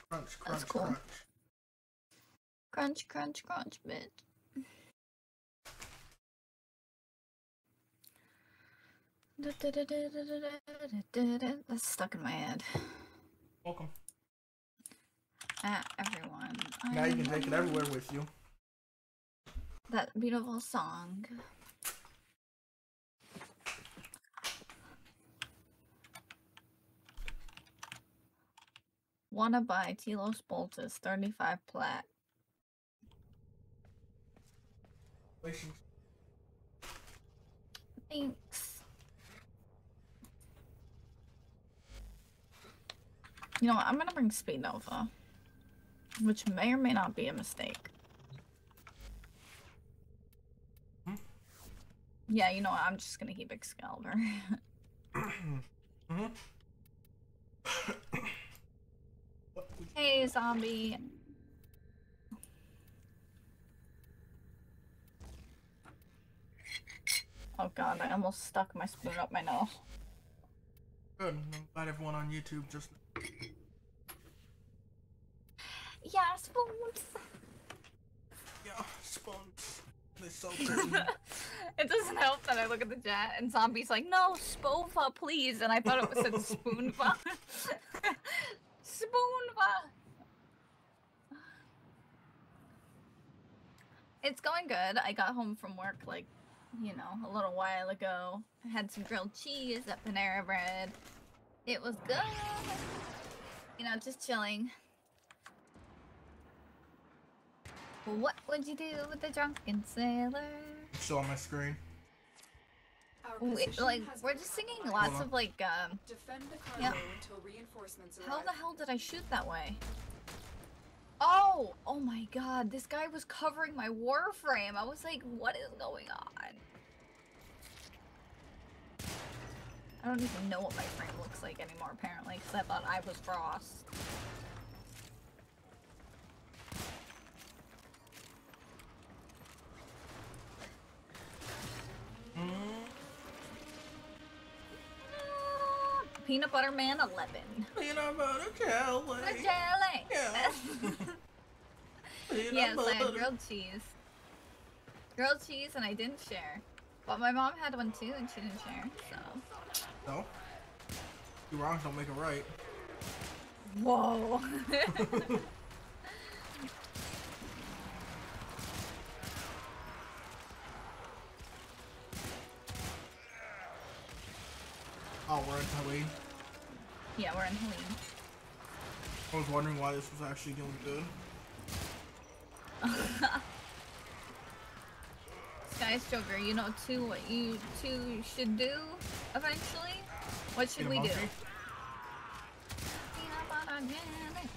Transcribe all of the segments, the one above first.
Crunch, That's crunch, cool. crunch. Crunch, crunch, crunch, bitch. That's stuck in my head. Welcome. Everyone. Now you can take it everywhere with you. That beautiful song. Wanna buy Telos Boltus 35 plat. Thanks. You know what? I'm gonna bring Speed Nova, which may or may not be a mistake. Hmm? Yeah, you know what? I'm just gonna keep Excalibur. Mm-hmm. Hey, zombie. Oh god, I almost stuck my spoon up my nose. Good. I'm glad everyone on YouTube just. Yeah, spoons. Yeah, spoons. They're so pretty. It doesn't help that I look at the chat and zombie's like, no, Spova, please. And I thought it said Spoonva. Spoonva. It's going good. I got home from work, like, you know, a little while ago. I had some grilled cheese at Panera Bread. It was good. You know, just chilling. What would you do with the drunken sailor? It's still on my screen. Like, we're just singing lots of, like, Defend the cargo yeah. until reinforcements arrive. How the hell did I shoot that way? Oh! Oh my god, this guy was covering my warframe. I was like, what is going on? I don't even know what my frame looks like anymore, apparently, because I thought I was Frost. Peanut Butter Man 11. Peanut butter jelly. Jelly! Yeah. Yes, I had grilled cheese. Grilled cheese, and I didn't share. But my mom had one too, and she didn't share, so. No? Two wrongs don't make it right. Whoa! Oh, we're in Helene. Yeah, we're in Helene. I was wondering why this was actually doing good. Sky's Joker, you know what you two should do eventually? What should we do? Peanut butter jelly.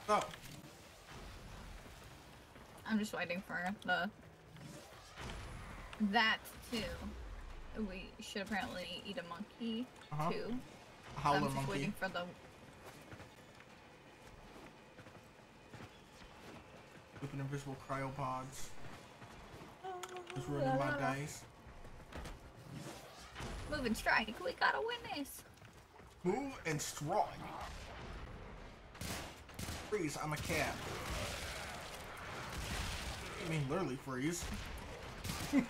Oh. I'm just waiting for that too. We should apparently eat a monkey too. A howler I'm just monkey. waiting for the. With invisible cryopods. Just ruining my dice. Move and strike. We gotta win this. Move and strike. Freeze, I'm a cat. I mean, literally freeze. But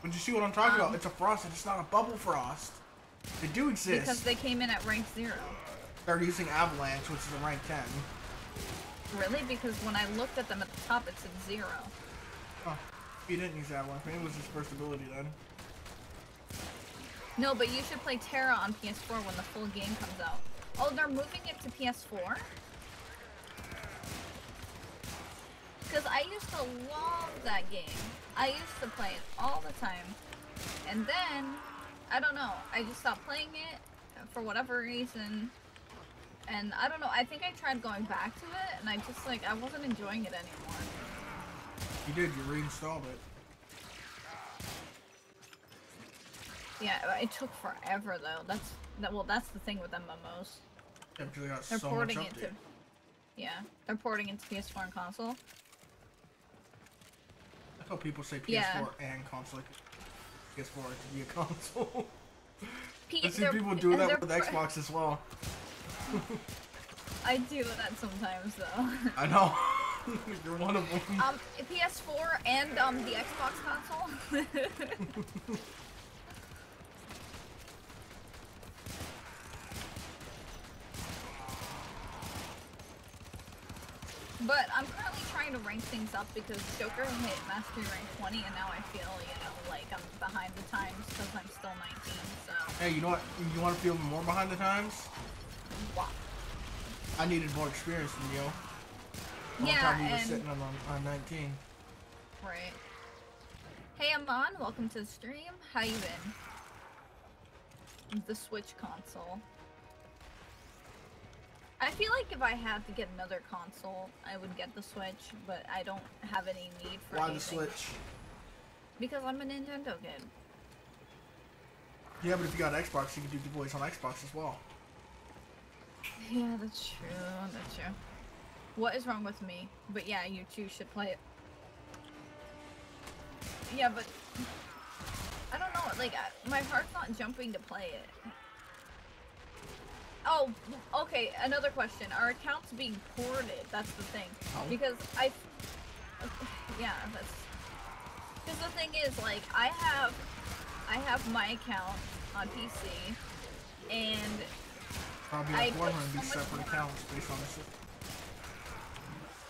you see what I'm talking about? It's a frost, it's not a bubble frost. They do exist. Because they came in at rank 0. They're using Avalanche, which is a rank 10. Really? Because when I looked at them at the top, it said 0. Oh, he didn't use Avalanche. Maybe it was his first ability then. No, but you should play Terra on PS4 when the full game comes out. Oh, they're moving it to PS4? Because I used to love that game. I used to play it all the time. And then, I don't know, I just stopped playing it for whatever reason. And I don't know, I think I tried going back to it, and I just, like, I wasn't enjoying it anymore. You did, you reinstalled it. Yeah, it took forever though. That's the thing with MMOs. Yeah, because they got They're so porting much it update. to, yeah, they're porting into PS4 and console. That's how people say PS4 Yeah. and console. Like, PS4 to be a console. P- I see they're- people do that they're with pr- Xbox as well. I do that sometimes though. I know. You're one of them. PS4 and the Xbox console. But I'm currently trying to rank things up because Joker hit Mastery rank 20 and now I feel, like I'm behind the times because I'm still 19, so... Hey, you know what? You want to feel more behind the times? What? I needed more experience than you. Yeah, Probably was and... sitting on 19. Right. Hey, Amon, welcome to the stream. How you been? The Switch console. I feel like if I had to get another console, I would get the Switch, but I don't have any need for Why anything. the Switch? Because I'm a Nintendo kid. Yeah, but if you got Xbox, you can do giveaways on Xbox as well. Yeah, that's true, that's true. What is wrong with me? But yeah, you two should play it. Yeah, but... I don't know, like, my heart's not jumping to play it. Oh, okay, another question. Are accounts being ported? That's the thing. Oh. Because yeah, that's... Because the thing is, like, I have my account on PC, and Probably I like one put and be so much separate work. accounts based on the system.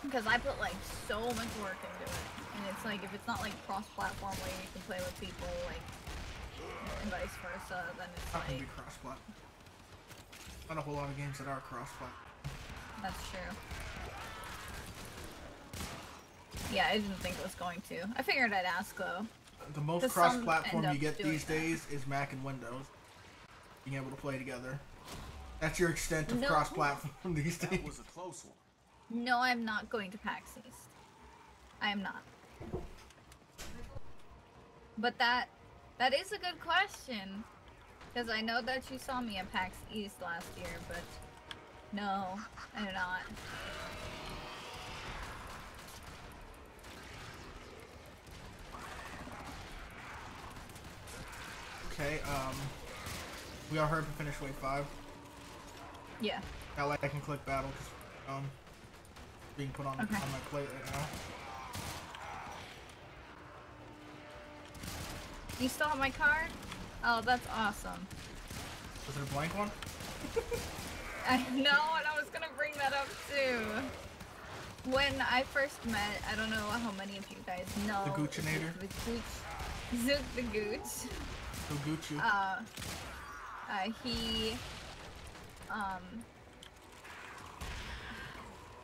Because I put, like, so much work into it. And it's like, if it's not, like, cross-platform where you can play with people, like, and vice versa, then it's Not gonna like... be cross-plat. Not a whole lot of games that are cross-plat. That's true. Yeah, I didn't think it was going to. I figured I'd ask, though. The most 'Cause some cross-platform end you up get doing these that. days is Mac and Windows. Being able to play together. That's your extent of No. cross-platform these days. That was a close one. No, I'm not going to PAX East. I am not. But that is a good question. Because I know that you saw me at PAX East last year, but no, I did not. Okay, we all heard to finish wave 5. Yeah. Now I can click battle because being put on, Okay. on my plate right now. You still have my card? Oh, that's awesome. Was it a blank one? I know, and I was gonna bring that up too. When I first met, I don't know how many of you guys know. The Goochinator? Zook the Gooch. So Gucci. He,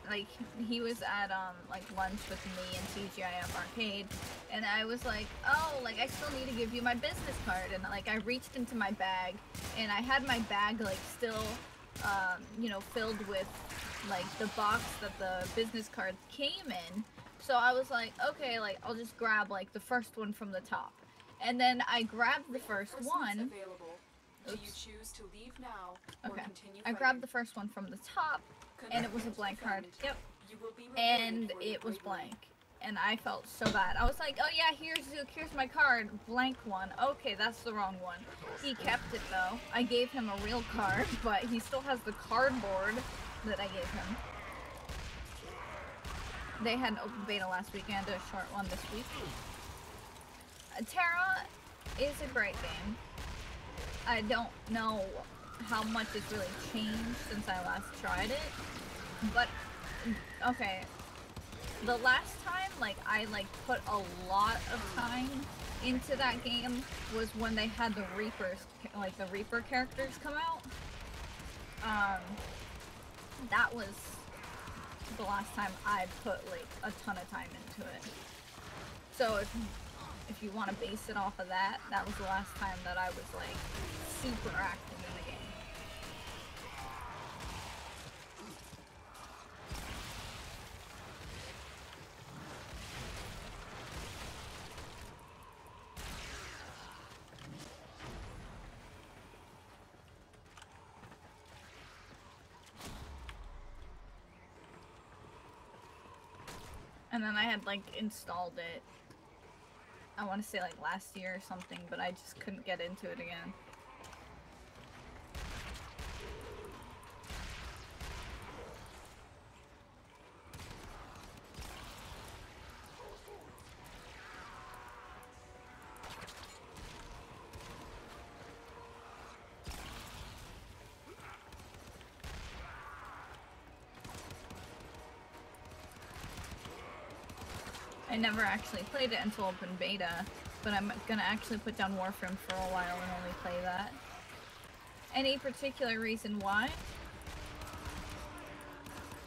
like, he was at, like, lunch with me in TGIF Arcade, and I was like, oh, like, I still need to give you my business card, and, like, I reached into my bag, and I had my bag, like, still, you know, filled with, like, the box that the business cards came in, so I was like, okay, like, I'll just grab, like, the first one from the top, and then I grabbed the first one. Available. Do you choose to leave now or Okay, continue I grabbed the first one from the top, and it was a blank card. Yep. You will be And rewarded for your it was bravery. blank. And I felt so bad. I was like, oh yeah, here's Zook, here's my card. Blank one. Okay, that's the wrong one. He kept it though. I gave him a real card, but he still has the cardboard that I gave him. They had an open beta last weekend, a short one this week. Terra is a great game. I don't know how much has really changed since I last tried it, but okay, the last time like I put a lot of time into that game was when they had the Reapers, like the Reaper characters come out. That was the last time I put like a ton of time into it. So if you want to base it off of that, that was the last time that I was like super active in the game. And then I had like installed it I want to say like last year or something, but I just couldn't get into it again. I never actually played it until open beta, but I'm gonna actually put down Warframe for a while and only play that. Any particular reason why?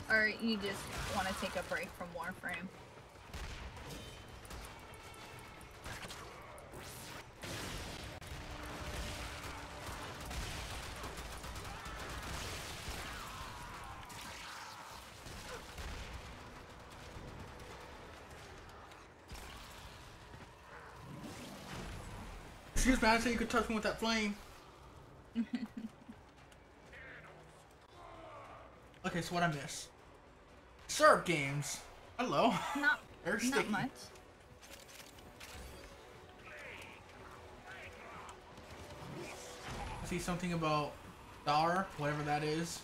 Or you just want to take a break from Warframe? Excuse me, I said you could touch me with that flame. Okay, so what I miss? Syrup games. Hello. Not, They're not sticky. much. I see something about Dar, whatever that is.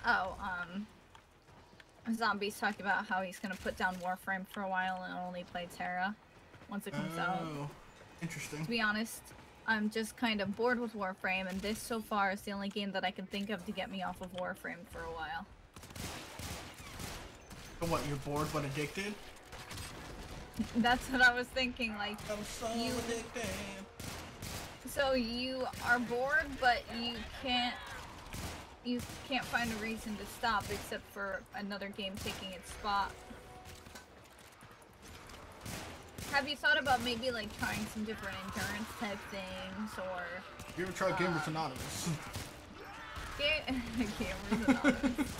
Oh, Zombie's talking about how he's gonna put down Warframe for a while and only play Terra once it comes out. Oh, interesting. To be honest, I'm just kind of bored with Warframe, and this so far is the only game that I can think of to get me off of Warframe for a while. So what, you're bored but addicted? That's what I was thinking, like, I'm so you... addicted. So you are bored, but you can't find a reason to stop except for another game taking its spot. Have you thought about maybe like trying some different endurance type things, or You ever tried Gamers Anonymous? Gamers Anonymous?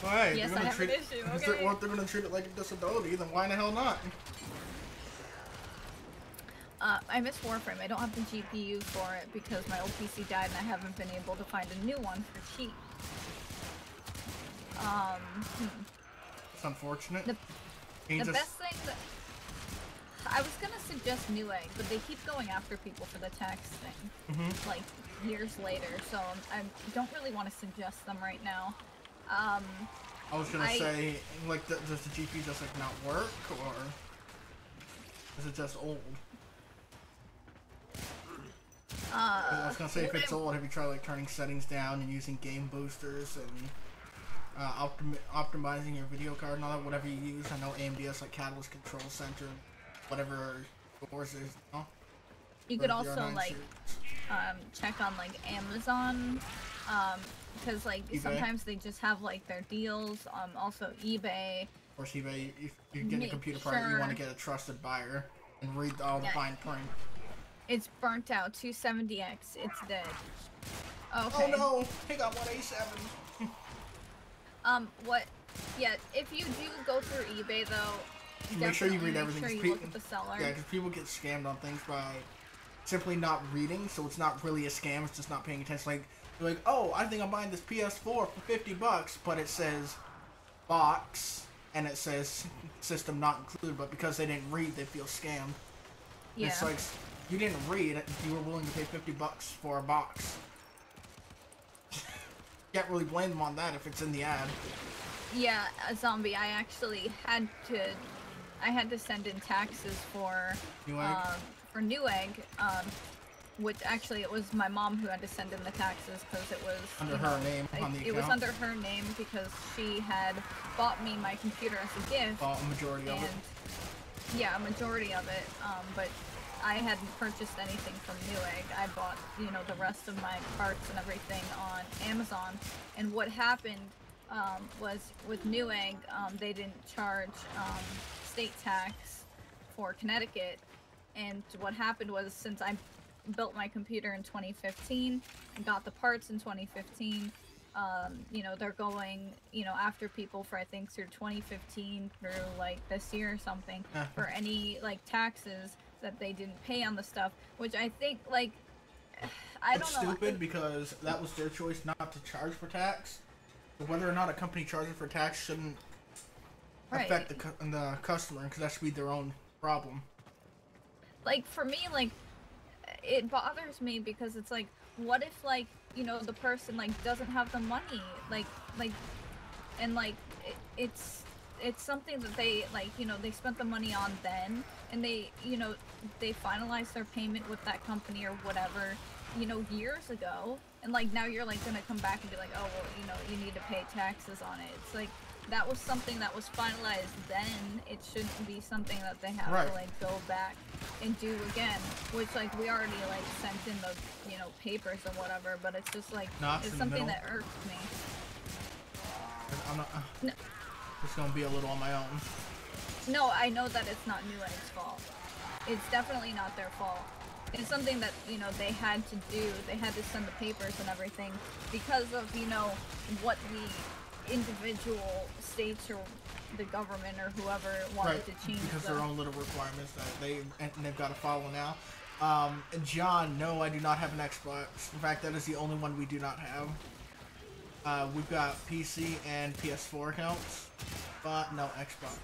Well, hey, Yes, they're I gonna have an treat issue, if okay. they're gonna treat it like a disability, then why the hell not? I miss Warframe. I don't have the GPU for it because my old PC died and I haven't been able to find a new one for cheap. It's unfortunate. The Means The it's- best thing that... I was gonna suggest Newegg, but they keep going after people for the tax thing, like, years later, so I don't really want to suggest them right now. I was gonna say, like, does the GPU just, like, not work, or is it just old? I was gonna say, if it's old, have you tried, like, turning settings down and using game boosters and optimizing your video card and all that, whatever you use? I know AMD has, like, Catalyst Control Center, whatever yours is, no? You could also, like, check on, like, Amazon, because, like, eBay. sometimes they just have, like, their deals, also eBay. Of course, eBay, if you're getting a Make computer part, you want to sure- get a trusted buyer and read all the Yeah. fine print. It's burnt out, 270X, it's dead. Oh Okay. no, he got 187. What, yeah, if you do go through eBay, though, Make sure you read definitely everything. make 'cause sure you look at the seller. Yeah, because people get scammed on things by simply not reading, so it's not really a scam, it's just not paying attention. Like, you're like, oh, I think I'm buying this PS4 for $50, but it says box, and it says system not included, but because they didn't read, they feel scammed. Yeah. It's like, you didn't read, you were willing to pay $50 for a box. Can't really blame them on that if it's in the ad. Yeah, Zombie, I actually had to send in taxes for Newegg, which actually it was my mom who had to send in the taxes because it was Under her name on the it was account? under her name because she had bought me my computer as a gift. Well, a majority of it. Yeah, a majority of it, but I hadn't purchased anything from Newegg. I bought, the rest of my parts and everything on Amazon. And what happened was with Newegg, they didn't charge state tax for Connecticut. And what happened was, since I built my computer in 2015 and got the parts in 2015, they're going, after people for, I think, through 2015 through, like, this year or something, for any, like, taxes that they didn't pay on the stuff, which I think, like, I don't know. It's stupid because that was their choice not to charge for tax. So whether or not a company charges for tax shouldn't affect the customer, because that should be their own problem. Like, for me, like, it bothers me because it's like, what if, like, you know, the person, like, doesn't have the money, and, like, it's something that they, like, you know, they spent the money on then, and they, you know, they finalized their payment with that company or whatever, you know, years ago, and, like, now you're, like, gonna come back and be like, oh, well, you know, you need to pay taxes on it. It's like, that was something that was finalized then. It shouldn't be something that they have to, like, go back and do again, which, like, we already, like, sent in the, you know, papers or whatever, but it's just, like, it's something that irks me. I'm not, it's gonna be a little on my own. No, I know that it's not Newegg's fault. It's definitely not their fault. It's something that, you know, they had to do. They had to send the papers and everything because of, you know, what the individual states or the government or whoever wanted to change. Because their own little requirements that they've got to follow now. John, no, I do not have an Xbox. In fact, that is the only one we do not have. We've got PC and PS4 accounts, but no Xbox.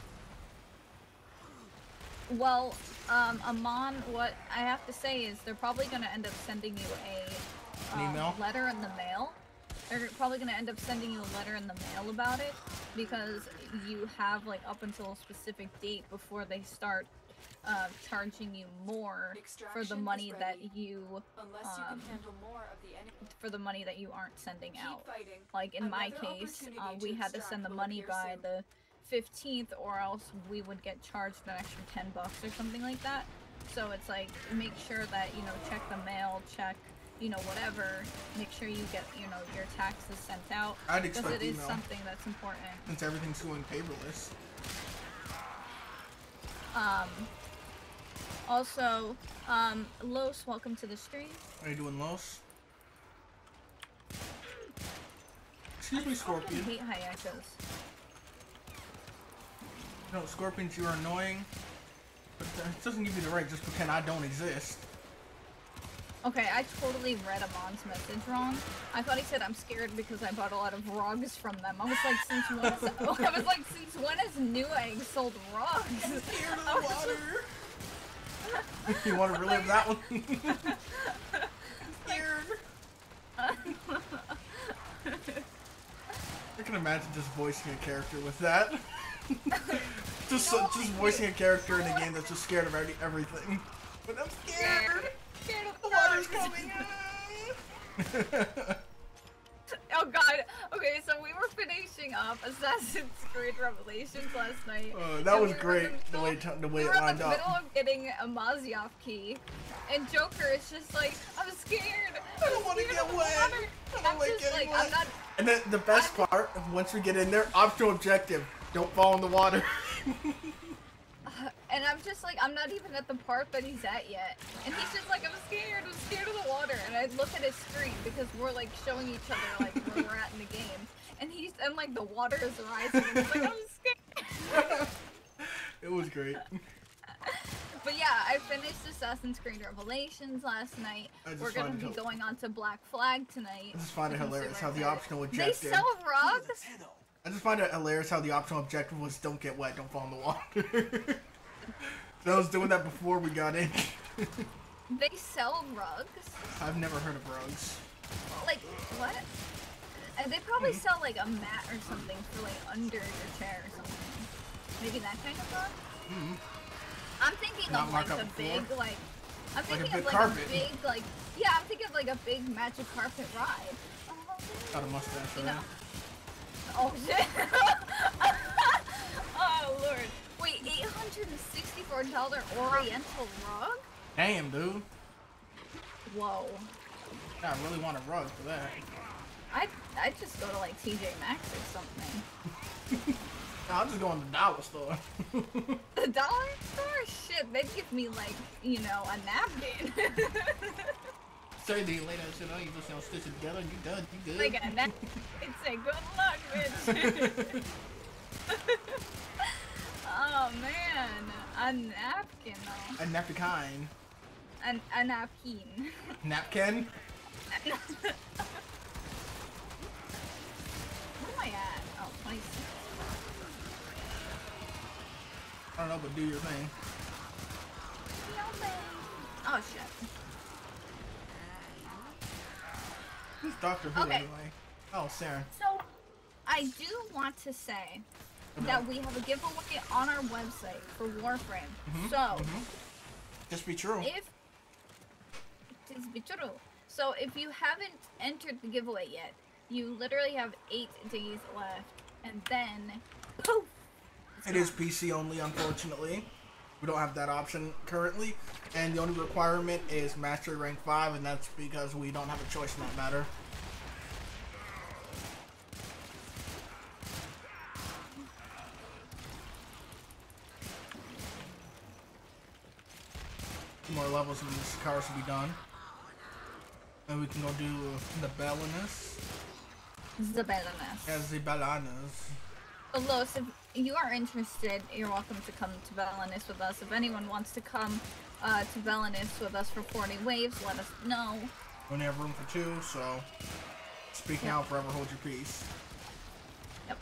Well, Amon, what I have to say is they're probably going to end up sending you an email? Letter in the mail. They're probably going to end up sending you a letter in the mail about it, because you have, like, up until a specific date before they start charging you more for the money that you, for the money that you aren't sending out. Like, in my case, we had to send the money by the 15th, or else we would get charged an extra $10 or something like that. So it's like, make sure that, you know, check the mail, check, you know, whatever, make sure you get, you know, your taxes sent out. I'd expect because it is email, something that's important. since everything's going paperless. Also, Los, welcome to the stream. How you doing, Los? Excuse me, Scorpion. I hate high echoes. No, Scorpions, you are annoying, but it doesn't give you the right to just pretend I don't exist. Okay, I totally read Amon's message wrong. I thought he said I'm scared because I bought a lot of rugs from them. I was like, since when has Newegg sold rugs? I'm scared of the water. You want to relive that one? I'm scared. I can imagine just voicing a character with that. just voicing a character in a game that's just scared of everything. But I'm scared. Scared of the water's coming. Oh god. Okay, so we were finishing up Assassin's Creed Revelations last night. Oh, that was great. The way it lined up. We were in the middle of getting a Mazioff key, and Joker is just like, I'm scared. I don't want to get wet. I don't like getting wet. I'm not. And then the best part, once we get in there, optional objective: don't fall in the water. And I'm just like, I'm not even at the part that he's at yet. And he's just like, I'm scared of the water. And I look at his screen because we're like showing each other like where we're at in the game. And like the water is rising and he's like, I'm scared. It was great. But yeah, I finished Assassin's Creed Revelations last night. We're gonna be going on to Black Flag tonight. I just find it hilarious how the optional objective. They sell rugs? I just find it hilarious how the optional objective was don't get wet, don't fall in the water. So I was doing that before we got in. They sell rugs? I've never heard of rugs. Like, what? And they probably sell like a mat or something for like under your chair or something. Maybe that kind of rug? I'm thinking Not of like a big, like, I'm thinking of like a big, like, yeah, I'm thinking of like a big magic carpet ride. Got a mustache for that. Oh shit! Oh lord. Wait, $864 Oriental rug? Damn, dude. Whoa. Yeah, I really want a rug for that. I'd just go to like TJ Maxx or something. No, I'm just going to the dollar store. The dollar store? Shit, they'd give me like, you know, a napkin. Sorry, they lay that shit on, you just stitch it together and you done, you good. Like a napkin. It's a good luck, bitch. Oh man, a napkin though. A napkin. A napkin. Napkin? Where am I at? Oh, 26. I don't know, but do your thing. Oh shit. Who's Doctor Who anyway? Oh, Sarah. So, I do want to say that we have a giveaway on our website for Warframe. So, just be true. Just be true. So, if you haven't entered the giveaway yet, you literally have 8 days left, and then poof. It is PC only, unfortunately. We don't have that option currently, and the only requirement is Mastery Rank 5, and that's because we don't have a choice in that matter. Two more levels and this car should be done. And we can go do the Bellinus. The Bellinus. Yeah, the Bellinus. Los, if you are interested, you're welcome to come to Bellinus with us. If anyone wants to come to Bellinus with us for 40 waves, let us know. We only have room for 2, so speak now, forever hold your peace. Yep.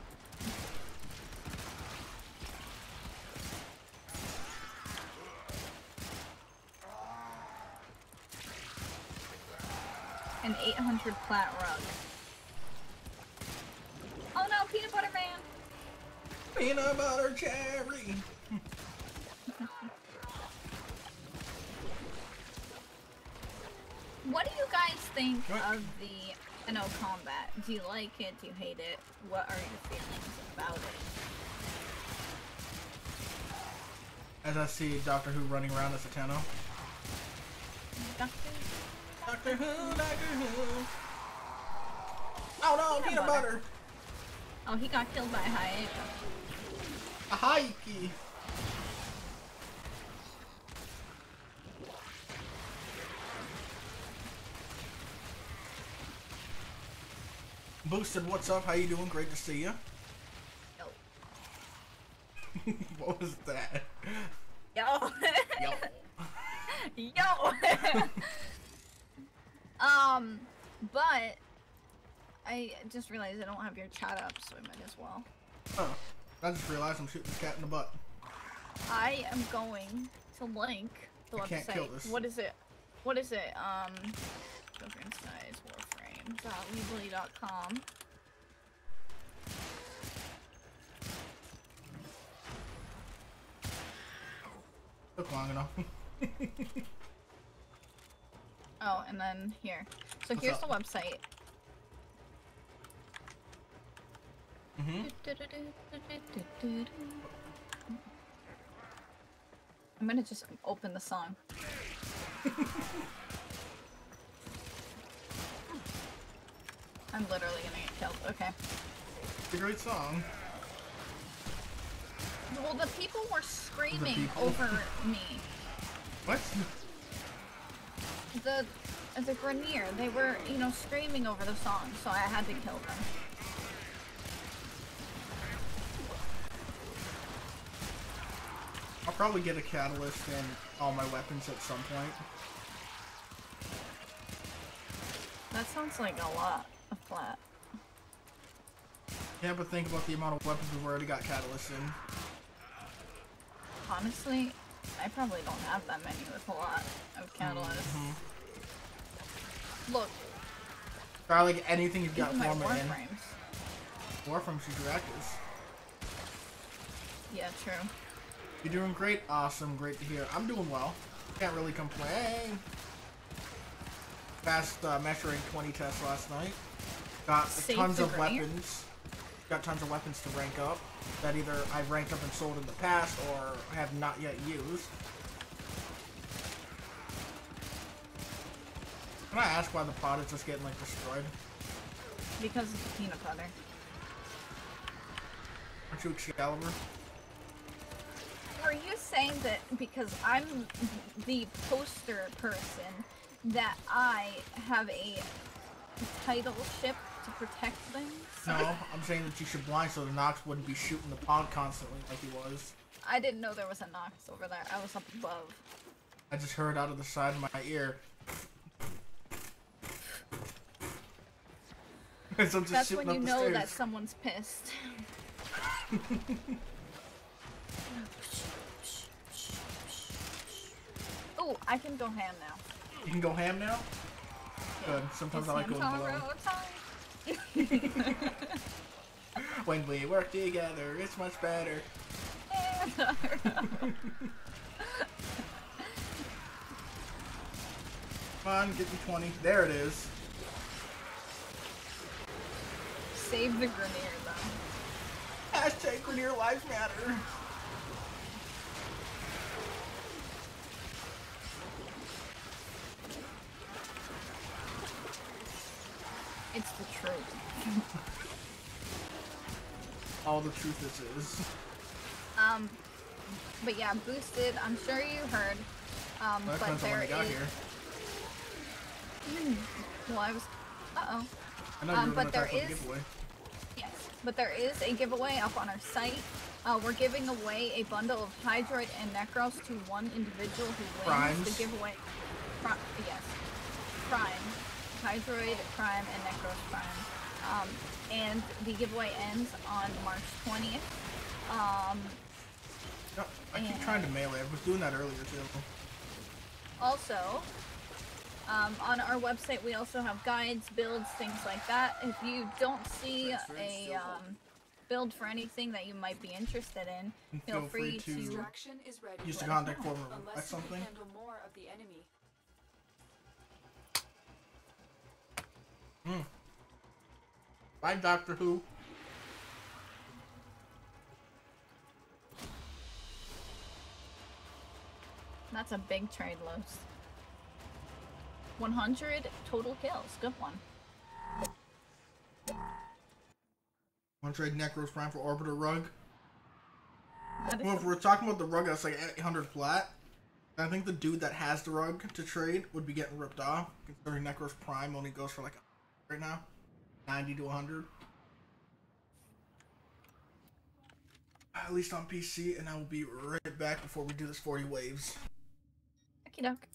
An 800 plat rug. Oh no, peanut butter man! Peanut butter cherry! What do you guys think of the NO combat? Do you like it? Do you hate it? What are your feelings about it? As I see Doctor Who running around as a Tenno. Doctor Who. Oh no, peanut butter! Oh, he got killed by a Hayate. A Hayate! Boosted, what's up? How you doing? Great to see you. Yo. What was that? Yo. Yo. Yo. But I just realized I don't have your chat up, so I might as well. Oh, I just realized I'm shooting this cat in the butt. I am going to link the website. Can't kill this. What is it? What is it? Children's Size Warframe.weebly.com. Took long enough. Oh, and then here. So here's the website. I'm gonna just open the song. I'm literally gonna get killed. Okay. It's a great song. Well, the people were screaming over me. What? The Grenier, they were, you know, screaming over the song, so I had to kill them. I'll probably get a catalyst in all my weapons at some point. That sounds like a lot of flat. Yeah, but think about the amount of weapons we've already got catalysts in. Honestly, I probably don't have that many with a lot of catalysts. Look. Probably like anything you've got my Warframe in. Warframes. Warframe's your directors. Yeah, true. You're doing great. Awesome. Great to hear. I'm doing well. Can't really complain. Passed Master Rank 20 test last night. Got tons of weapons. Got tons of weapons to rank up that either I've ranked up and sold in the past or have not yet used. Can I ask why the pod is just getting like destroyed? Because it's peanut butter. Aren't you Excalibur? Are you saying that because I'm the poster person that I have a title ship to protect things? No, I'm saying that you should blind so the Nox wouldn't be shooting the pod constantly like he was. I didn't know there was a Nox over there. I was up above. I just heard out of the side of my ear. So that's when you know that someone's pissed. Oh, I can go ham now. You can go ham now? Good. Sometimes I like going below. When we work together, it's much better. Come on, get me 20. There it is. Save the Grenier, though. Hashtag Grenier lives matter. It's the truth. All the truth this is. But yeah, boosted. I'm sure you heard. Well, that but depends on when I got here. Well, I was. Uh-oh. I know you were But there talk about the is. giveaway. Yes, but there is a giveaway up on our site. We're giving away a bundle of Hydroid and Necros to one individual who wins Primes. the giveaway. Yes, Prime, Hydroid, Prime, and Necros Prime. And the giveaway ends on March 20th. No, I keep trying to melee. I was doing that earlier too. Also, on our website we also have guides, builds, things like that. If you don't see a build for anything that you might be interested in, feel free to Extraction is ready. use the contact form or Unless request you can something. handle more of the enemy. Bye, Doctor Who. That's a big trade, Los. 100 total kills. Good one. Want to trade Necros Prime for Orbiter Rug? That is Well, if we're talking about the rug that's like 800 flat, I think the dude that has the rug to trade would be getting ripped off, considering Necros Prime only goes for like right now 90 to 100. At least on PC, and I will be right back before we do this 40 waves. Okie doke.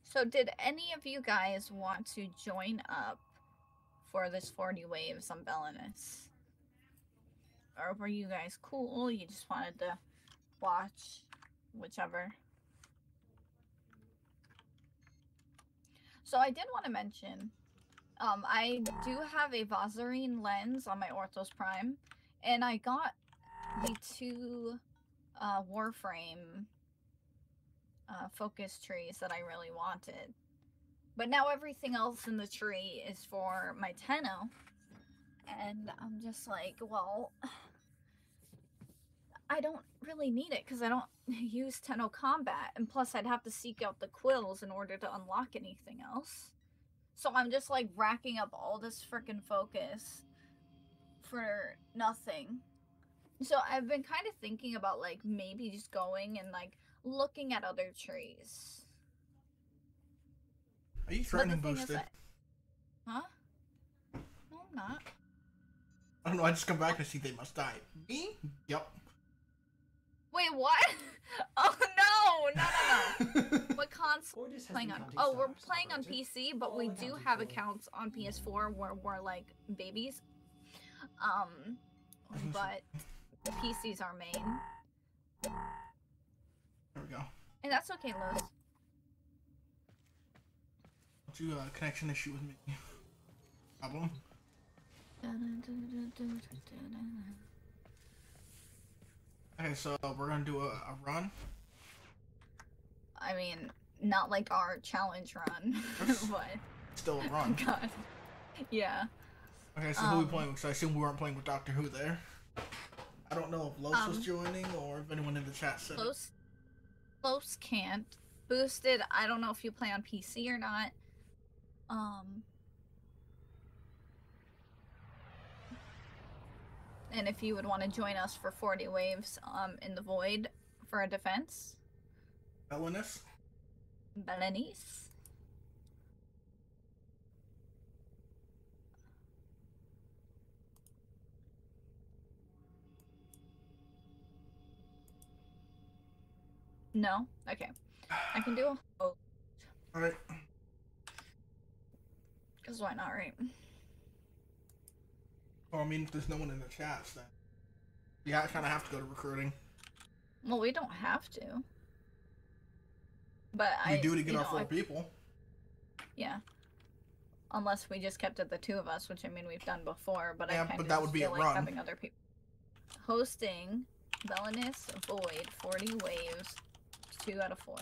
So did any of you guys want to join up for this 40 waves on Belinus? Or were you guys cool? You just wanted to watch, whichever. So I did want to mention, I do have a Vazarine lens on my Orthos Prime, and I got the two Warframe focus trees that I really wanted. But now everything else in the tree is for my Tenno, and I'm just like, well, I don't really need it because I don't use Tenno Combat, and plus I'd have to seek out the quills in order to unlock anything else. So I'm just like racking up all this freaking focus for nothing. So I've been kind of thinking about like maybe just going and like looking at other trees. Are you threatening boosted? Huh? No, I'm not. I don't know, I just come back and see they must die. Me? Yep. Wait, what? Oh no! What console are we playing on? Oh, we're playing on PC, but we do have accounts on PS4 where we're like babies. But PC's our main. There we go. And that's okay, Los. What's your connection issue with me? Problem? Okay, so we're gonna do a run. I mean, not like our challenge run, but Still a run. God, yeah. Okay, so who are we playing with? So I assume we weren't playing with Doctor Who there. I don't know if Los was joining or if anyone in the chat said it. Los can't. Boosted, I don't know if you play on PC or not. And if you would want to join us for 40 waves in the void for a defense. Belinus? Belenise. No? Okay. I can do a host. Alright. Because why not, right? Well, I mean, if there's no one in the chats, then yeah, I kind of have to go to recruiting. Well, we don't have to. But We do to get our 4 people. Yeah. Unless we just kept it the 2 of us, which I mean we've done before, but Yeah, I kind but of that would be feel a like run. having other people. Hosting, Belinus, Void, 40 waves, 2 out of 4.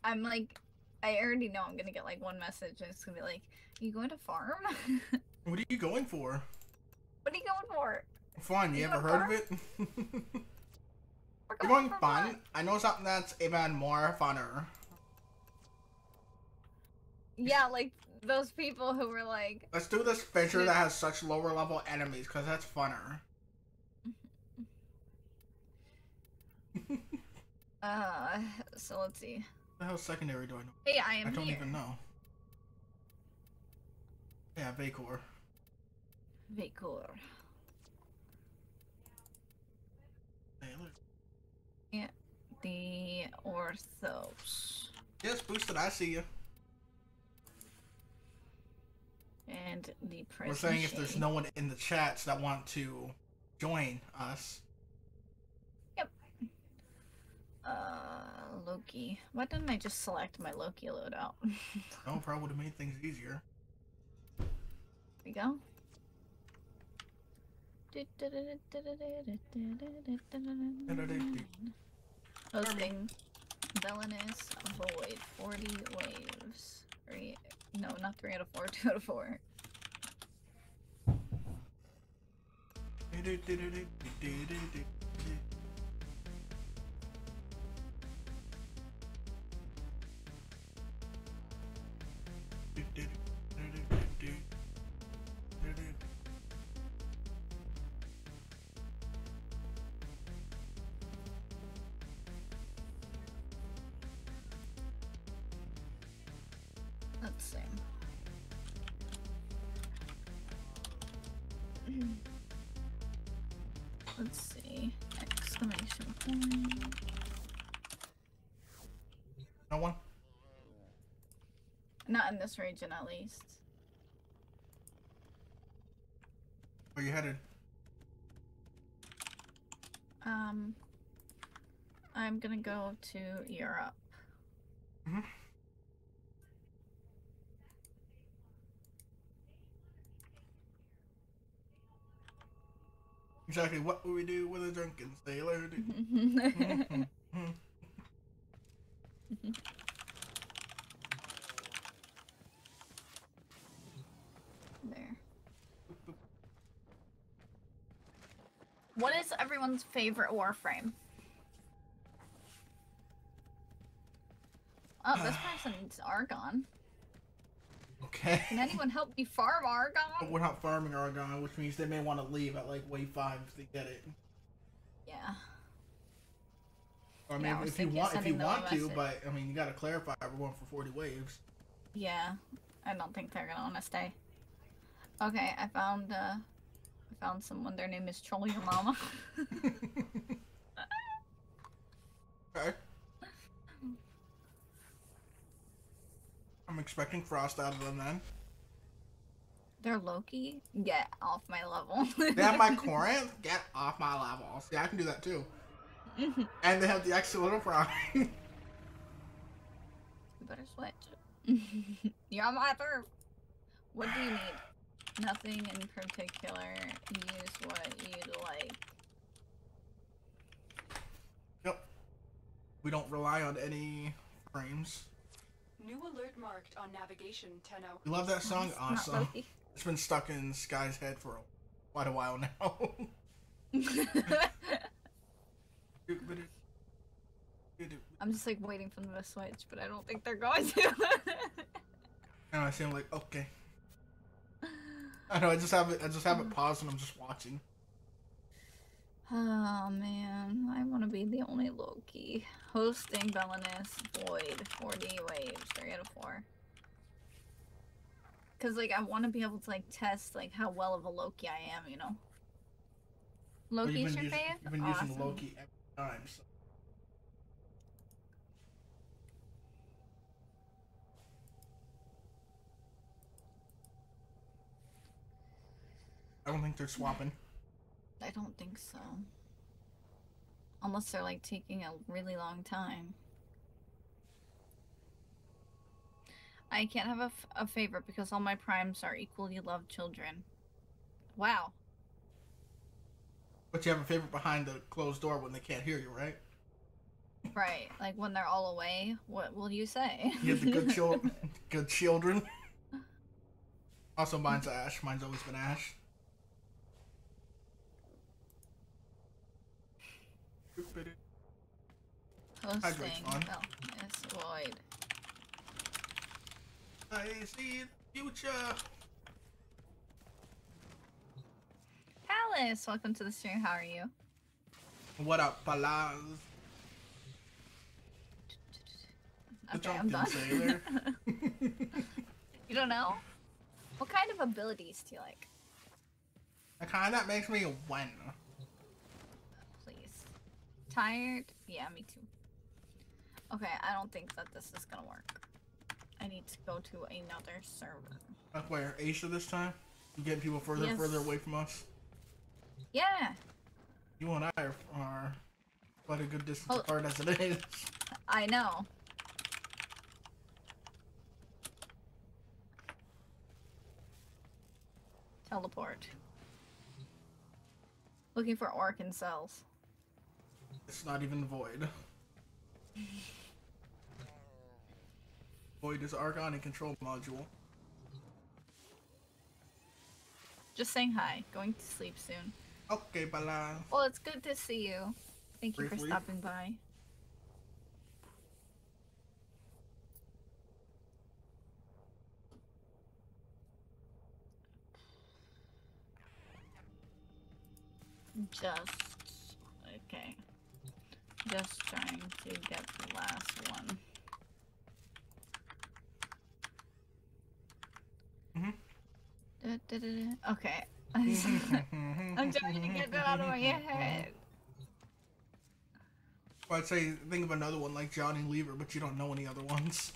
I'm like, I already know I'm gonna get like one message and it's gonna be like, you going to farm? What are you going for? What are you going for? Fun, you ever heard farm? of it? We're You're going for fun? fun. I know something that's even more funner. Yeah, like those people who were like, Let's do this venture that has such lower level enemies, because that's funner. So let's see. What the hell secondary do I know? Hey, I am I don't here. even know. Yeah, Vacor. Vacor. Yeah, the Orthos. Yes, Boosted, I see you. And the Prison We're saying if Shade. there's no one in the chats that want to join us. Yep. Loki. Why didn't I just select my Loki loadout? No, probably would have made things easier. There we go. Hosting. Belinus, Void, 40 waves. 3, no, not 3 out of 4, 2 out of 4. Let's see. Let's see. Exclamation point. No one? Not in this region, at least. Where you headed? I'm gonna go to Europe. Mm-hmm. Exactly what would we do with a drunken sailor? There. What is everyone's favorite Warframe? Oh, this person's Argon. Okay. Can anyone help me farm Argon? We're not farming Argon, which means they may want to leave at like wave 5 if they get it. Yeah. Or I mean, Yeah, if you want to, but I mean, you gotta clarify we're going for 40 waves. Yeah, I don't think they're gonna want to stay. Okay, I found someone. Their name is Troll Your Mama. Okay. I'm expecting Frost out of them then. They're Loki. Get off my level. They have my Corinth? Get off my level. See, I can do that too. And they have the extra little prime. You better switch. You're on my turf. What do you need? Nothing in particular. Use what you'd like. Yep. We don't rely on any frames. New alert marked on navigation 10 hours. You love that song? It's not Awesome. Loki. It's been stuck in Sky's head for quite a while now. I'm just like waiting for them to switch, but I don't think they're going to. And I seem like, okay. I know, I just have it paused and I'm just watching. Oh man, I want to be the only Loki. Hosting Belinus, Void, 40 waves, 3 out of 4. Cause like I want to be able to like test like how well of a Loki I am, you know. Well, Loki's your fave? you've been Awesome. using Loki every time, so. I don't think they're swapping. I don't think so. Unless they're like taking a really long time. I can't have a favorite because all my primes are equally loved children. Wow. But you have a favorite behind the closed door when they can't hear you, right? Right. Like when they're all away, what will you say? You have the good children. Also, mine's Ash. Mine's always been Ash. Hosting. Oh, yes, void. I see the future. Palace, welcome to the stream. How are you? What up, Palaz? Okay, I'm done. You don't know? What kind of abilities do you like? The kind that makes me win. Please. Tired? Yeah, me too. Okay, I don't think that this is gonna work. I need to go to another server. Like where? Asia this time? You getting people further and further away from us? Yeah. You and I are quite a good distance apart as it is. I know. Teleport. Looking for Orkin cells. It's not even Void. Void is Argon and Control Module. Just saying hi. Going to sleep soon. Okay, Bala. Well, it's good to see you. Thank you for Briefly. stopping by. Okay. Just trying to get the last one. Okay. I'm trying to get that out of my head. Well, I'd say think of another one like Johnny Lever, but you don't know any other ones.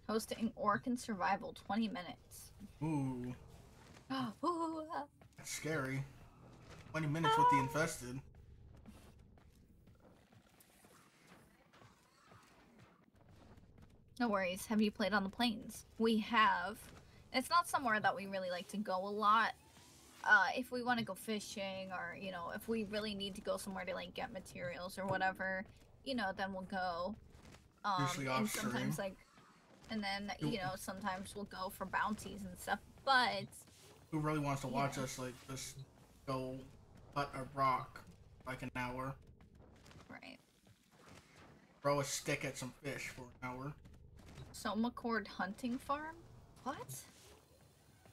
Hosting Orkin Survival 20 minutes. Ooh. Ooh. That's scary. 20 minutes with the infested. No worries. Have you played on the plains? We have. It's not somewhere that we really like to go a lot. If we want to go fishing or, you know, if we really need to go somewhere to, like, get materials or whatever, you know, then we'll go. Usually and off-stream. sometimes, like, and then, you know, sometimes we'll go for bounties and stuff, but... Who really wants to watch us, like, just go cut a rock, like, an hour? Right. Throw a stick at some fish for an hour. Somacord Hunting Farm? What?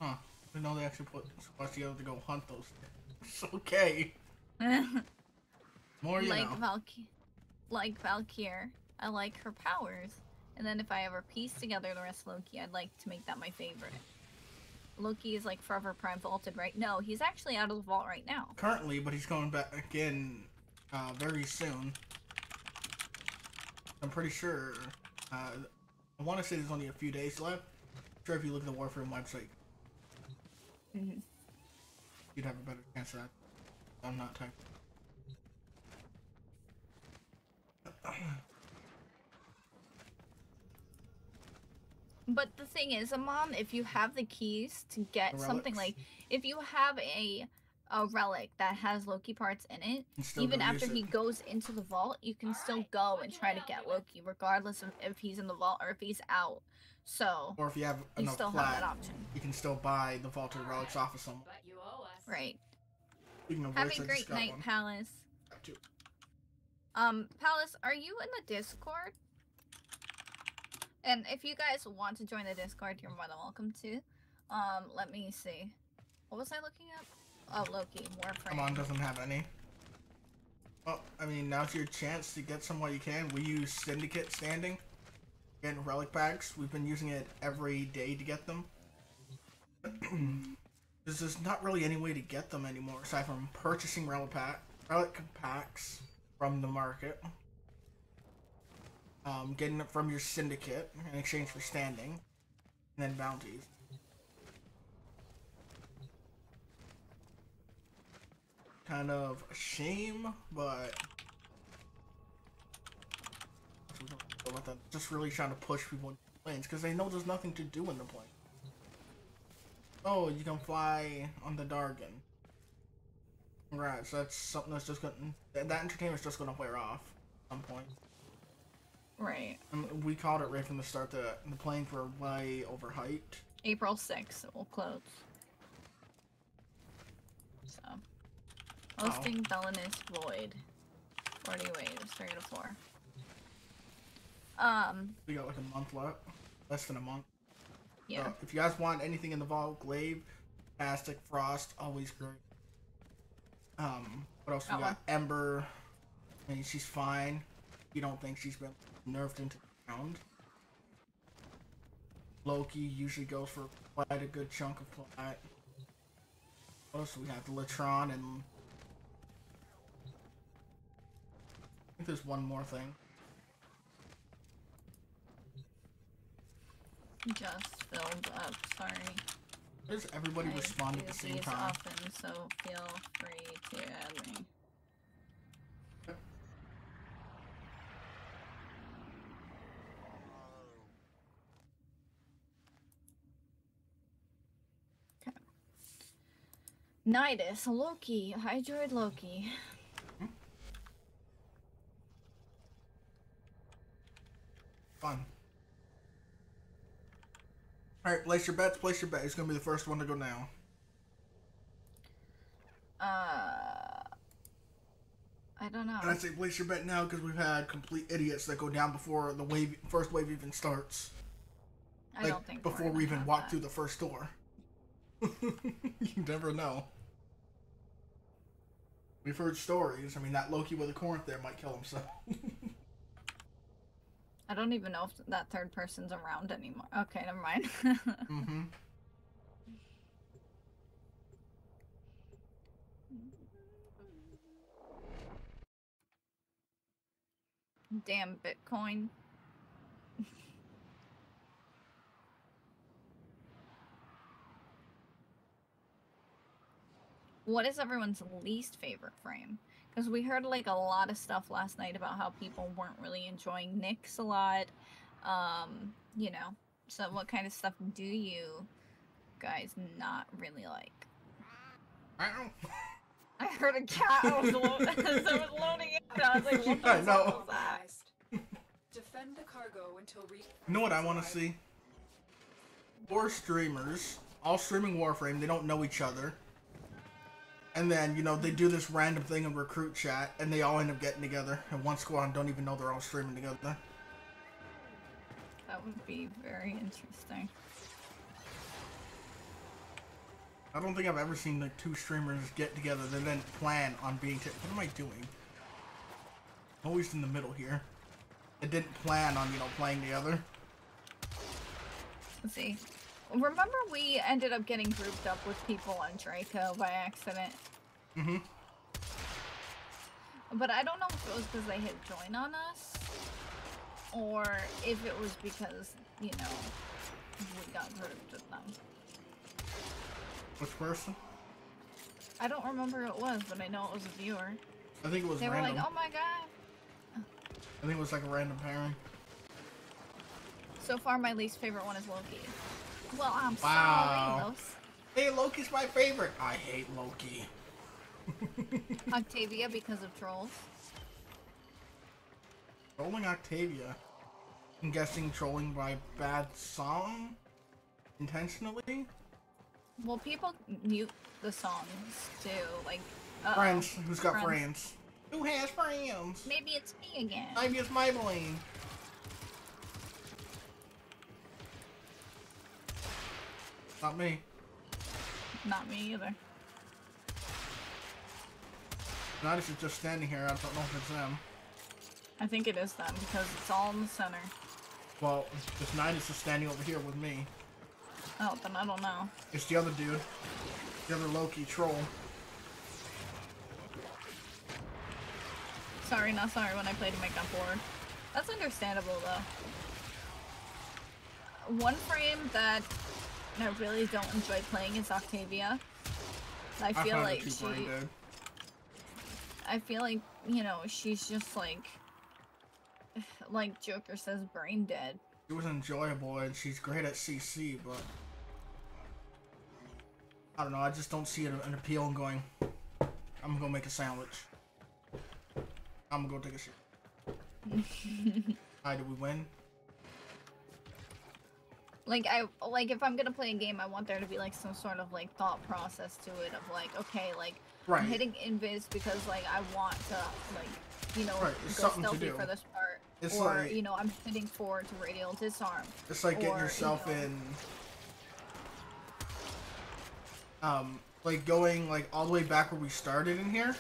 Huh. I didn't know they actually put squads together to go hunt those things. Okay. More you know. Like Valkyr. I like her powers. And then if I ever piece together the rest of Loki, I'd like to make that my favorite. Loki is like forever prime vaulted, right? No, he's actually out of the vault right now. Currently, but he's going back again very soon. I'm pretty sure. I want to say there's only a few days left. I'm sure if you look at the Warframe website, you'd have a better chance of that. I'm not typing. But the thing is, Amon, if you have the keys to get something like, if you have a relic that has Loki parts in it, even after he goes into the vault, you can still go and try to get Loki, regardless of if he's in the vault or if he's out. So, or if you have enough still plat, have that option. You can still buy the vaulted relics off of someone. Right. Have a great night, Palace. Too. Palace, are you in the Discord? And if you guys want to join the Discord, you're more than welcome to. Let me see. What was I looking at? Oh, Loki, Warframe. Come on, doesn't have any. Well, I mean, now's your chance to get some while you can. We use Syndicate Standing. Getting relic packs. We've been using it every day to get them. There's just not really any way to get them anymore aside from purchasing relic packs from the market, getting it from your syndicate in exchange for standing, and then bounties. Kind of a shame, but just really trying to push people into planes because they know there's nothing to do in the plane. Oh, you can fly on the Dargan. Congrats, that's something that's just gonna... That entertainment's just gonna wear off at some point. Right. And we called it right from the start that the planes were way overhyped. April 6th, it will close. So. Hosting Belinus Void. 40 waves, 3 to 4. We got like a month left. Less than a month. Yeah. If you guys want anything in the vault, Glaive, Fantastic, Frost, always great. What else we got? Ember. I mean, she's fine. You don't think she's been nerfed into the ground. Loki usually goes for quite a good chunk of plat. What else we have? Latron and... I think there's one more thing. Just filled up, sorry. Does everybody respond at the same time? Often, so feel free to add me. Okay. Nidus, Loki, Hydroid Loki. Fun. Alright, place your bets, place your bet. It's gonna be the first one to go down. I don't know. And I say place your bet now because we've had complete idiots that go down before the first wave even starts. I don't think before we even walk through the first door. You never know. We've heard stories. I mean, that Loki with a Corinth there might kill himself. I don't even know if that third person's around anymore. Okay, never mind. Mm-hmm. Damn Bitcoin. What is everyone's least favorite frame? Because we heard like a lot of stuff last night about how people weren't really enjoying Nyx a lot. You know, so what kind of stuff do you guys not really like? I heard a cat. I was loading it. I was like, what the hell was that? Defend the cargo until You know what I want to see? 4 streamers, all streaming Warframe. They don't know each other. And then, you know, they do this random thing in recruit chat, and they all end up getting together in one squad and don't even know they're all streaming together. That would be very interesting. I don't think I've ever seen like 2 streamers get together that then plan on being... What am I doing? Always in the middle here. They didn't plan on, you know, playing together. Let's see. Remember we ended up getting grouped up with people on Draco by accident? Mm-hmm. But I don't know if it was because they hit join on us, or if it was because, you know, we got grouped with them. Which person? I don't remember who it was, but I know it was a viewer. I think it was They random. were like, oh my god. I think it was like a random pairing. So far, my least favorite one is Loki. Well, I'm Wow. sorry, Los. Hey, Loki's my favorite. I hate Loki. Octavia because of trolls. Trolling Octavia. I'm guessing trolling by bad song? Intentionally? Well, people mute the songs too, like Friends. Who's got friends? Who has friends? Maybe it's me again. Maybe it's Maybelline. Not me. Not me either. Nidus is just standing here. I don't know if it's them. I think it is them because it's all in the center. Well, this Nidus is standing over here with me. Oh, then I don't know. It's the other dude. The other Loki troll. Sorry, not sorry when I play to make up board. That's understandable though. One frame that I really don't enjoy playing is Octavia. I feel like I feel like, you know, she's just like Joker says, brain dead. It was enjoyable and she's great at CC, but I don't know, I just don't see an appeal in going, I'm gonna go make a sandwich. I'm gonna go take a shit. Alright, did we win? Like, if I'm gonna play a game, I want there to be, like, some sort of, like, thought process to it of, like, okay, like, right. I'm hitting invis because, like, I want to, like, you know, right. go stealthy for this part. It's or, like, you know, I'm hitting forward to radial disarm. It's like getting yourself you know, in, like, going, like, all the way back where we started in here.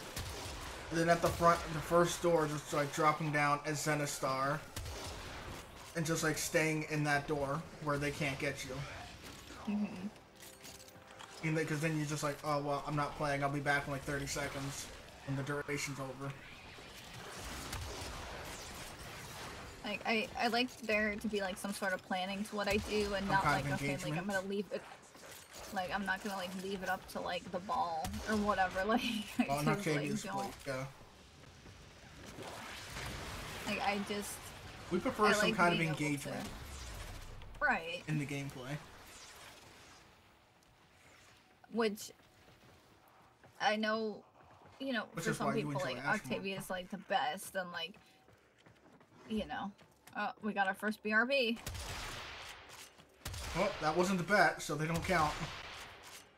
And then at the front, the first door, just, like, dropping down as Zenistar. And just, like, staying in that door where they can't get you. Mm-hmm. Because then you're just like, oh, well, I'm not playing. I'll be back in, like, 30 seconds when the duration's over. Like, I like there to be, like, some sort of planning to what I do and not, like, okay, like, I'm gonna leave it... Like, I'm not gonna, like, leave it up to, like, the ball or whatever, like, oh, just, like, don't... yeah. Like, I just... We prefer some kind of engagement. Right. In the gameplay. Which, I know, you know, for some people, like, Octavia is, like, the best, and, like, you know. Oh, we got our first BRB. Well, that wasn't the bet, so they don't count.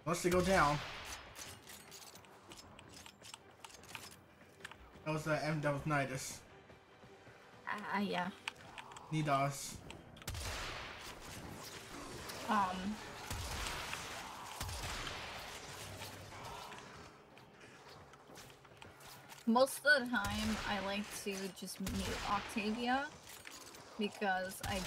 Unless they go down. That was that was Nidus. Yeah. Nidas. Most of the time, I like to just mute Octavia because I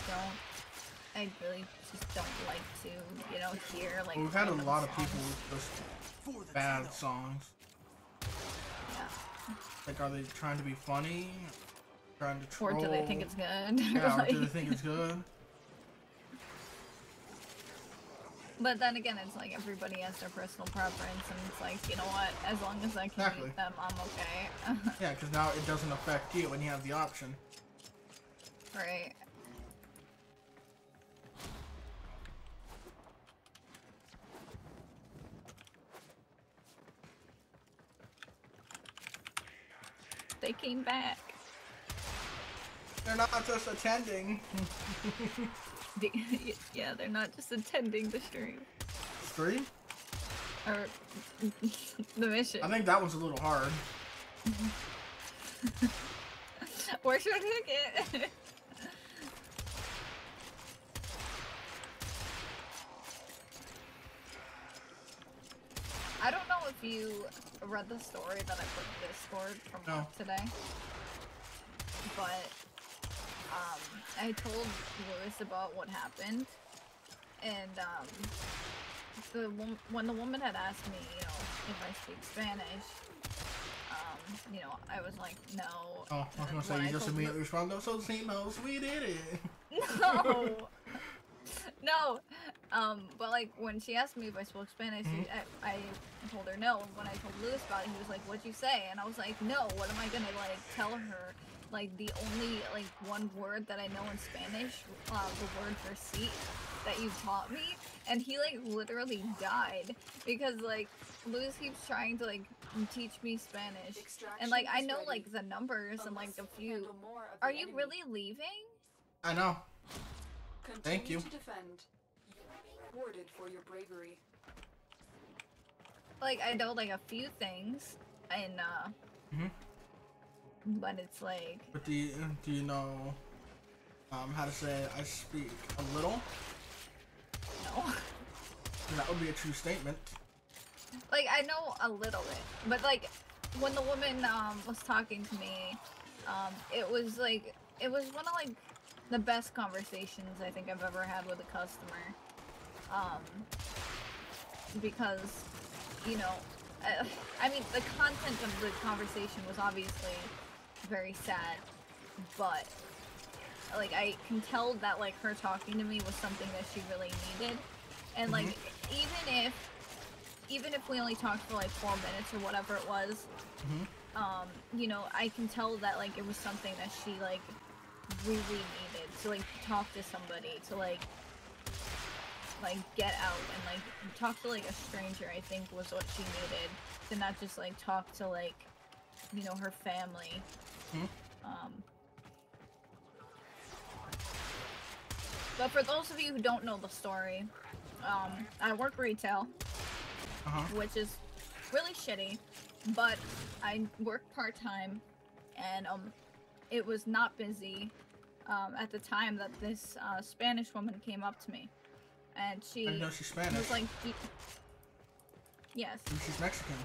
really just don't like to, you know, hear, like, we've had a lot of songs. people with just bad songs. Yeah. Like, are they trying to be funny? Trying to troll? Or do they think it's good? Yeah, like... or do they think it's good? But then again, it's like everybody has their personal preference, and it's like, you know what, as long as I can mute them, I'm okay. Yeah, because now it doesn't affect you when you have the option. Right. They came back. They're not just attending. Yeah, they're not just attending the stream. Stream? Or the mission. I think that was a little hard. Where's your ticket? I don't know if you read the story that I put in Discord from work today, but I told Lewis about what happened, and when the woman had asked me, you know, if I speak Spanish, you know, I was like, no. Oh, I was gonna say, you just immediately responded, so Simos, we did it. No. No, but like when she asked me if I spoke Spanish, I told her no. When I told Lewis about it, he was like, "What'd you say?" And I was like, "No. What am I gonna like tell her? Like the only like one word that I know in Spanish, the word for seat that you taught me." And he like literally died because like Lewis keeps trying to like teach me Spanish, and like I know like the numbers and like a few. Are you really leaving? I know. Continue Thank you. To defend. Rewarded for your bravery. Like I know like a few things, and but it's like. But do you know how to say I speak a little? No. That would be a true statement. Like I know a little bit, but like when the woman was talking to me, it was one of like the best conversations I think I've ever had with a customer. Because, you know, I mean, the content of the conversation was obviously very sad, but, like, I can tell that, like, her talking to me was something that she really needed, and, like, even if we only talked for, like, 4 minutes or whatever it was, you know, I can tell that, like, it was something that she, like, really needed to, like, talk to somebody, to, like, get out and, like, talk to, like, a stranger, I think, was what she needed. To not just, like, talk to, like, you know, her family. But for those of you who don't know the story, I work retail, which is really shitty, but I work part-time, and, it was not busy, at the time that this, Spanish woman came up to me. And she I know she's Spanish. was like, yes. And she's Mexican.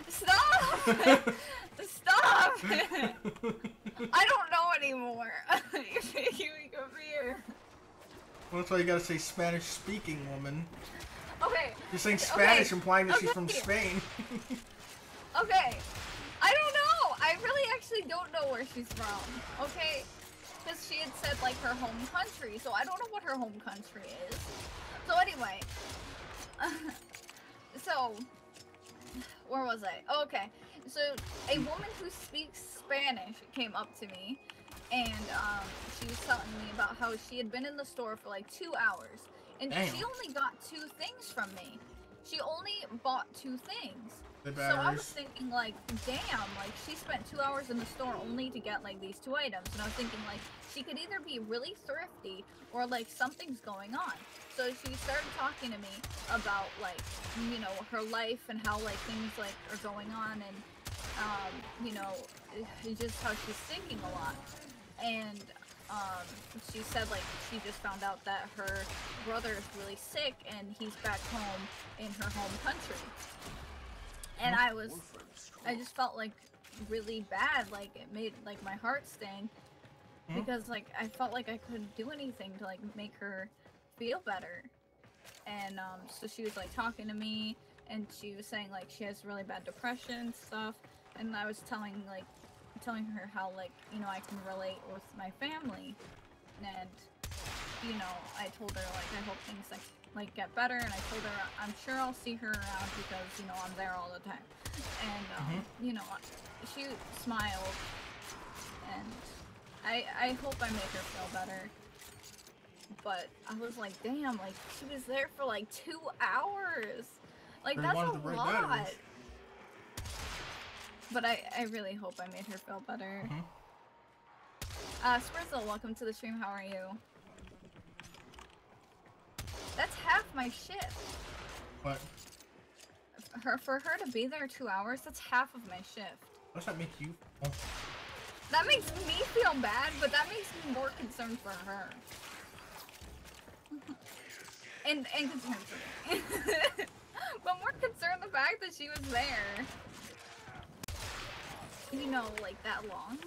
Stop! Stop! I don't know anymore. You're making me come here. Well, that's why you gotta say Spanish-speaking woman. Okay. You're saying Spanish, okay. implying that she's from Spain. Okay. I don't know. I really actually don't know where she's from. Okay? Because she had said, like, her home country, so I don't know what her home country is. So anyway. So, where was I? Oh, okay. So, a woman who speaks Spanish came up to me, and, she was telling me about how she had been in the store for, like, 2 hours, and she only got 2 things from me. She only bought 2 things. So I was thinking, like, damn, like, she spent 2 hours in the store only to get, like, these 2 items, and I was thinking, like, she could either be really thrifty, or, like, something's going on. So she started talking to me about, like, you know, her life, and how, like, things, like, are going on, and, you know, just how she's thinking a lot. And, she said, like, she just found out that her brother is really sick, and he's back home in her home country. And I just felt, like, really bad, like, it made, like, my heart sting, because, like, I felt like I couldn't do anything to, like, make her feel better. And, so she was, like, talking to me, and she was saying, like, she has really bad depression and stuff, and I was telling her how, like, you know, I can relate with my family, and, you know, I told her, like, I hope things, like get better, and I told her I'm sure I'll see her around because, you know, I'm there all the time. And, you know, she smiled, and I hope I make her feel better. But I was like, damn, like, she was there for, like, 2 hours. Like, that's a lot. But I really hope I made her feel better. Sprizzle, welcome to the stream. How are you? That's half my shift. What? For her to be there 2 hours, that's half of my shift. What's that make you? Oh. That makes me feel bad, but that makes me more concerned for her. and concerned for me. But more concerned the fact that she was there. You know, like, that long.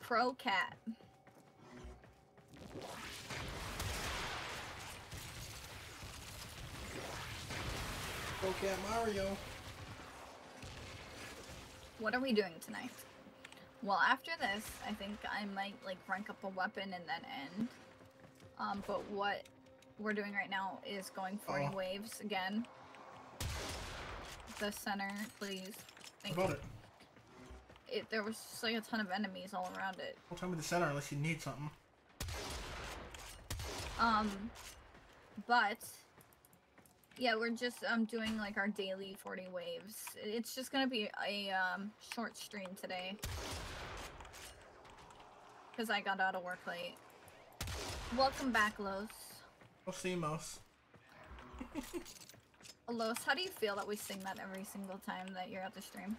Pro cat. Pro cat Mario. What are we doing tonight? Well, after this, I think I might, like, rank up a weapon and then end. But what we're doing right now is going 40 waves again. The center, please. Thank you. There was just, like, a ton of enemies all around it. Don't tell me the center unless you need something. But yeah, we're just doing, like, our daily 40 waves. It's just gonna be a short stream today, because I got out of work late. Welcome back, Los. We'll see, Mos. Los, how do you feel that we sing that every single time that you're at the stream?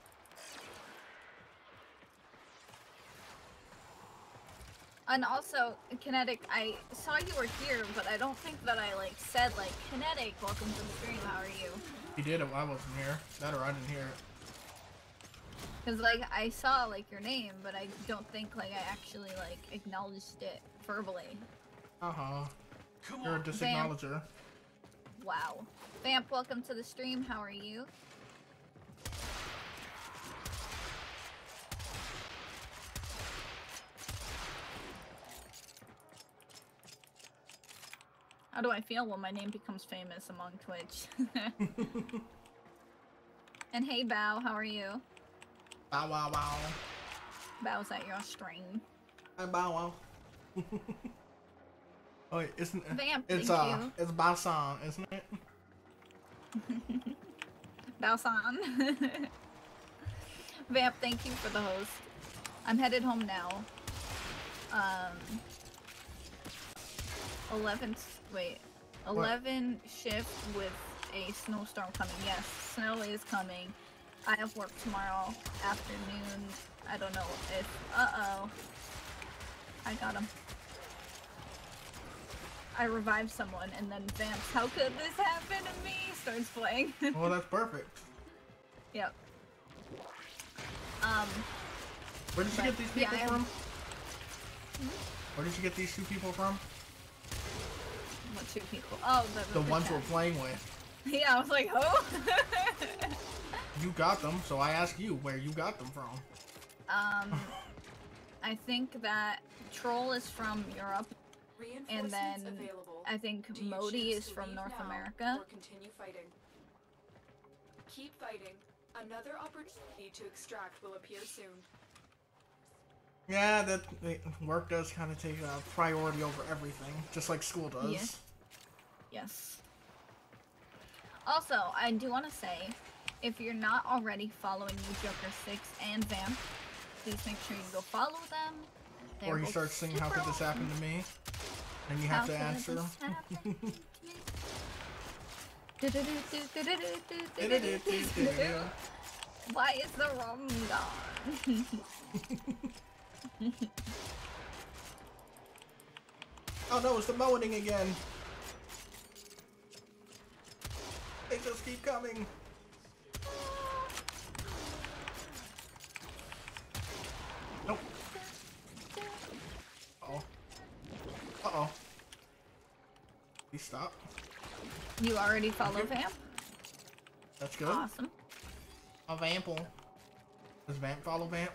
And also, Kinetic, I saw you were here, but I don't think that I, like, said, like, Kinetic, welcome to the stream, how are you? You did it while I wasn't here. That or I didn't hear it. Because, like, I saw, like, your name, but I don't think, like, I actually, like, acknowledged it verbally. Uh-huh. You're a disacknowledger. Wow. Vamp, welcome to the stream, how are you? How do I feel when my name becomes famous among Twitch? And hey, Bao, how are you? Bow wow wow. Bao's at your stream. Hi Bow wow. Oh wait, isn't it? Vamp, It's thank you. it's Bao-san, isn't it? Bao-san. Vamp, thank you for the host. I'm headed home now. 11 shift with a snowstorm coming. Yes, snow is coming. I have work tomorrow afternoon. I don't know if... Uh-oh. I got him. I revived someone and then Vamps, how could this happen to me? Starts playing. Well, that's perfect. Yep. Where did you get these people yeah, from? Where did you get these two people from? What two people? Oh, The ones we're playing with. Yeah, I was like, oh. You got them, so I ask you where you got them from. I think that Troll is from Europe, and then I think Modi is from North America. Or continue fighting. Keep fighting. Another opportunity to extract will appear soon. Yeah, that work does kind of take priority over everything, just like school does. Yes. Yes. Also, I do want to say, if you're not already following Joker6 and Vamp, please make sure you go follow them. Or you start singing "How could this happen to me?" and you have to answer. Why is the rum gone? Oh no, it's the moaning again. They just keep coming. Nope. Uh-oh. Uh-oh. Please stop. You already follow Vamp? That's good. Awesome. A Vample. Does Vamp follow Vamp?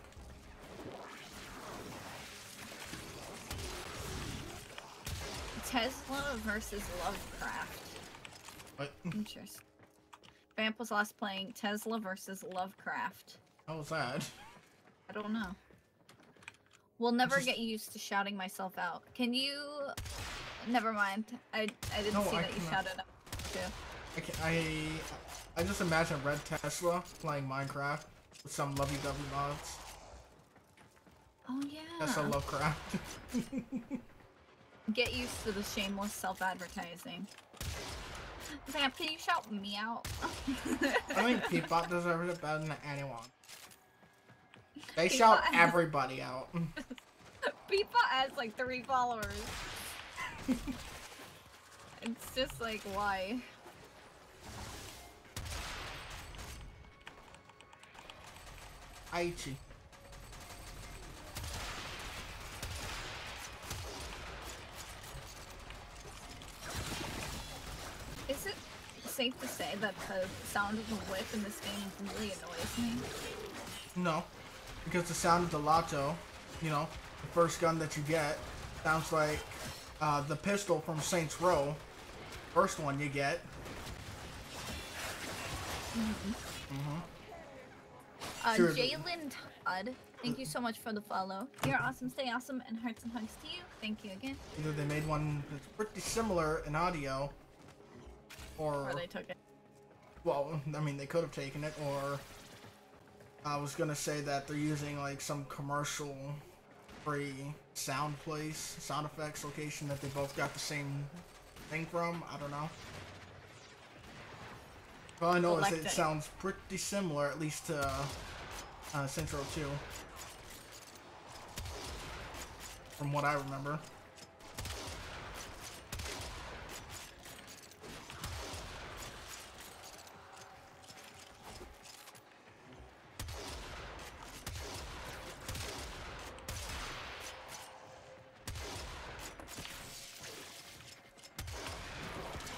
Tesla versus Lovecraft. What? Interesting. Vamp was last playing Tesla versus Lovecraft. How was that? I don't know. We'll never get used to shouting myself out. Can you... Never mind. I didn't see that you shouted out too. I just imagine Red Tesla playing Minecraft with some lovey-dovey mods. Oh yeah. That's a Lovecraft. Get used to the shameless self-advertising. Vamp, can you shout me out? I think Peapot deserves it better than anyone. They shout everybody out. Peapot has like 3 followers. It's just like, why? Aichi. Is it safe to say that the sound of the whip in this game really annoys me? No, because the sound of the Lato, you know, the first gun that you get, sounds like the pistol from Saints Row. First one you get. Sure. Jalen Todd, thank you so much for the follow. You're awesome, stay awesome, and hearts and hugs to you. Thank you again. Either they made one that's pretty similar in audio, or they took it. Well, I mean, they could have taken it, or I was gonna say that they're using like some commercial free sound effects location that they both got the same thing from. I don't know. All I know is it sounds pretty similar, at least to Central 2. from what I remember.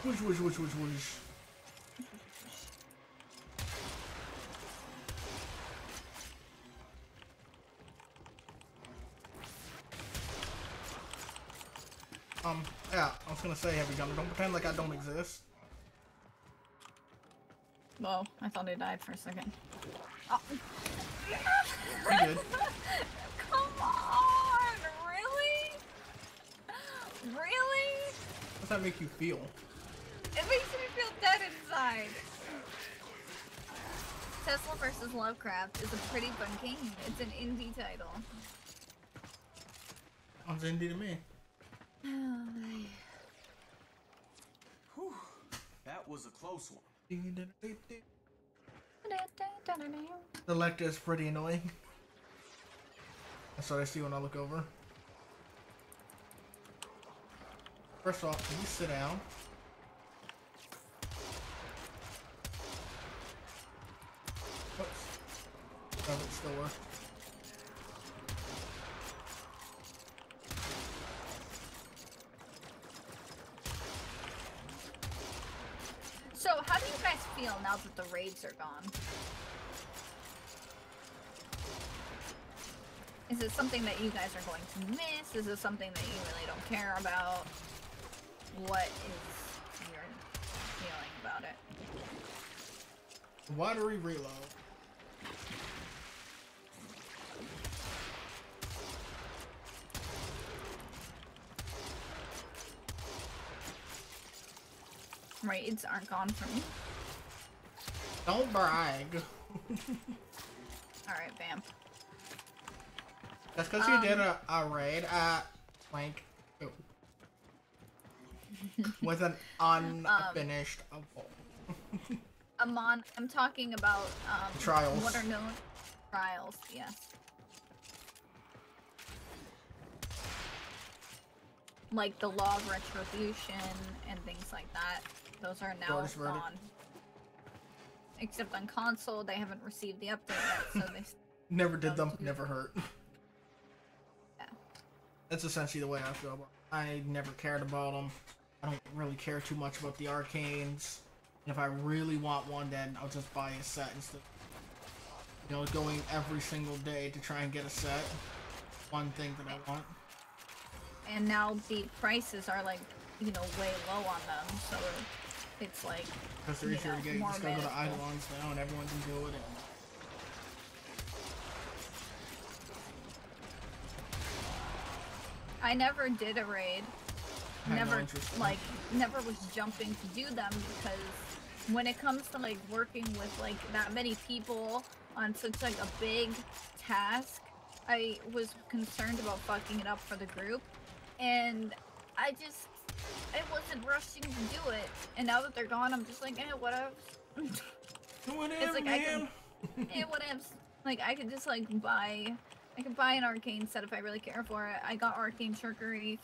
Whoosh, whoosh, whoosh, whoosh, whoosh. Yeah, I was gonna say, Heavy Gunner, don't pretend like I don't exist. Whoa, I thought I died for a second. Oh. You did. Come on, really? Really? How does that make you feel? It makes me feel dead inside. Tesla vs. Lovecraft is a pretty fun game. It's an indie title. Sounds indie to me. Whew, that was a close one. The lector is pretty annoying. That's what I see when I look over. First off, can you sit down? Whoops. Oh, it still works. So, how do you guys feel now that the raids are gone? Is it something that you guys are going to miss? Is it something that you really don't care about? What is your feeling about it? Watery reload. Raids aren't gone for me. Don't brag. Alright, Vamp. That's because you did a raid at, like, with an unfinished I'm talking about, trials. what are known trials, yes. Like the law of retribution and things like that. Those are now gone. Except on console, they haven't received the update yet, so they never did them, never hurt. Yeah. That's essentially the way I feel about it. I never cared about them. I don't really care too much about the arcanes. And if I really want one, then I'll just buy a set instead of, you know, going every single day to try and get a set. One thing that I want. And now the prices are like, you know, way low on them, so it's like, because they're easier to get. You just go to the Eidolons now and everyone can do it. I never did a raid. Never, like, never was jumping to do them because when it comes to, like, working with, like, that many people on such, like, a big task, I was concerned about fucking it up for the group. And I wasn't rushing to do it. And now that they're gone, I'm just like, eh, whatever. Whatever, it's like, man. Whatever. Like, I could just, like, I could buy an arcane set if I really care for it. I got arcane trickery.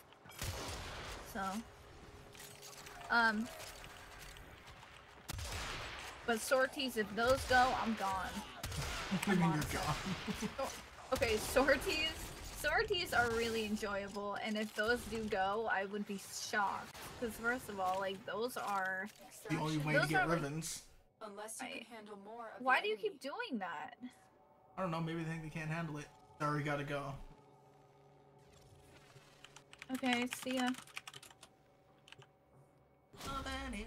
So. But sorties, if those go, I'm gone. What do you mean you're gone? Okay, sorties are really enjoyable, and if those do go, I would be shocked. Because first of all, like, those are the only way to get ribbons. Unless you can handle more of Why do you keep doing that? I don't know, maybe they think they can't handle it. Sorry, gotta go. Okay, see ya.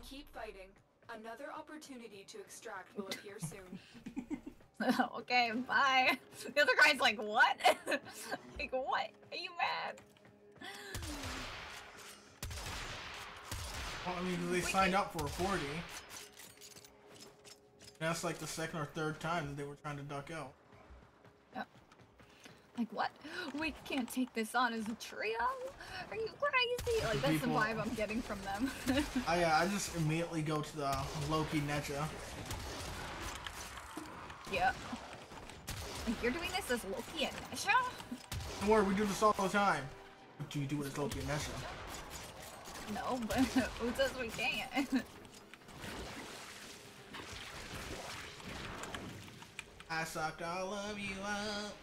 Keep fighting. Another opportunity to extract will appear soon. Okay, bye. The other guy's like, what? Like, what? Are you mad? Well, I mean, they signed up for a 40. That's like the second or third time that they were trying to duck out. Yeah. Like, what? We can't take this on as a trio? Are you crazy? Like, that's the vibe I'm getting from them. I just immediately go to the Loki Necha. Yeah. Like, you're doing this as Loki and Nesha? Don't worry, we do this all the time. What do you do with a Loki and Nessa? No, but who says we can't? I sucked all of you up.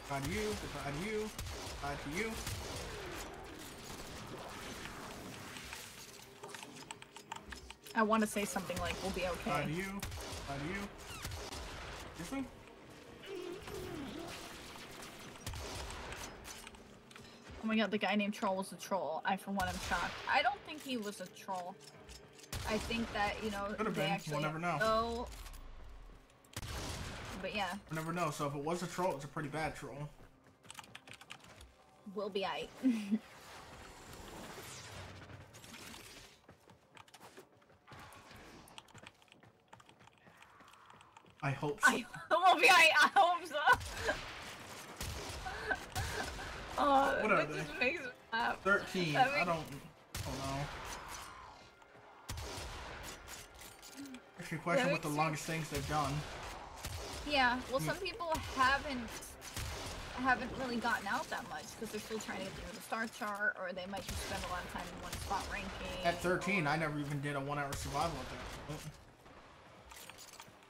Goodbye to you, goodbye to you, goodbye to you. I want to say something like, we'll be Goodbye okay. to you, goodbye to you. This one? Oh my god, the guy named Troll was a troll. I, for one, am shocked. I don't think he was a troll. I think that, you know, Could've they been. actually... We'll never know. Oh. But yeah. We'll never know. So if it was a troll, it's a pretty bad troll. We'll be aight. I hope so. We'll be aight. I hope so. Oh, What are that they? just makes me laugh. 13. That I makes- don't know. Actually, question what the makes longest things they've done. Yeah, well, some people haven't really gotten out that much because they're still trying to get through the star chart, or they might just spend a lot of time in one spot ranking. At 13, I never even did a 1 hour survival at that.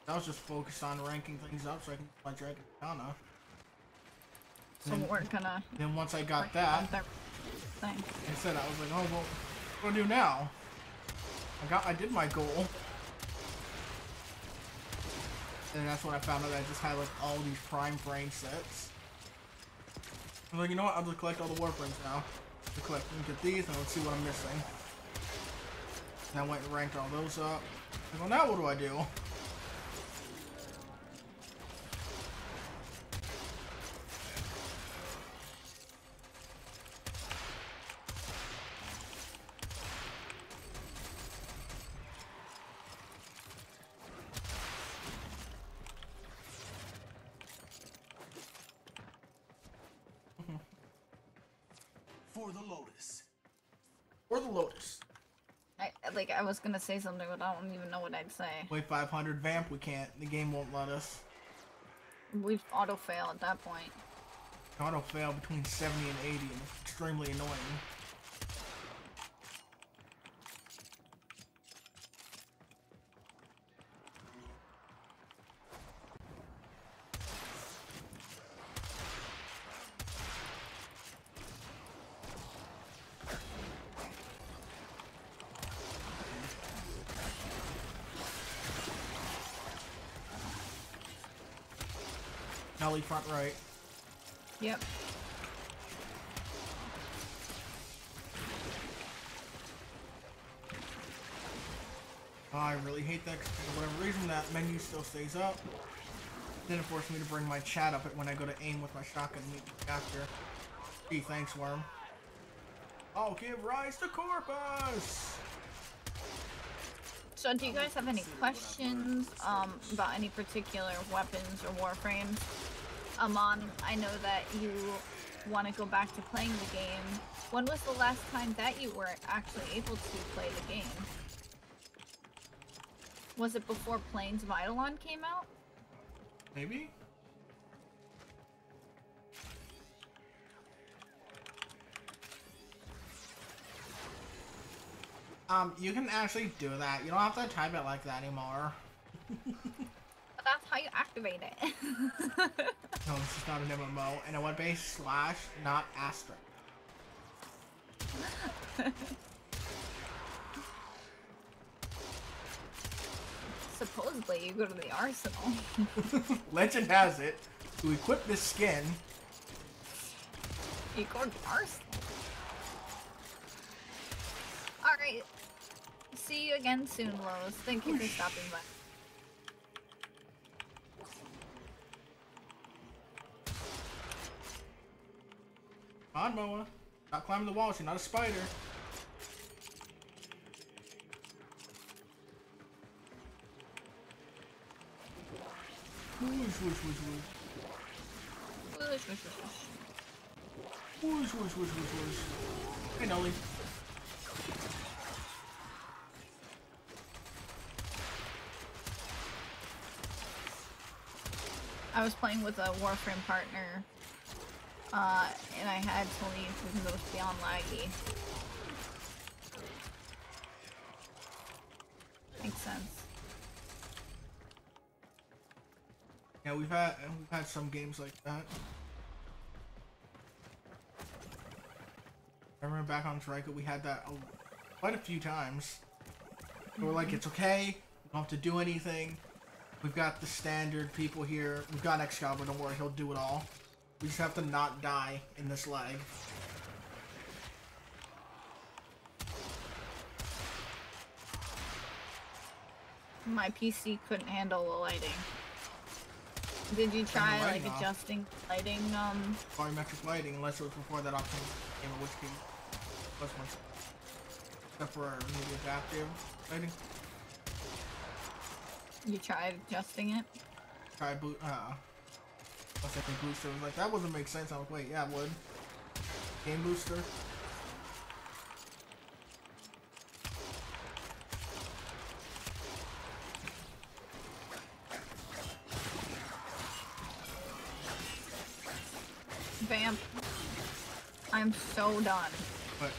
I was just focused on ranking things up so I can get my Dragon Katana. So we're gonna. Then once I got work that, on their thing. instead I was like, oh well, what do I do now? I did my goal. And that's when I found out I just had like all these prime frame sets. I was like, you know what? I'll just collect all the warframes now. To collect and get these, and let's see what I'm missing. And I went and ranked all those up. I go, now what do I do? For the Lotus. Or the Lotus. I was gonna say something, but I don't even know what I'd say. Wait, 500 Vamp, we can't. The game won't let us. We've auto fail at that point. Auto fail between 70 and 80, and it's extremely annoying. Nelly front right. Yep. Oh, I really hate that 'cause for whatever reason that menu still stays up. Then it forced me to bring my chat up when I go to aim with my shotgun after. Gee, thanks, Worm. I'll give rise to Corpus! So do you guys have any questions about any particular weapons or warframes? Amon, I know that you want to go back to playing the game. When was the last time that you were actually able to play the game? Was it before Plains of Eidolon came out? Maybe? You can actually do that. You don't have to type it like that anymore. But that's how you activate it. No, this is not an MMO. And a web-based slash, not asterisk. Supposedly, you go to the arsenal. Legend has it, to equip this skin, You go to the arsenal. Alright. See you again soon, Lois. Thank you for stopping by. come on, Moa. Stop climbing the walls, you're not a spider. Whoosh, whoosh, whoosh, whoosh. Whoosh, whoosh, whoosh, whoosh. Whoosh, whoosh, whoosh, whoosh, whoosh. Hey, Nolly. I was playing with a Warframe partner, and I had to leave because it was beyond laggy. Makes sense. Yeah, we've had some games like that. I remember back on Strike, we had that quite a few times. We're like, it's okay, we don't have to do anything. We've got the standard people here. We've got Excalibur, don't worry, he'll do it all. We just have to not die in this lag. My PC couldn't handle the lighting. Did you try like adjusting lighting? Volumetric lighting, unless it was before that option came, in which case plus one. Except for maybe adaptive lighting. You tried adjusting it? Try boot. What's that thing? Booster was like that wouldn't make sense. I was like, wait, yeah, it would. Game booster. Vamp. I'm so done. What?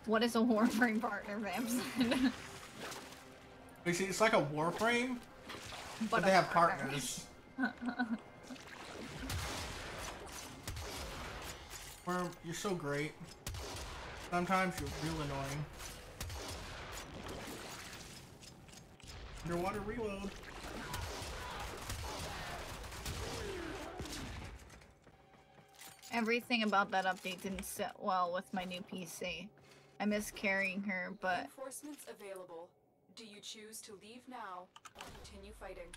What is a Warframe partner, Vamp said? Basically, it's like a Warframe, but they have partners. Worm, you're so great. Sometimes you're real annoying. Underwater reload. Everything about that update didn't sit well with my new PC. I miss carrying her, but... Reinforcements available. Do you choose to leave now or continue fighting?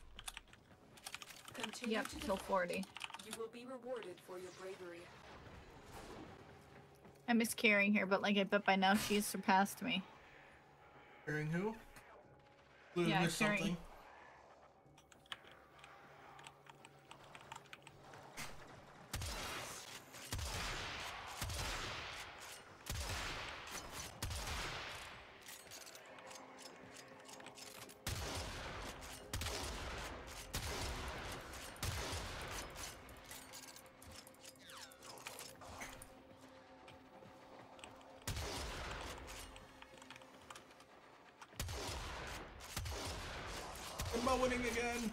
Continue Yep, to till 40. You will be rewarded for your bravery. I miss carrying her, but like I bet by now she has surpassed me. Carrying who? Yeah, missed carrying. something. Am I winning again?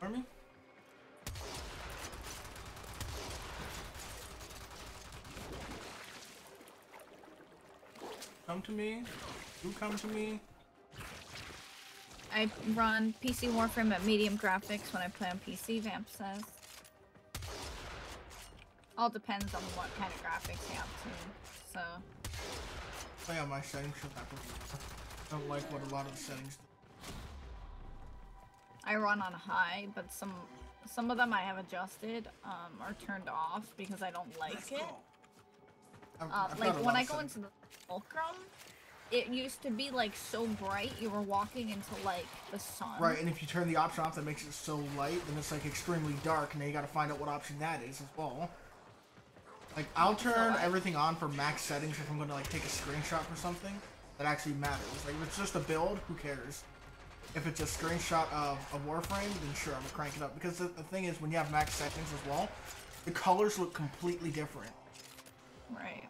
Army? Come to me. You come to me. I run PC Warframe at medium graphics when I play on PC, Vamp says. All depends on what kind of graphics you have too, so... Play on my settings for that. I don't like what a lot of the settings do. I run on high, but some of them I have adjusted or turned off because I don't like it. Like when I go into the fulcrum, it used to be like so bright you were walking into like the sun. Right, and if you turn the option off that makes it so light, then it's like extremely dark, and then you gotta find out what option that is as well. Like I'll turn everything on for max settings if I'm gonna like take a screenshot for something that actually matters. Like if it's just a build, who cares? If it's a screenshot of a Warframe, then sure, I'm gonna crank it up. Because the thing is, when you have max settings as well, the colors look completely different. Right.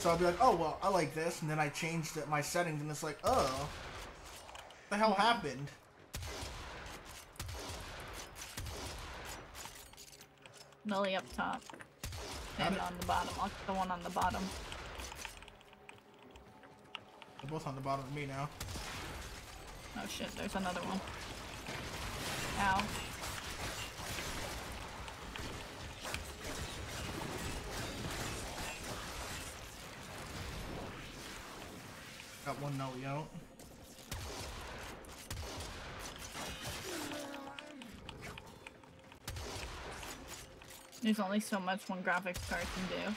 So I'll be like, oh, well, I like this, and then I changed my settings, and it's like, oh, what the hell happened? Millie up top. And on the bottom. I'll get the one on the bottom. They're both on the bottom of me now. Oh shit, there's another one. Ow. Got one Nelly out. There's only so much one graphics card can do.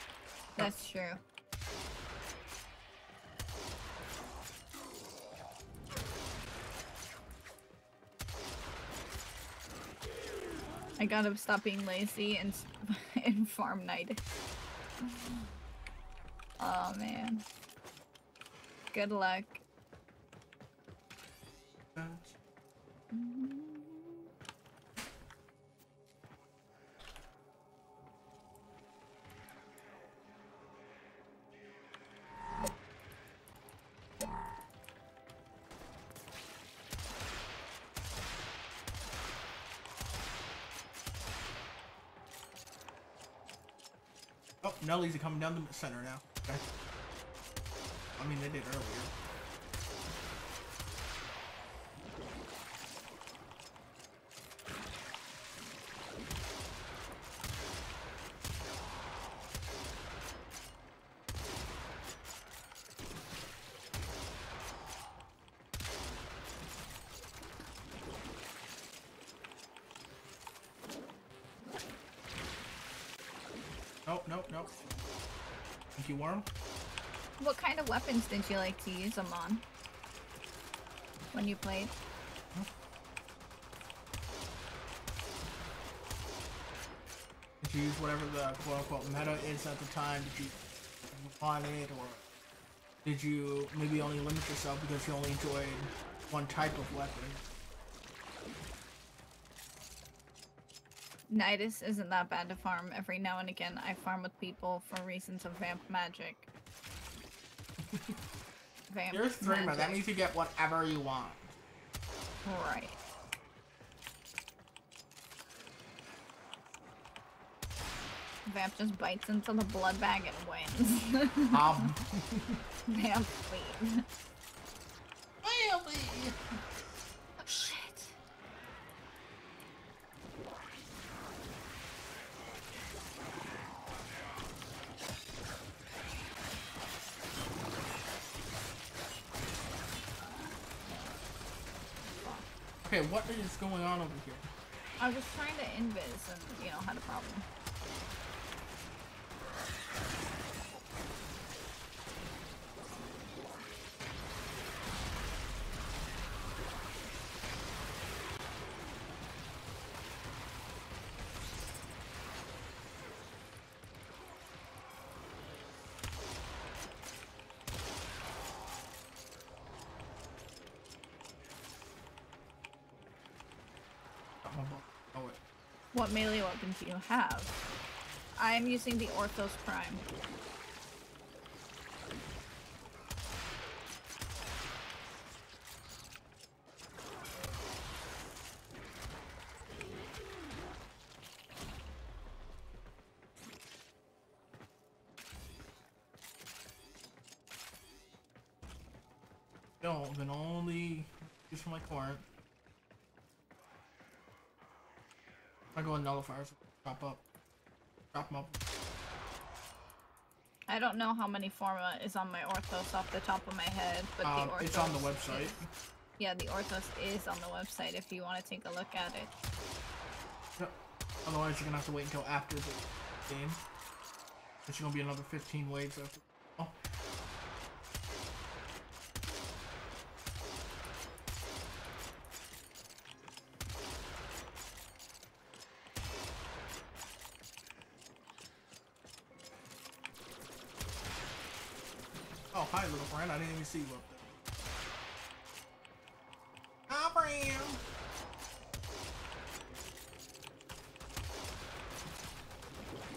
That's true. I gotta stop being lazy and and farm night. Oh man. Good luck. Oh, Nellies are coming down the center now. Okay. I mean, they did earlier. Nope. Thank you, Worm. What kind of weapons did you like to use them on? When you played? Did you use whatever the quote-unquote meta is at the time? Did you want it, or did you maybe only limit yourself because you only enjoyed one type of weapon? Nidus isn't that bad to farm. Every now and again, I farm with people for reasons of vamp magic. Vamp You're a streamer, magic. that means you get whatever you want. Right. Vamp just bites into the blood bag and wins. Vamp queen. Oh shit. Okay, what is going on over here? I was trying to invis and, you know, had a problem. Oh, wait. What melee weapon do you have? I am using the Orthos Prime. No, then only use for my current. I go in nullifiers, drop them up. I don't know how many forma is on my Orthos off the top of my head, but the Orthos it's on the website. Yeah, the Orthos is on the website if you want to take a look at it. Yep. Otherwise, you're gonna have to wait until after the game. It's gonna be another 15 waves after. Oh. Oh, hi, little friend. I didn't even see you up there. Hi, friend.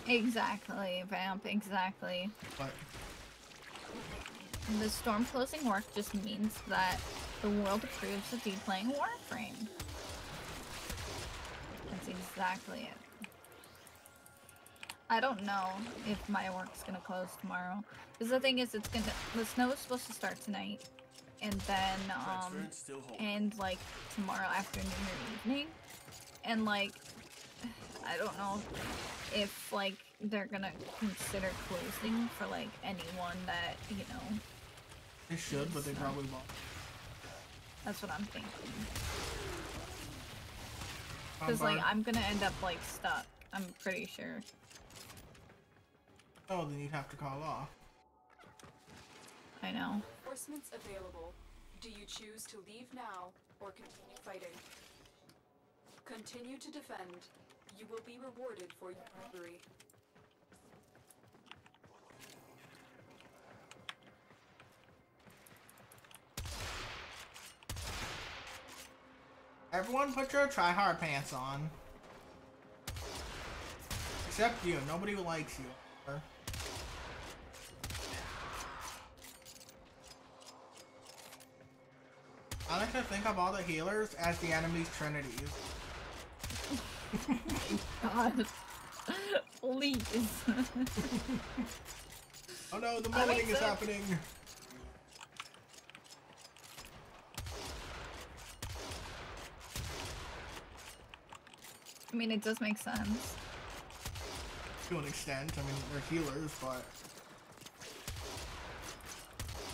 Exactly, Vamp, exactly. But The storm closing work just means that the world approves of you playing Warframe. That's exactly it. I don't know if my work's gonna close tomorrow. Because the thing is, the snow is supposed to start tonight. And then, end, like, tomorrow afternoon or evening. And, like, I don't know if, like, they're gonna consider closing for, like, anyone that, you know... They should, but they probably won't. That's what I'm thinking. Because, like, I'm gonna end up, like, stuck. I'm pretty sure. Oh, then you'd have to call off. I know. Reinforcements available. Do you choose to leave now or continue fighting? Continue to defend. You will be rewarded for your bravery. Everyone put your try-hard pants on. Except you. Nobody likes you. I like to think of all the healers as the enemy's trinities. God. Please. Oh no, the mulliting is happening. I mean, it does make sense. To an extent. I mean, they're healers, but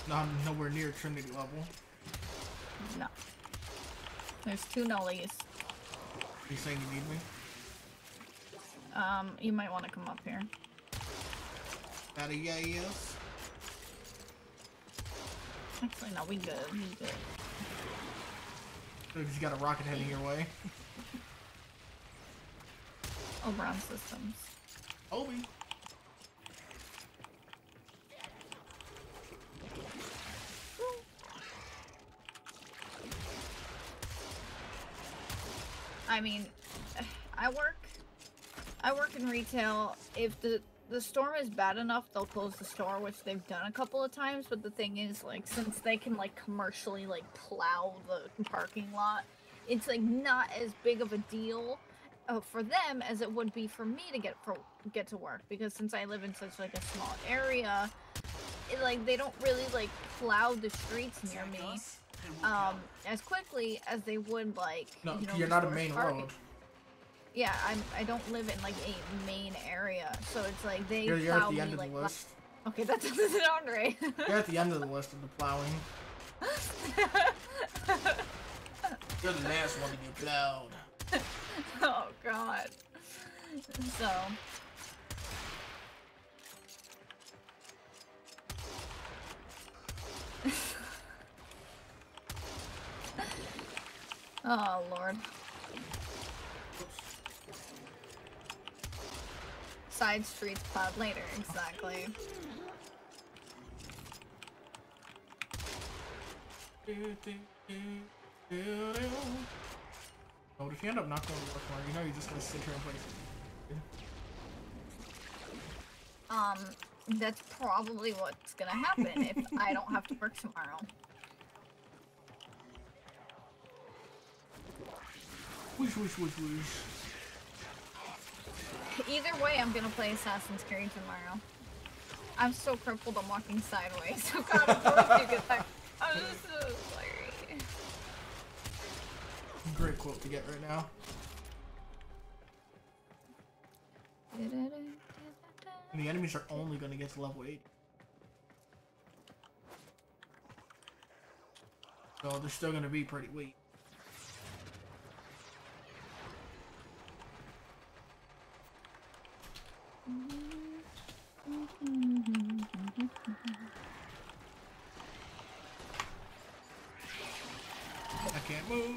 not nowhere near Trinity level. No. There's 2 nullies. You saying you need me? You might want to come up here. That a yes? Actually, no, we good. We good. Because you got a rocket heading your way. Oberon systems. Obi. I mean, I work in retail. If the storm is bad enough, they'll close the store, which they've done a couple of times, but the thing is, like, since they can, like, commercially, like, plow the parking lot, it's, like, not as big of a deal for them as it would be for me to get to work, because since I live in such, like, a small area, like, they don't really, like, plow the streets near me as quickly as they would, like, no, you know, you're not a main road. Yeah, I don't live in, like, a main area, so it's like they You're plow at the end me, of like, the list. okay, that doesn't sound right. You're at the end of the list of the plowing. You're the last one to get plowed. Oh god. So oh lord. Side streets plowed later, exactly. Oh, if you end up not going to work tomorrow, you know you're just gonna sit here and play. That's probably what's gonna happen if I don't have to work tomorrow. Whoosh, whoosh, whoosh, whoosh. Either way, I'm gonna play Assassin's Creed tomorrow. I'm so crippled, I'm walking sideways. So God, of course you get that. I'm just so sorry. Great quote to get right now. And the enemies are only going to get to level 8. So they're still going to be pretty weak. I can't move.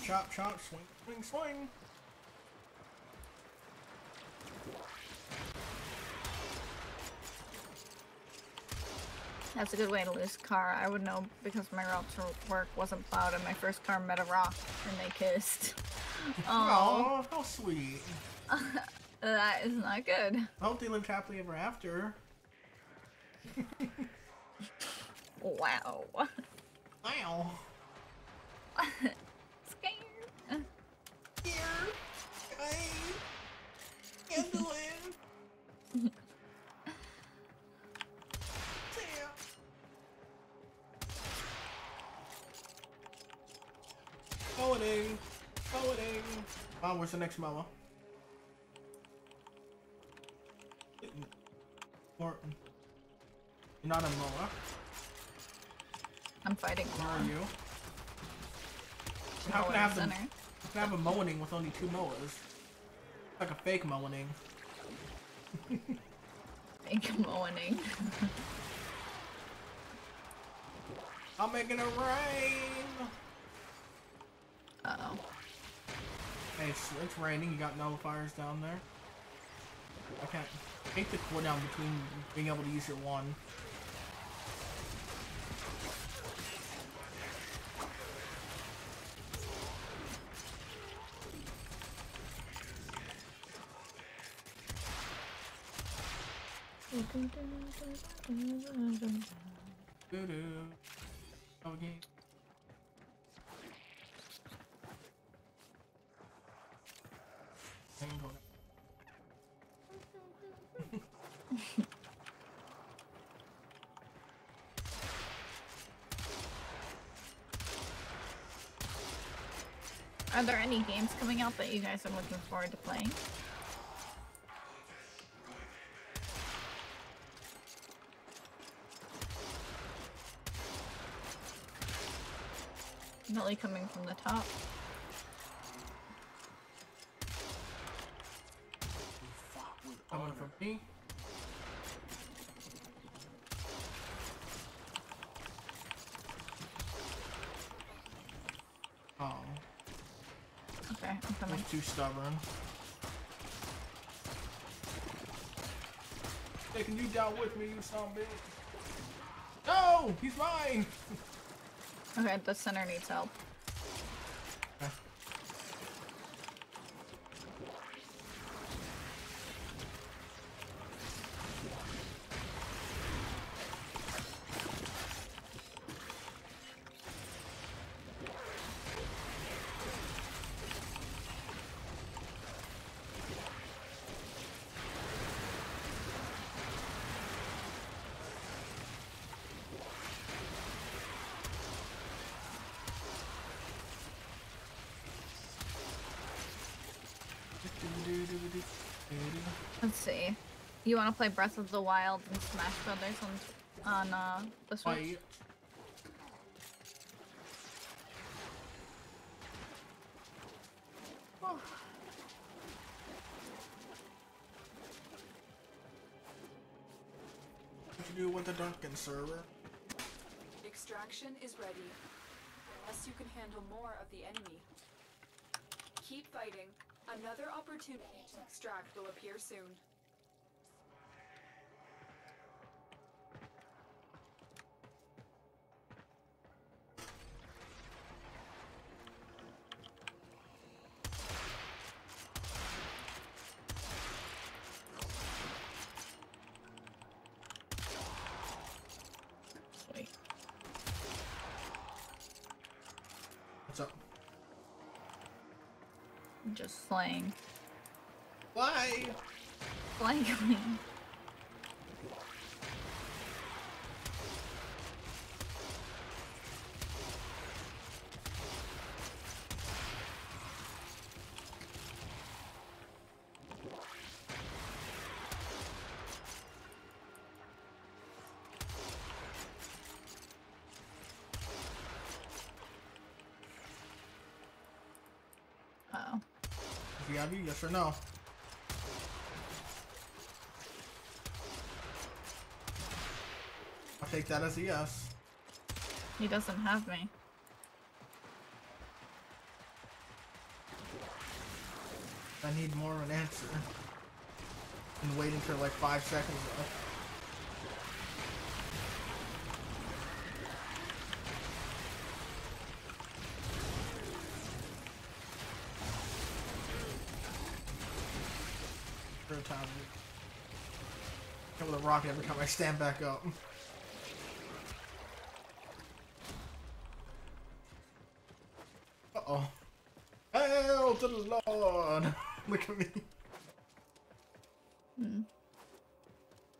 Chop, chop, swing, swing, swing. That's a good way to lose a car. I would know because my route to work wasn't plowed and my first car met a rock and they kissed. Oh, how sweet. That is not good. I hope they lived happily ever after. Wow. Wow. Scared. Here. Handle it. Mowing. Oh, where's the next mower? Morton. You're not a mower. I'm fighting Where are one. you? How can I have a mowing with only 2 mowers? Like a fake mowing. Fake mowing. I'm making it rain. Uh-oh. Hey, it's raining. You got nullifiers down there. I can't take the cooldown between being able to use your one. Doo-doo. Oh, again. Are there any games coming out that you guys are looking forward to playing? Nelly coming from the top. Coming from me. Oh. Okay, I'm coming. He's too stubborn. Taking you down with me, you son of a bitch. No! He's mine! Okay, the center needs help. Okay. Let's see. You want to play Breath of the Wild and Smash Brothers on the Switch? Fight. What you do with the Duncan server? Extraction is ready. Unless you can handle more of the enemy. Keep fighting. Another opportunity to extract will appear soon. Sweet. What's up? Just slaying. Why? Blankly. Uh-oh. Does he have you? Yes or no? I'll take that as a yes. He doesn't have me. I need more of an answer. And waiting for like 5 seconds left. for a time. Hit with a rocket every time I stand back up. Uh-oh. Hail to the Lord! Look at me.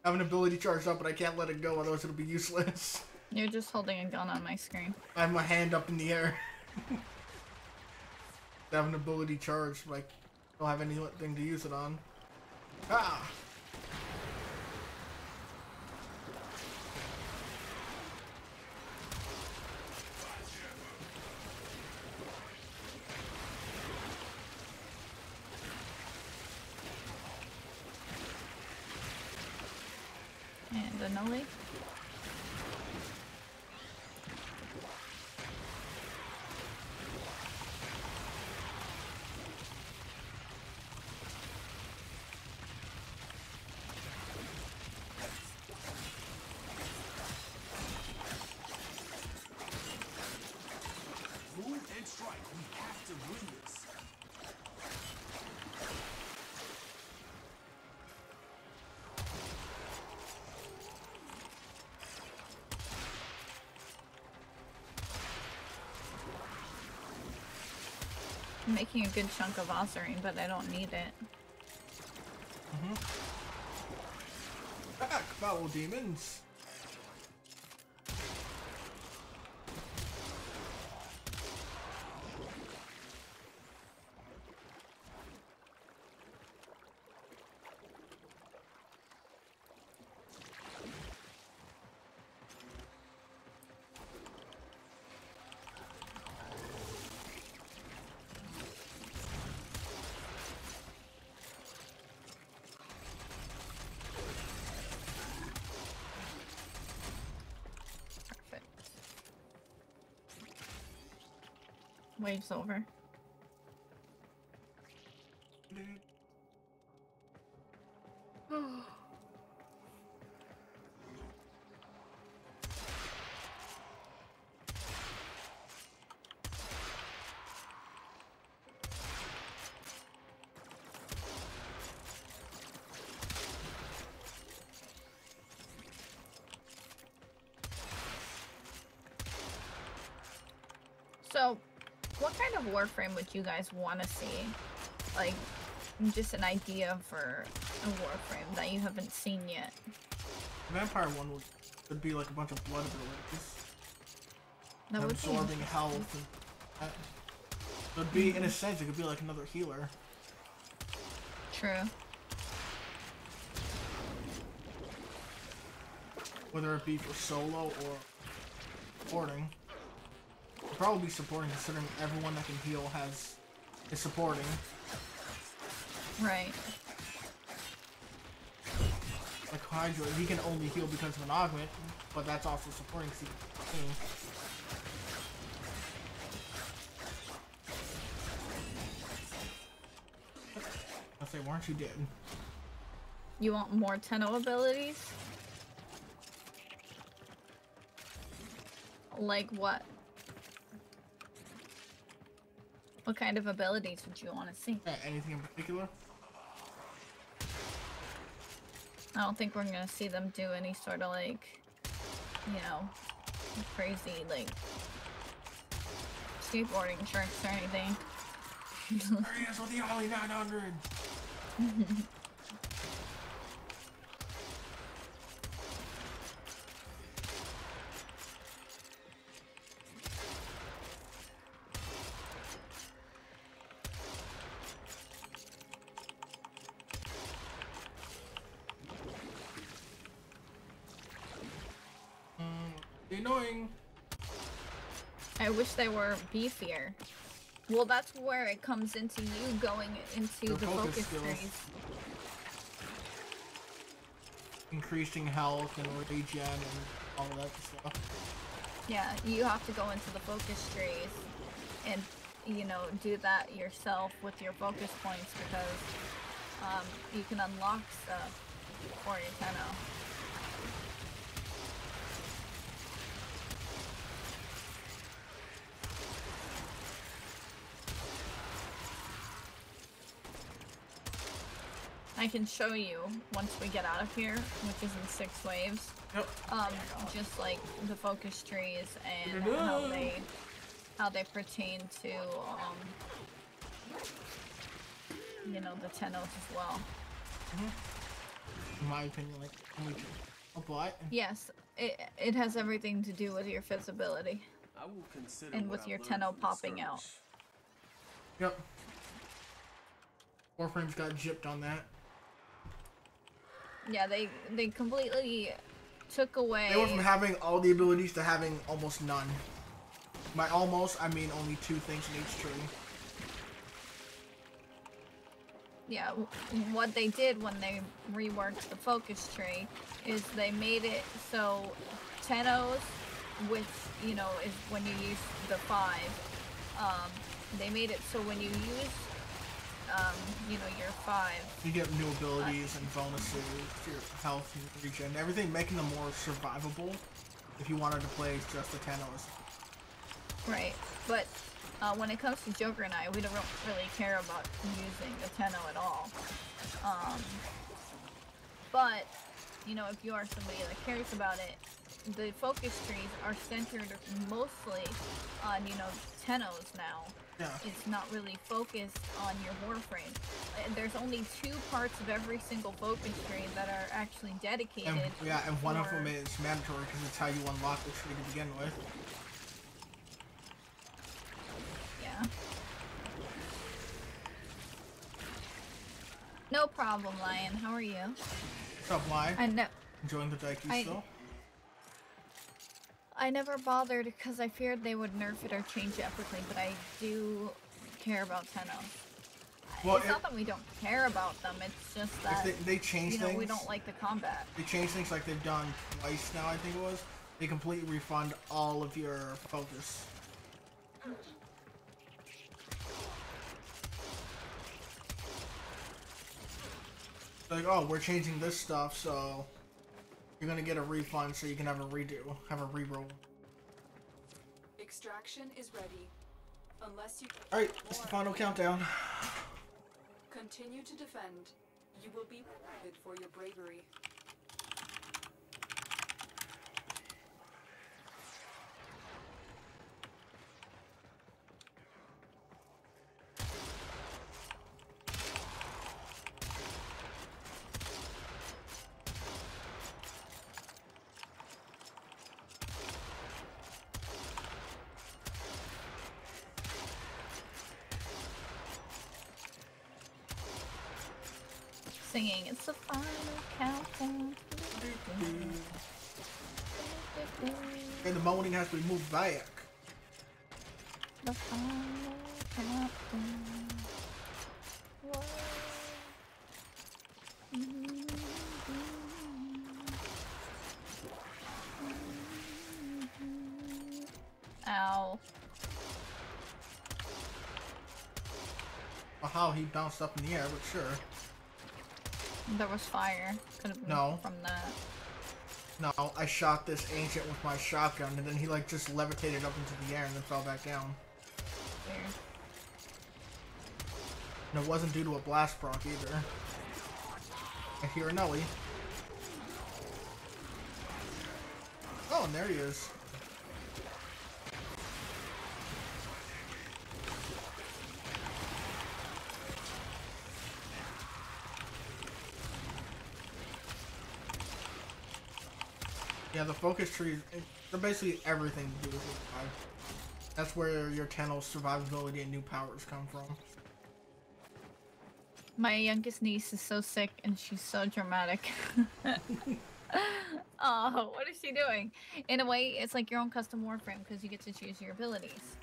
I have an ability charged up, but I can't let it go, otherwise it'll be useless. You're just holding a gun on my screen. I have my hand up in the air. I have an ability charged, but I don't have anything to use it on. Ah! And a nully. Move and strike. We have to win this. I'm making a good chunk of Osirine, but I don't need it. Back, foul demons! Perfect. Wave's over. So, what kind of Warframe would you guys want to see? Like, just an idea for a Warframe that you haven't seen yet. Vampire one would be like a bunch of blood abilities. That would be Absorbing health. And it would be, in a sense, it could be like another healer. true. Whether it be for solo or supporting. It'll probably be supporting, considering everyone that can heal is supporting. Right. Like Hydra, he can only heal because of an augment, but that's also supporting C. I say, weren't you dead? You want more Tenno abilities? Like what? What kind of abilities would you want to see? Anything in particular? I don't think we're gonna see them do any sort of like, you know, crazy like skateboarding tricks or anything. Areas with the only 900. Annoying. I wish they were beefier. Well, that's where it comes into you going into the focus skills. trees. Increasing health and regen and all that stuff. Yeah, you have to go into the focus trees and, you know, do that yourself with your focus points because you can unlock stuff for your Tenno. I can show you once we get out of here, which is in 6 waves. Yep. Just like the focus trees and how they pertain to you know, the Tennos as well. In my opinion, like, apply. Yes, it has everything to do with your visibility I will consider and what with I've your learned Tenno from the popping out. skirmish. Yep. Warframe's got gypped on that. Yeah, they completely took away. They went from having all the abilities to having almost none. By almost, I mean only 2 things in each tree. Yeah, what they did when they reworked the focus tree is they made it so Tennos, which, you know, is when you use the 5, they made it so when you use, you know, your 5... You get new abilities and bonuses to your health and regen, everything making them more survivable if you wanted to play just the Tennos. Right, but when it comes to Joker and I, we don't really care about using the Tenno at all. But, you know, if you are somebody that cares about it, the focus trees are centered mostly on, you know, Tennos now. Yeah. It's not really focused on your Warframe. There's only 2 parts of every single focus tree that are actually dedicated. And one of them is mandatory because it's how you unlock the tree to begin with. Yeah. No problem, Lion. How are you? What's up, Lion? I know. Enjoying the Daiki still? I never bothered because I feared they would nerf it or change it epically, but I do care about Tenno. Well, it's not that we don't care about them, it's just that they change things. We don't like the combat. They change things like they've done twice now, I think it was. They completely refund all of your focus. Like, oh, we're changing this stuff, so you're gonna get a refund so you can have a reroll. Extraction is ready. Unless you... Alright, it's the final countdown. Continue to defend. You will be rewarded for your bravery. Singing, it's the final countdown. And the moaning has to be moved back. The final countdown. Whoa. Ow. Or how he bounced up in the air, but sure. There was fire. Could have been from that. No, I shot this ancient with my shotgun, and then he like just levitated up into the air and then fell back down. Weird. And it wasn't due to a blast proc either. I hear a Nelly. Oh, and there he is. Yeah, the focus trees, they're basically everything to do with it. That's where your Tenno's survivability and new powers come from. My youngest niece is so sick and she's so dramatic. Oh, what is she doing? In a way, it's like your own custom Warframe because you get to choose your abilities.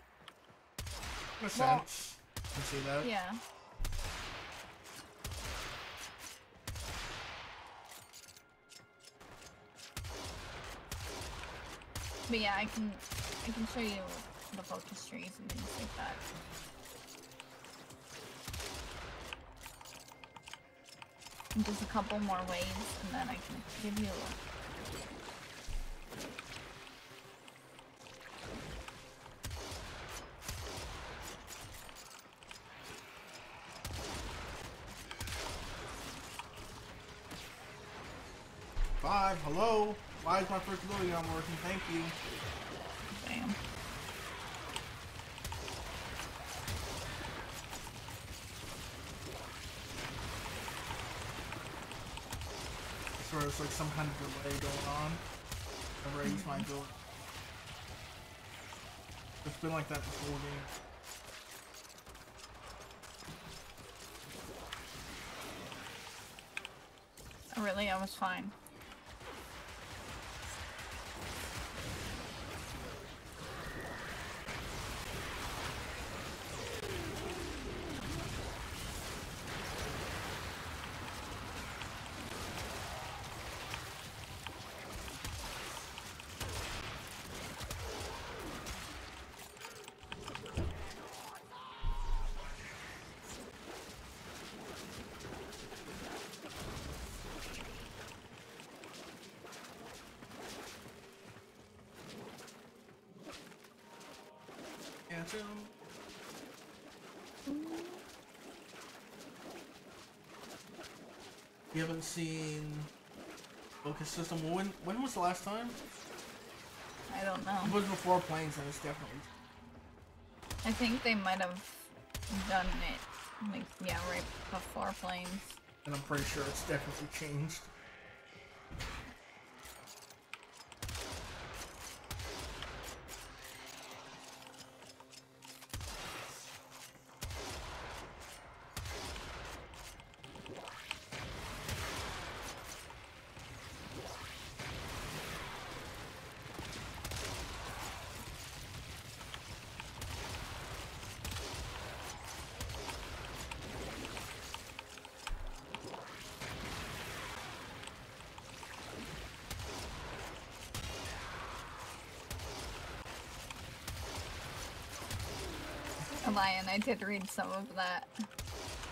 Makes sense. You see that? Yeah. But yeah, I can show you the focus trees and things like that. And just a couple more waves, and then I can give you 5. Hello? Why is my first ability not working? Thank you. Damn. So there's like some kind of delay going on whenever I use my ability. It's been like that this whole game. Oh, really? I was fine. You haven't seen Focus System. When was the last time? I don't know. It was before Planes, and it's definitely. I think they might have done it, like, yeah, right before Planes. And I'm pretty sure it's definitely changed. Lion, I did read some of that.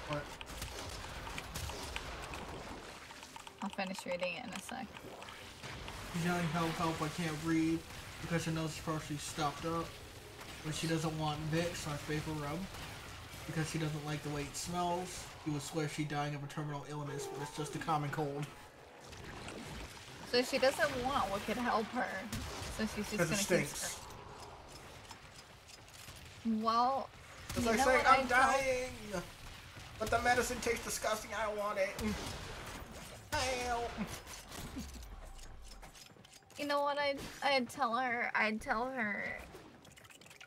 What? I'll finish reading it in a sec. She's yelling help, I can't breathe, because she knows she's partially stopped up. But she doesn't want Vicks/vapor rub, because she doesn't like the way it smells. She would swear she's dying of a terminal illness, but it's just a common cold. So she doesn't want what could help her. So she's just gonna Because it stinks. Well, It's like saying, I'm dying! But the medicine tastes disgusting, I don't want it. Help! You know what I'd tell her? I'd tell her,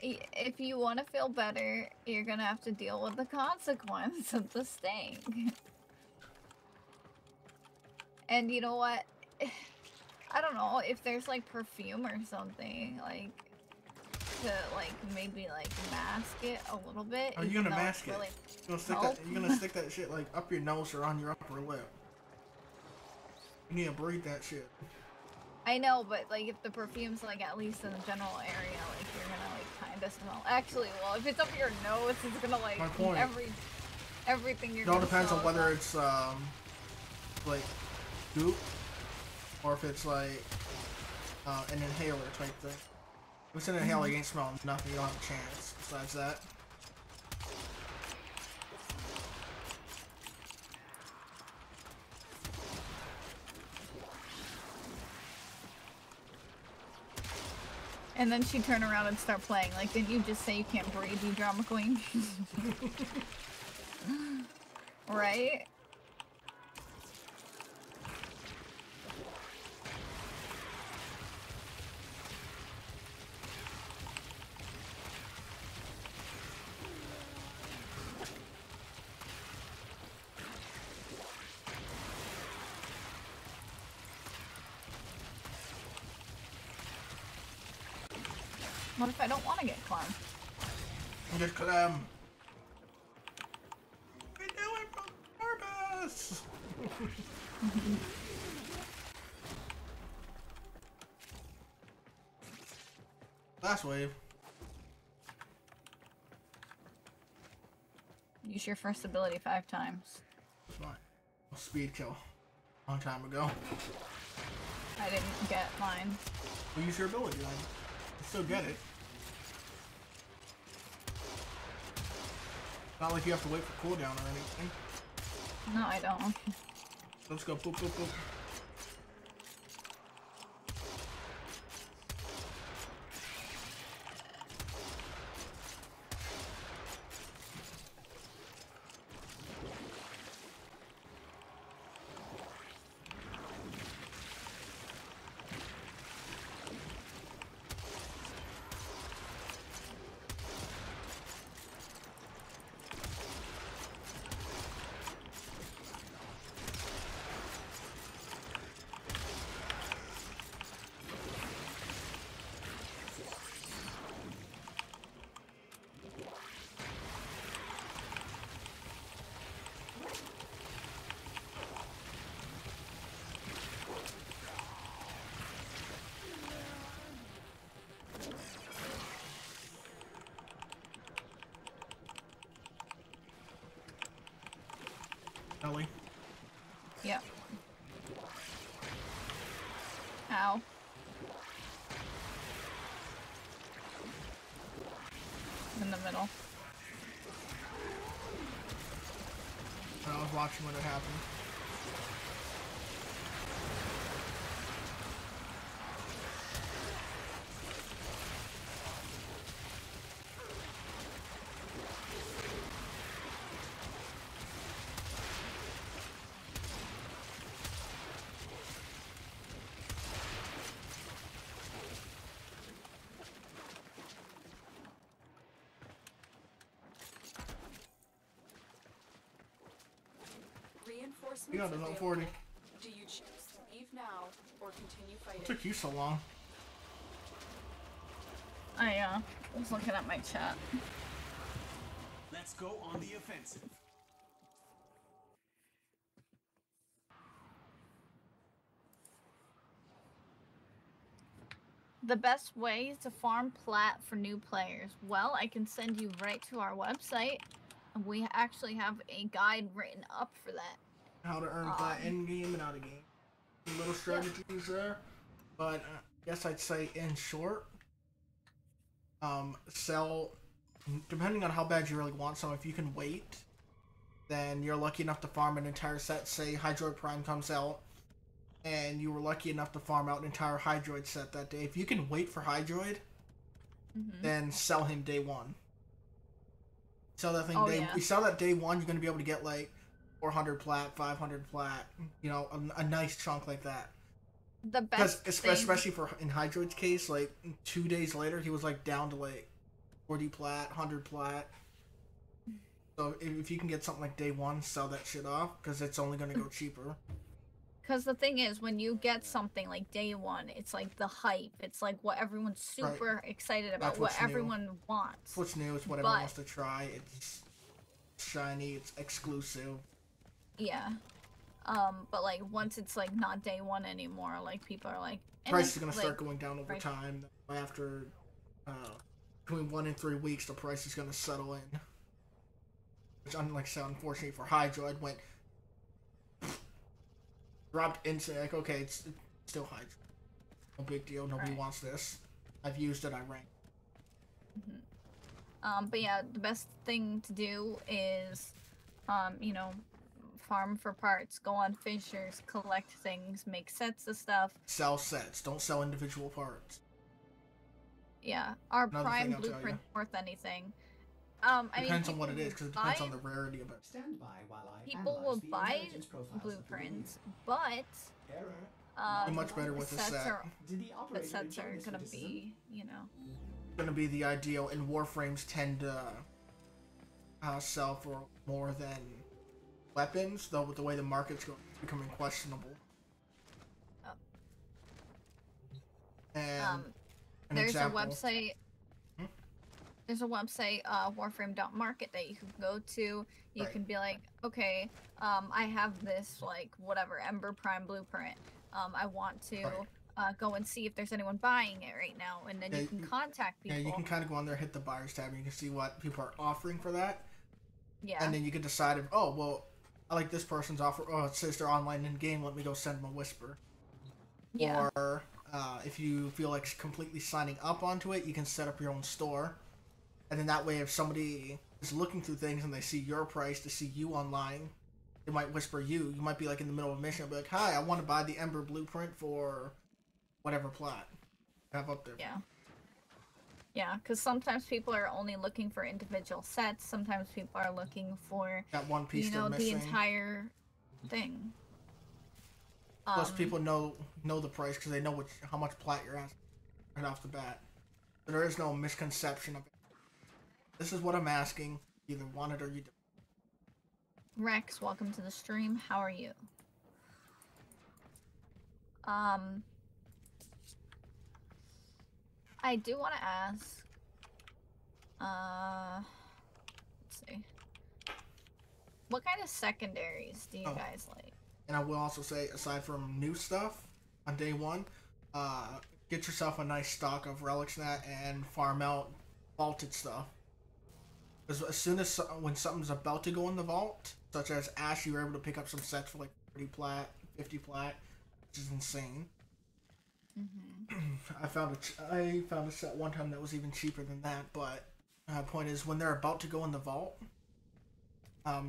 if you want to feel better, you're gonna have to deal with the consequence of the stink. And you know what? I don't know if there's like perfume or something, like, to like maybe like mask it a little bit. Are you gonna mask it? Really You're gonna stick that shit like up your nose or on your upper lip. You need to breathe that shit. I know, but like if the perfume's like at least in the general area, like you're gonna like kind of smell. Actually, well, if it's up your nose, it's gonna like My point. everything you're. It all depends on whether it's like goop or if it's like an inhaler type thing. If it's an inhaler, you ain't smelling nothing. You don't have a chance. Besides that. And then she'd turn around and start playing. Like, didn't you just say you can't breathe, you drama queen? Right? What if I don't want to get climb? Just climb. We do it for purpose. Last wave. Use your first ability 5 times. That's fine. Speed kill. Long time ago. I didn't get mine. Well, use your ability then. You still get it. Not like you have to wait for cooldown or anything. No, I don't. Let's go. Boop, boop, boop. Ellie. Yep. Ow. In the middle. I was watching when it happened. Reinforcements You got it, available. 40. Do you choose to leave now or continue fighting? What took you so long? I was looking at my chat. Let's go on the offensive. The best way to farm plat for new players. Well, I can send you right to our website. And we actually have a guide written up for that. How to earn plat in game and out of game. Some little strategies there. But I guess I'd say in short, sell, depending on how bad you really want some, if you can wait, then you're lucky enough to farm an entire set. Say Hydroid Prime comes out, and you were lucky enough to farm out an entire Hydroid set that day. If you can wait for Hydroid, then sell him day one. Sell that thing You sell that day one, you're going to be able to get like 400 plat, 500 plat, you know, a nice chunk like that. The best thing, especially for in Hydroid's case, like 2 days later, he was like down to like 40 plat, 100 plat. So if you can get something like day one, sell that shit off because it's only going to go cheaper. Because the thing is, when you get something like day one, it's like the hype. It's like what everyone's super excited about, what everyone wants. What's new, it's what everyone wants to try. It's shiny, it's exclusive. Yeah. But like once it's like not day one anymore, like people are like... Price is going to start going down over time. After between 1 and 3 weeks, the price is going to settle in. Which, like I said, unfortunately for Hydroid, went... dropped instantly, like, okay, it's still Hydroid. No big deal, nobody wants this. I've used it, I rank. But yeah, the best thing to do is, you know, farm for parts, go on fissures, collect things, make sets of stuff. Sell sets, don't sell individual parts. Yeah, our prime blueprint's worth anything. Depends on what it is, because it depends on the rarity of it. Stand by while I people will buy blueprints, but much better with the set. The sets are gonna be, you know, gonna be the ideal, and Warframes tend to sell for more than weapons, though with the way the market's going, it's becoming questionable. And there's a website. There's a website, warframe.market, that you can go to. You can be like, okay, I have this, like, whatever, Ember Prime blueprint. I want to go and see if there's anyone buying it right now, and then you can contact people. Yeah, you can kind of go on there, hit the buyers tab, and you can see what people are offering for that. Yeah. And then you can decide if, oh, well, I like this person's offer. Oh, it says they're online in game. Let me go send them a whisper. Yeah. Or if you feel like completely signing up onto it, you can set up your own store. And then that way, if somebody is looking through things and they see your price, to see you online, they might whisper you. You might be like in the middle of a mission and be like, hi, I want to buy the Ember blueprint for whatever plot I have up there. Yeah. Yeah, because sometimes people are only looking for individual sets. Sometimes people are looking for that one piece, you know, they're the missing. entire thing. Plus, people know the price because they know how much plat you're asking right off the bat. So there is no misconception of it. This is what I'm asking. You either want it or you don't. Rex, welcome to the stream. How are you? I do want to ask. Let's see. What kind of secondaries do you guys like? And I will also say, aside from new stuff on day one, get yourself a nice stock of relics in that and farm out vaulted stuff. Because as soon as when something's about to go in the vault, such as Ash, you were able to pick up some sets for like 30 plat, 50 plat, which is insane. I found a set one time that was even cheaper than that, but point is, when they're about to go in the vault,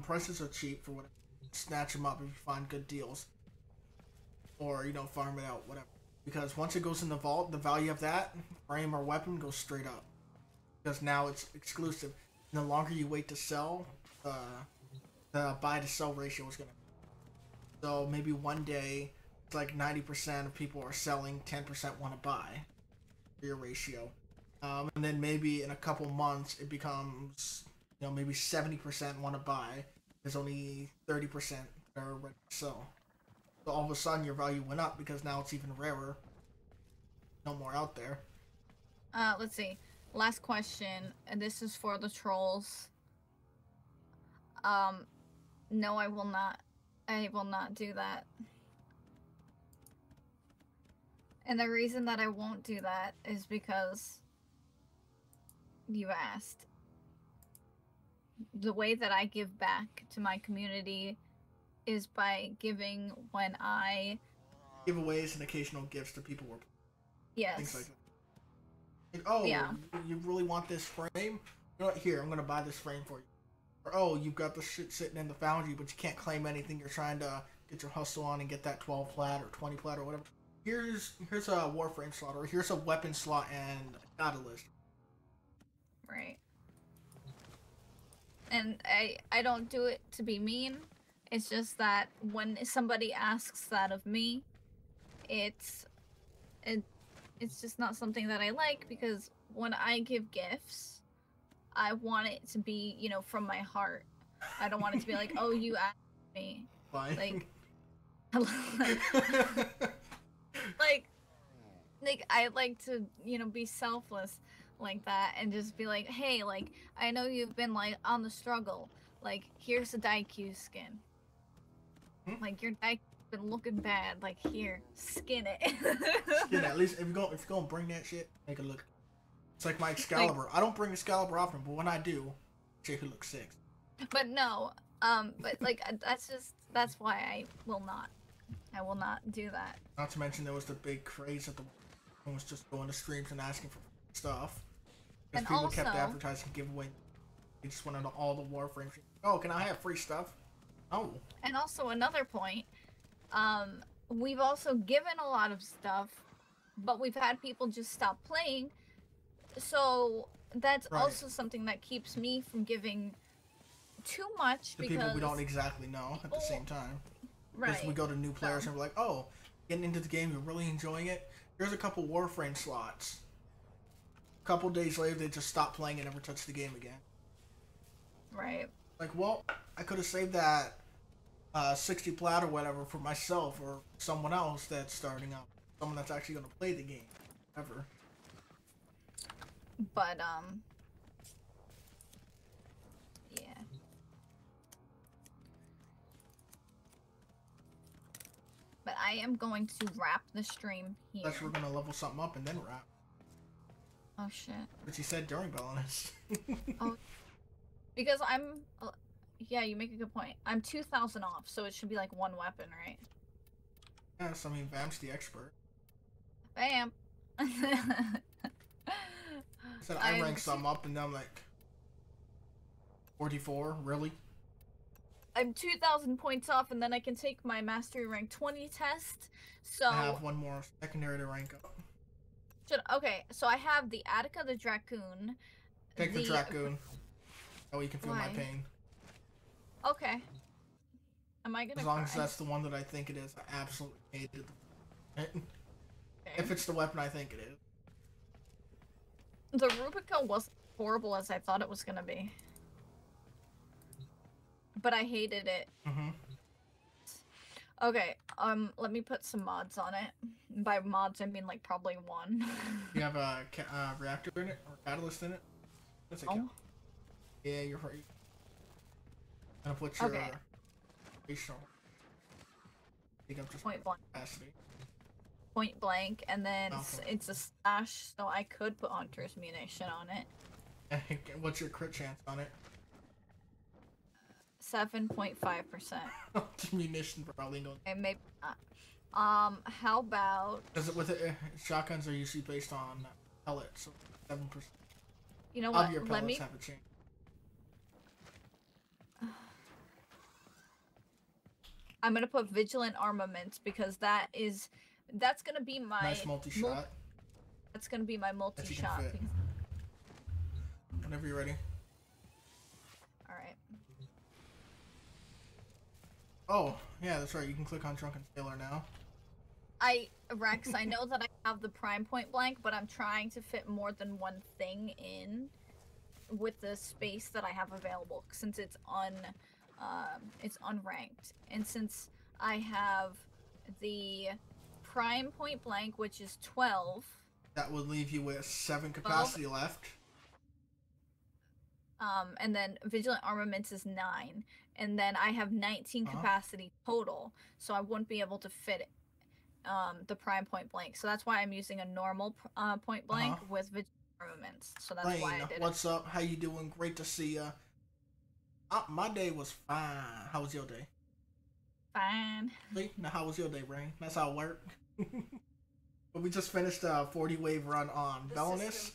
prices are cheap for whatever. Snatch them up if you find good deals, or farm it out, whatever. Because once it goes in the vault, the value of that frame or weapon goes straight up. Because now it's exclusive. And the longer you wait to sell, the buy to sell ratio is gonna. So maybe one day, it's like 90% of people are selling, 10% want to buy. For your ratio, and then maybe in a couple months it becomes, maybe 70% want to buy. There's only 30% that are ready to sell. So all of a sudden your value went up because now it's even rarer. No more out there. Let's see. Last question, and this is for the trolls. No, I will not. I will not do that. And the reason that I won't do that is because you asked. The way that I give back to my community is by giving when I... Giveaways and occasional gifts to people. Yes. Things like that. Like, oh, yeah. You really want this frame? You know what? Here, I'm going to buy this frame for you. Or, oh, you've got the shit sitting in the foundry, but you can't claim anything. You're trying to get your hustle on and get that 12 plat or 20 plat or whatever. Here's a warframe slot, or here's a weapon slot and a catalyst. Right. And I don't do it to be mean. It's just that when somebody asks that of me, it's just not something that I like, because when I give gifts, I want it to be, from my heart. I don't want it to be like, oh, you asked me. Fine. Like I like to, be selfless like that and just be like, hey, like, I know you've been like on the struggle. Like, here's a Daikyu skin. Like, your Daikyu been looking bad. Like, here, skin it. Skin it. At least if you're gonna bring that shit, make it look. It's like my Excalibur. I don't bring Excalibur often, but when I do, shit could look sick. But no, but like that's why I will not do that. Not to mention there was the big craze that the one was just going to streams and asking for stuff. Because people kept advertising giveaway. They just went into all the Warframe. Oh, can I have free stuff? Oh. And also another point, we've also given a lot of stuff, but we've had people just stop playing. So that's also something that keeps me from giving too much, because people we don't exactly know at the same time. Right. Because we go to new players and we're like, oh, getting into the game, you're really enjoying it. Here's a couple Warframe slots. A couple days later, they just stop playing and never touch the game again. Right. Like, well, I could have saved that 60 plat or whatever for myself or someone else that's starting out. Someone that's actually going to play the game. Ever. But, yeah. But I am going to wrap the stream here. That's we're going to level something up and then wrap. Oh, shit. But you said during Bellinus. Oh. Because I'm... yeah, you make a good point. I'm 2,000 off, so it should be like one weapon, right? Yes, I mean, Vamp's the expert. Vamp! Said I ranked some up and then I'm like 44, really? I'm 2,000 points off, and then I can take my mastery rank 20 test. So I have one more secondary to rank up. Okay, so I have the Attica the Dracoon. Take the Dracoon. Oh, you can feel my pain. Okay. Am I gonna As long cry? as that's the one that I think it is. I absolutely hated it. Okay. If it's the weapon I think it is. The Rubica wasn't horrible as I thought it was gonna be. But I hated it. Mm-hmm. Okay, let me put some mods on it. By mods, I mean like probably one. You have a reactor in it? Or catalyst in it? That's a yeah, you're right. I'm gonna put your racial. I think I'm just point blank. Capacity. Point blank, and then it's a stash, so I could put Hunter's Munition on it. What's your crit chance on it? 7.5%. Munition probably going. And maybe not. How about... Because with shotguns are usually based on pellets, so 7%. You know what? Of your pellets have a change. I'm gonna put vigilant armaments because that's gonna be my nice multi-shot. That's gonna be my multi-shot. Whenever you're ready. All right. Oh, yeah, that's right. You can click on Drunken Sailor now. Rex, I know that I have the prime point blank, but I'm trying to fit more than one thing in with the space that I have available since it's unranked. And since I have the prime point blank, which is 12. That would leave you with 7 capacity left. And then vigilant armaments is 9. And then I have 19 capacity total, so I wouldn't be able to fit the prime point blank. So that's why I'm using a normal point blank with vigilant armaments. So that's Lane, why I did it. what's up? How you doing? Great to see ya. My day was fine. How was your day? Fine. Now, how was your day, Rain? That's how it worked. But we just finished a 40 wave run on Belinus.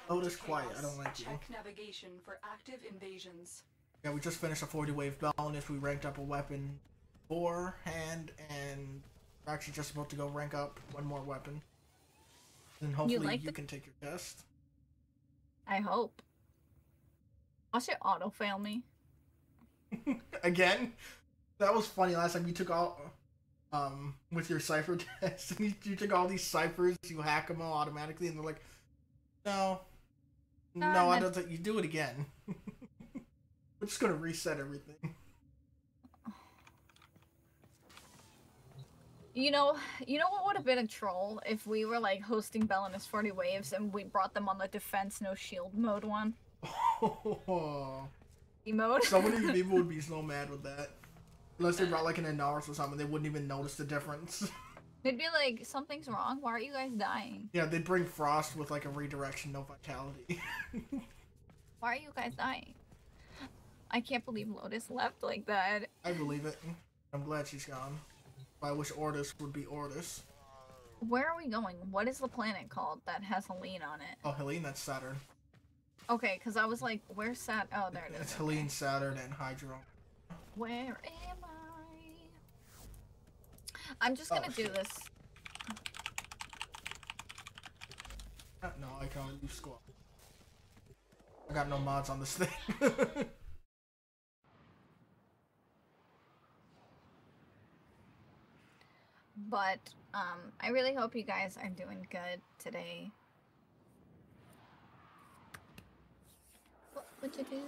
Lotus quiet. I don't like you. Check navigation for active invasions. Yeah, we just finished a 40 wave Belinus. We ranked up a weapon forehand, and we're actually just about to go rank up one more weapon. And hopefully you can take your test. I hope. Watch it auto fail me. Again? That was funny. Last time you took all with your cipher test, you took all these ciphers, you hack them all automatically, and they're like, no, I don't think you do it again. We're just gonna reset everything. You know what would have been a troll if we were like hosting Belinus 40 waves and we brought them on the defense no shield mode one. Mode. So many people would be so mad with that. Unless they brought like an Inaris or something, they wouldn't even notice the difference. They'd be like, something's wrong, why are you guys dying? Yeah, they'd bring Frost with like a redirection, no vitality. Why are you guys dying? I can't believe Lotus left like that. I believe it. I'm glad she's gone. I wish Ortis would be Ortis. Where are we going? What is the planet called that has Helene on it? Oh, Helene, that's Saturn. Okay, because I was like, where's Saturn? Oh, there it is. It's Helene, Saturn, and Hydro. Where am I? I'm just gonna do this. No, I can only use squad. I got no mods on this thing. But, I really hope you guys are doing good today. What would you do?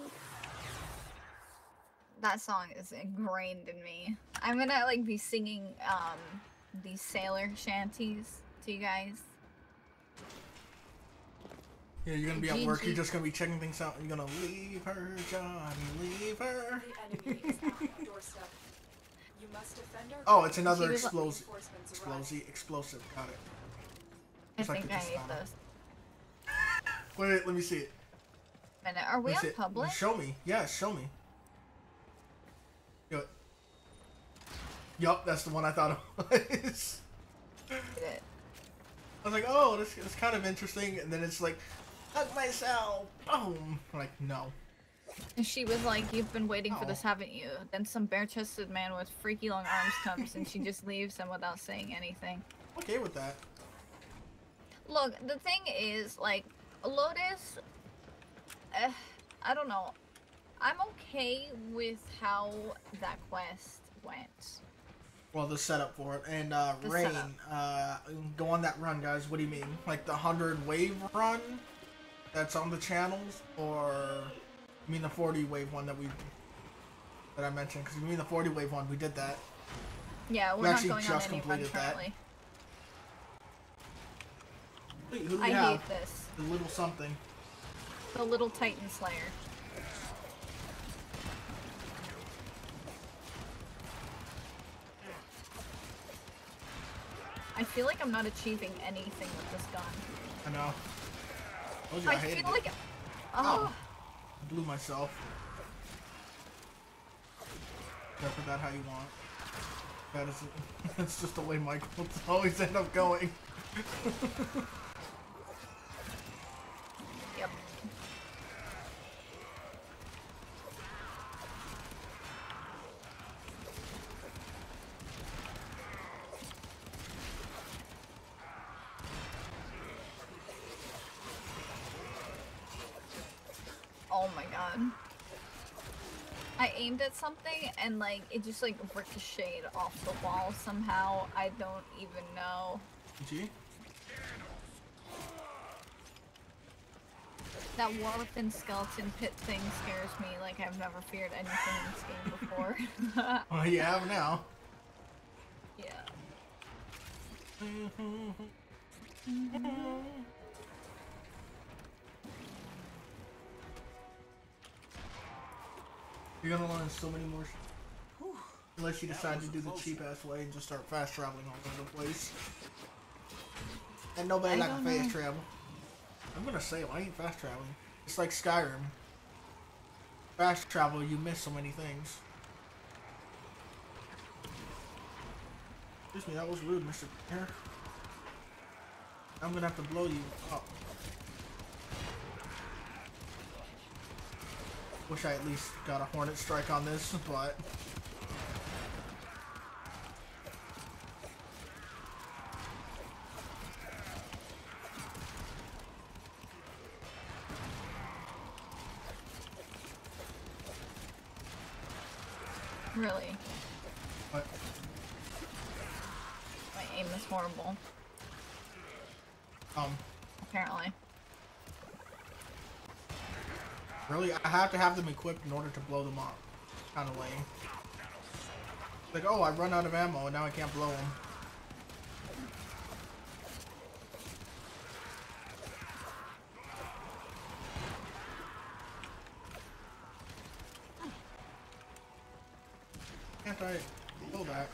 That song is ingrained in me. I'm gonna, like, be singing, these sailor shanties to you guys. Yeah, you're gonna be at work, you're just gonna be checking things out, and you're gonna leave her, Johnny, leave her. The enemy is at the doorstep. You must defend our Oh, it's another reinforcements explosive, got it. I think I hate this. Wait, let me see it. Minute, are we on public? Show me. Yeah, show me. Yup, that's the one I thought it was. I was like, oh, this is kind of interesting, and then it's like, hug myself, boom. I'm like, no. And she was like, you've been waiting for this, haven't you? Then some bare-chested man with freaky long arms comes, and she just leaves him without saying anything. Okay with that. Look, the thing is, like, Lotus, I don't know. I'm okay with how that quest went. Well, the setup for it. And, Rain, go on that run, guys. What do you mean? Like the 100 wave run that's on the channels? Or, you mean the 40 wave one that I mentioned? Because you mean the 40 wave one, we did that. Yeah, we're not going on any run currently. Wait, who do we I have? hate this. The little something. The little Titan Slayer. I feel like I'm not achieving anything with this gun. I know. I feel like... Oh. I blew myself. interpret that how you want. That is, it's just the way Michael always end up going. Yep. Oh my god. I aimed at something and like it just like ricocheted off the wall somehow. I don't even know. Gee. That war within skeleton pit thing scares me like I've never feared anything in this game before. Well, you have now. Yeah. You're gonna learn so many more. Unless you decide to do the cheap ass way and just start fast traveling all over the place. And nobody like to fast travel. I'm gonna say, why ain't fast traveling? It's like Skyrim. Fast travel, you miss so many things. Excuse me, that was rude, Mr. Here. I'm gonna have to blow you up. Wish I at least got a hornet strike on this, but Really? what? My aim is horrible. Apparently. Really? I have to have them equipped in order to blow them up. Kind of lame. Like, oh, I run out of ammo and now I can't blow them. Can't I blow that?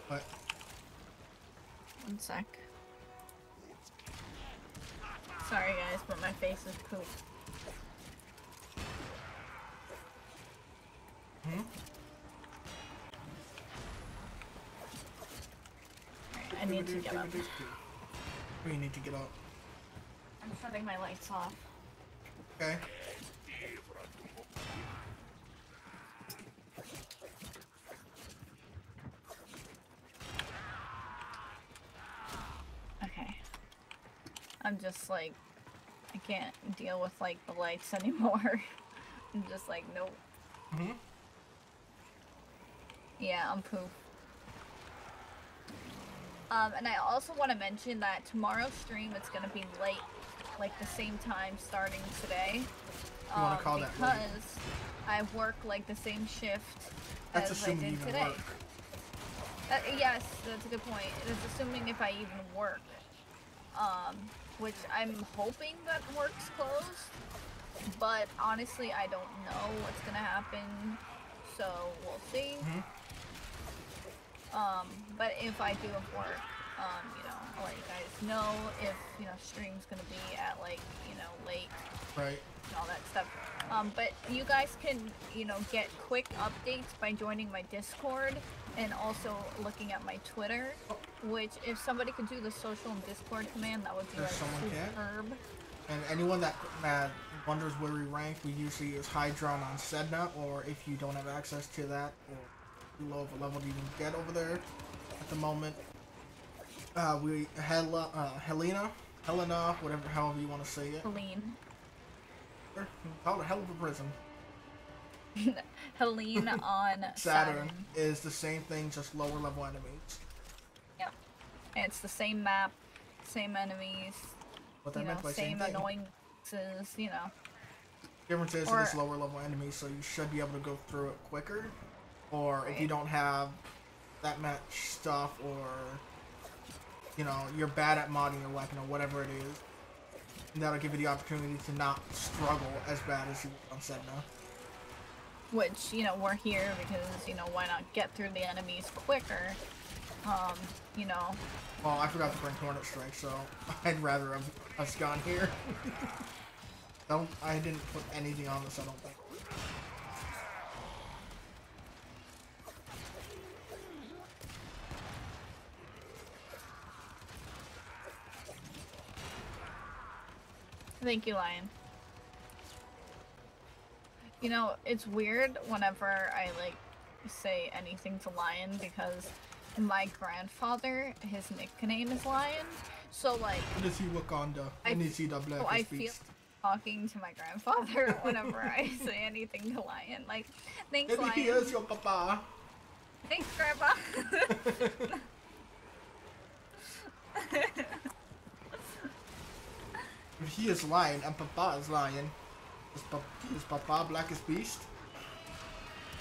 What? One sec. Sorry guys, but my face is poop. Hmm? Alright, I need to get up. We need to get up. I'm shutting my lights off. Okay. Okay. I'm just like, I can't deal with like the lights anymore. I'm just like, nope. Mm-hmm. Yeah, I'm poop. And I also want to mention that tomorrow's stream it's gonna be late, like the same time starting today. You want to call that late? Because I work like the same shift That's as I assuming you did even today. work. Yes, that's a good point. It's assuming if I even work. Which I'm hoping that work's closed, but honestly I don't know what's gonna happen, so we'll see. Mm-hmm. But if I do have work, you know, I'll let you guys know if, you know, stream's gonna be at like, you know, late. Right. And all that stuff. But you guys can, you know, get quick updates by joining my Discord and also looking at my Twitter, which if somebody could do the social and Discord command, that would be like superb. And anyone that wonders where we rank, we usually use Hydron on Sedna, or if you don't have access to that, or too low of a level to even get over there at the moment. Helena, whatever, however you want to say it. Helene. Call it hell of a prison. Helene on Saturn is the same thing, just lower level enemies. Yep. And it's the same map, same enemies, What that you know, meant by same thing. annoyances, you know. Difference is it's lower level enemies, so you should be able to go through it quicker. Or if you don't have that much stuff, or you know, you're bad at modding your weapon or whatever it is, and that'll give you the opportunity to not struggle as bad as you would on Sedna. Which, you know, we're here because, you know, why not get through the enemies quicker You know. Well, I forgot to bring Hornet Strike, so I'd rather have us gone here. I didn't put anything on this, I don't think. Thank you, Lion. You know, it's weird whenever I, like, say anything to Lion because my grandfather, his nickname is Lion. So, like... And is he Wakanda? And is he the Black I feel talking to my grandfather whenever I say anything to Lion. Like, thanks, Maybe Lion. he is your papa. Thanks, Grandpa. If he is Lion and Papa is Lion, is Papa Blackest Beast?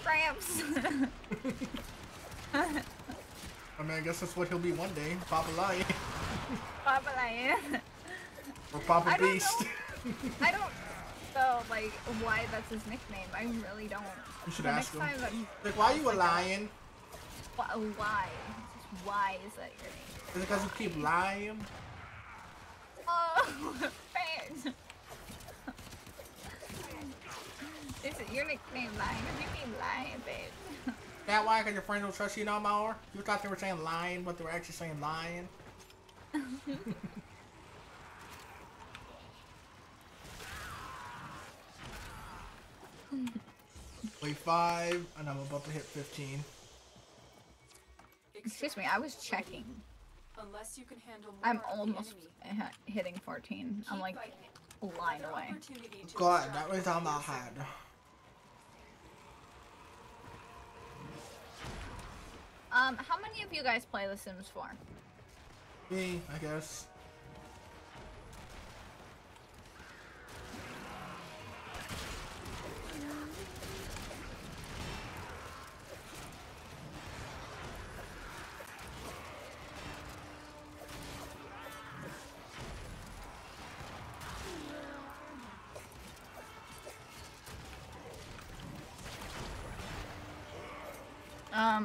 Gramps. I mean, I guess that's what he'll be one day. Papa Lion. Papa Lion. Or Papa Beast. I don't know, like, why that's his nickname. I really don't. You should ask him. Like, why are you a lion? Why? Just why is that your name? Is it because you keep lying? Oh, thanks. Is it your nickname, Lion? You mean Lion, babe? That why? Because your friends don't trust you no more? You thought they were saying lion, but they were actually saying lion? Wait, 5, and I'm about to hit 15. Excuse me, I was checking. Unless you can handle more I'm of the almost enemy. hitting 14. I'm like a line away. God, that was on my head. How many of you guys play The Sims 4? Me, I guess.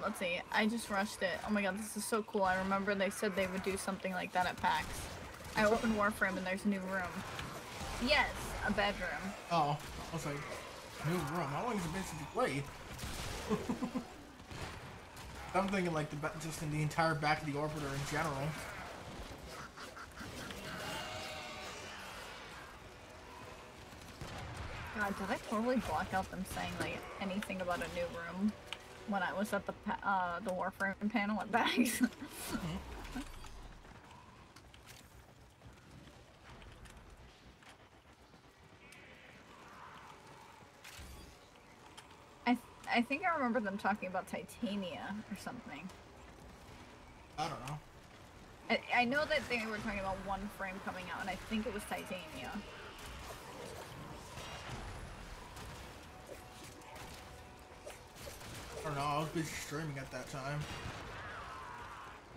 Let's see. I just rushed it. Oh my god, this is so cool. I remember they said they would do something like that at PAX. I opened Warframe and there's a new room. Yes, a bedroom. Oh, I was like, new room. How long has it been since you played? I'm thinking like just in the entire back of the orbiter in general. God, did I totally block out them saying like anything about a new room when I was at the Warframe panel at PAX? I think I remember them talking about Titania or something. I don't know. I know that they were talking about one frame coming out, and I think it was Titania. I don't know, I was busy streaming at that time.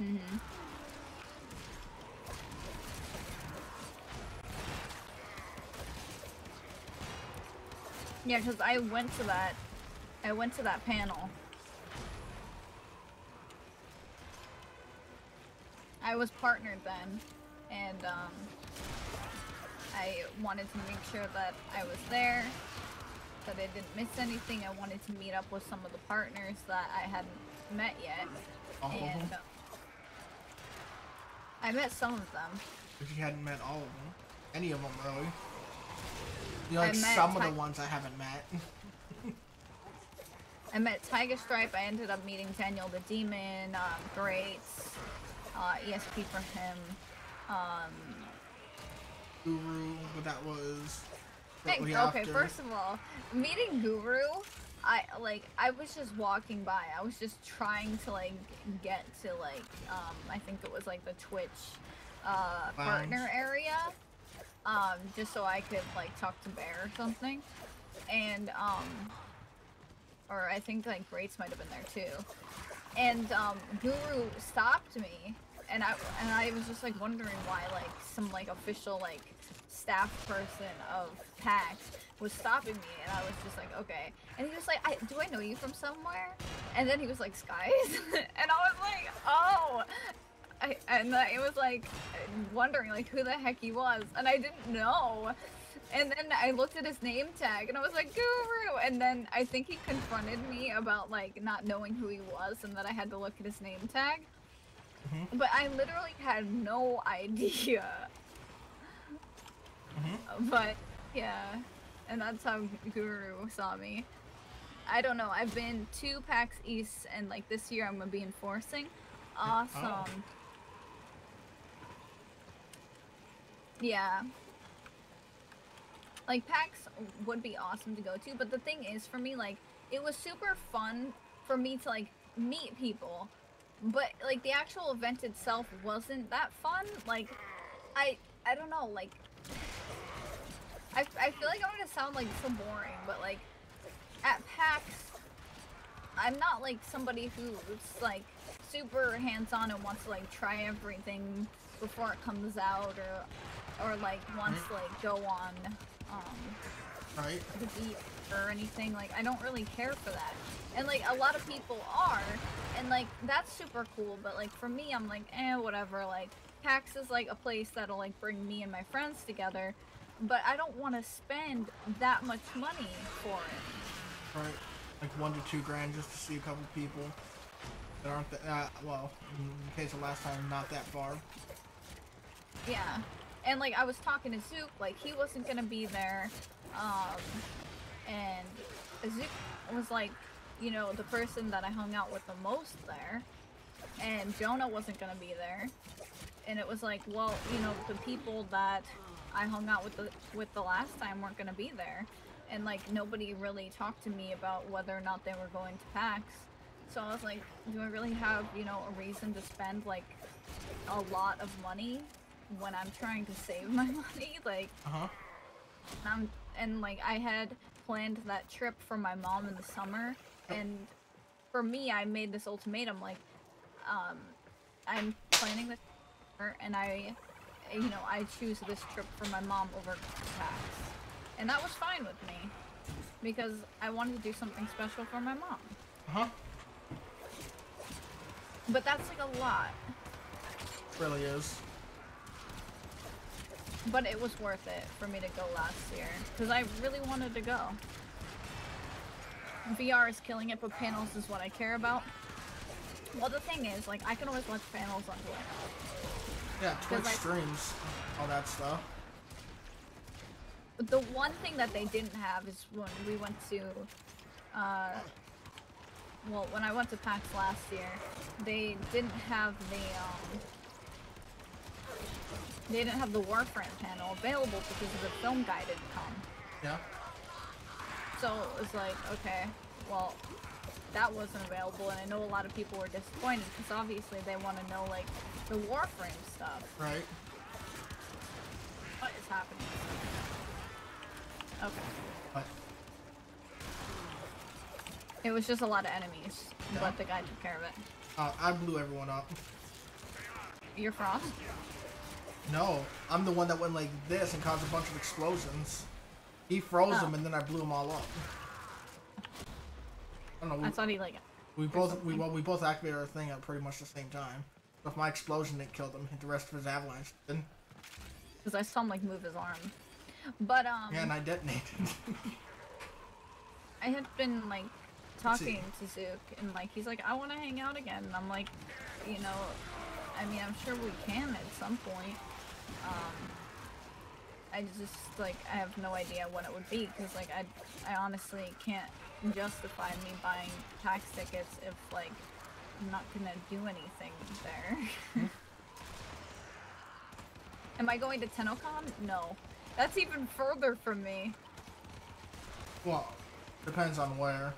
Mm-hmm. Yeah, because I went to that panel. I was partnered then, and I wanted to make sure that I was there, that I didn't miss anything. I wanted to meet up with some of the partners that I hadn't met yet, and I met some of them. But you hadn't met all of them. Any of them, really. You like some of the ones I haven't met. I met Tiger Stripe. I ended up meeting Daniel the Demon, Greats, ESP for him, Guru, but that was okay, after. first of all, meeting Guru, I was just walking by. I was just trying to like get to like I think it was like the Twitch partner area, just so I could like talk to Bear or something, and or I think like Greats might have been there too, and Guru stopped me and I was just like wondering why like some like official like staff person of PAX was stopping me, and I was just like, okay. And he was like, do I know you from somewhere? And then he was like, Skies? And I was like, oh. It was like wondering like who the heck he was, and I didn't know. And then I looked at his name tag, and I was like, Guru! And then I think he confronted me about like not knowing who he was, and that I had to look at his name tag. Mm-hmm. But I literally had no idea. Mm-hmm. But yeah, and that's how Guru saw me. I don't know. I've been to PAX East, and like this year I'm gonna be enforcing. Awesome. Oh. Yeah. Like PAX would be awesome to go to, but the thing is, for me, like it was super fun for me to like meet people, but like the actual event itself wasn't that fun. Like I don't know, like I feel like I'm gonna sound like so boring, but like at PAX I'm not like somebody who's like super hands-on and wants to like try everything before it comes out, or like wants to like go on Right. the beat or anything. Like I don't really care for that, and like a lot of people are, and like that's super cool, but like for me I'm like whatever. Like PAX is like a place that'll like bring me and my friends together, but I don't want to spend that much money for it. Right. Like $1 to $2 grand just to see a couple people that aren't that well, in case of last time, not that far. Yeah. And like I was talking to Zook, like he wasn't gonna be there, and Zook was like, you know, the person that I hung out with the most there, and Jonah wasn't gonna be there, and it was like, well, you know, the people that I hung out with the last time weren't gonna be there, and like nobody really talked to me about whether or not they were going to PAX, so I was like, do I really have, you know, a reason to spend like a lot of money when I'm trying to save my money? Like, and like I had planned that trip for my mom in the summer, and for me I made this ultimatum, like I'm planning this, and I choose this trip for my mom over PAX, and that was fine with me because I wanted to do something special for my mom. But that's like a lot. It really is. But it was worth it for me to go last year, because I really wanted to go. VR is killing it, but panels is what I care about. Well, the thing is, like, I can always watch panels on Twitch. Yeah, Twitch streams, all that stuff. But the one thing that they didn't have is when we went to, well, when I went to PAX last year, they didn't have the Warframe panel available because the film guy didn't come. Yeah. So it was like, okay, well, that wasn't available, and I know a lot of people were disappointed because obviously they want to know like the Warframe stuff. Right. What is happening? Okay. What? It was just a lot of enemies, Yeah. but the guy took care of it. I blew everyone up. You're Frost? No, I'm the one that went like this and caused a bunch of explosions. He froze them, and then I blew them all up. I don't know. I thought he like. We both activated our thing at pretty much the same time. So if my explosion didn't kill them, the rest of his avalanche didn't. Because I saw him like move his arm, but Yeah, and I detonated. I had been like talking to Zook, and like he's like, I want to hang out again, and I'm like, you know, I mean, I'm sure we can at some point. I just like I have no idea when it would be, because like I honestly can't justify me buying PAX tickets if like I'm not gonna do anything there. Am I going to TennoCon? No, that's even further from me. Well, depends on where.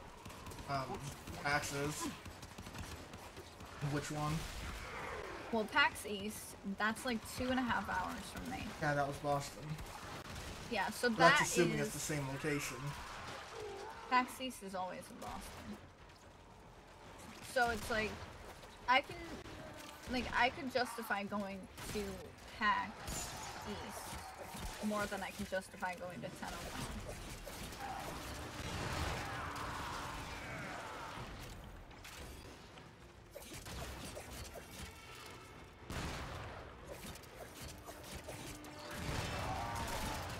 PAX is. Which one? Well, PAX East, that's like 2.5 hours from me. Yeah, that was Boston. Yeah, so That's assuming it's the same location. PAX East is always in Boston. So it's like, I can like, I could justify going to PAX East more than I can justify going to TennoCon.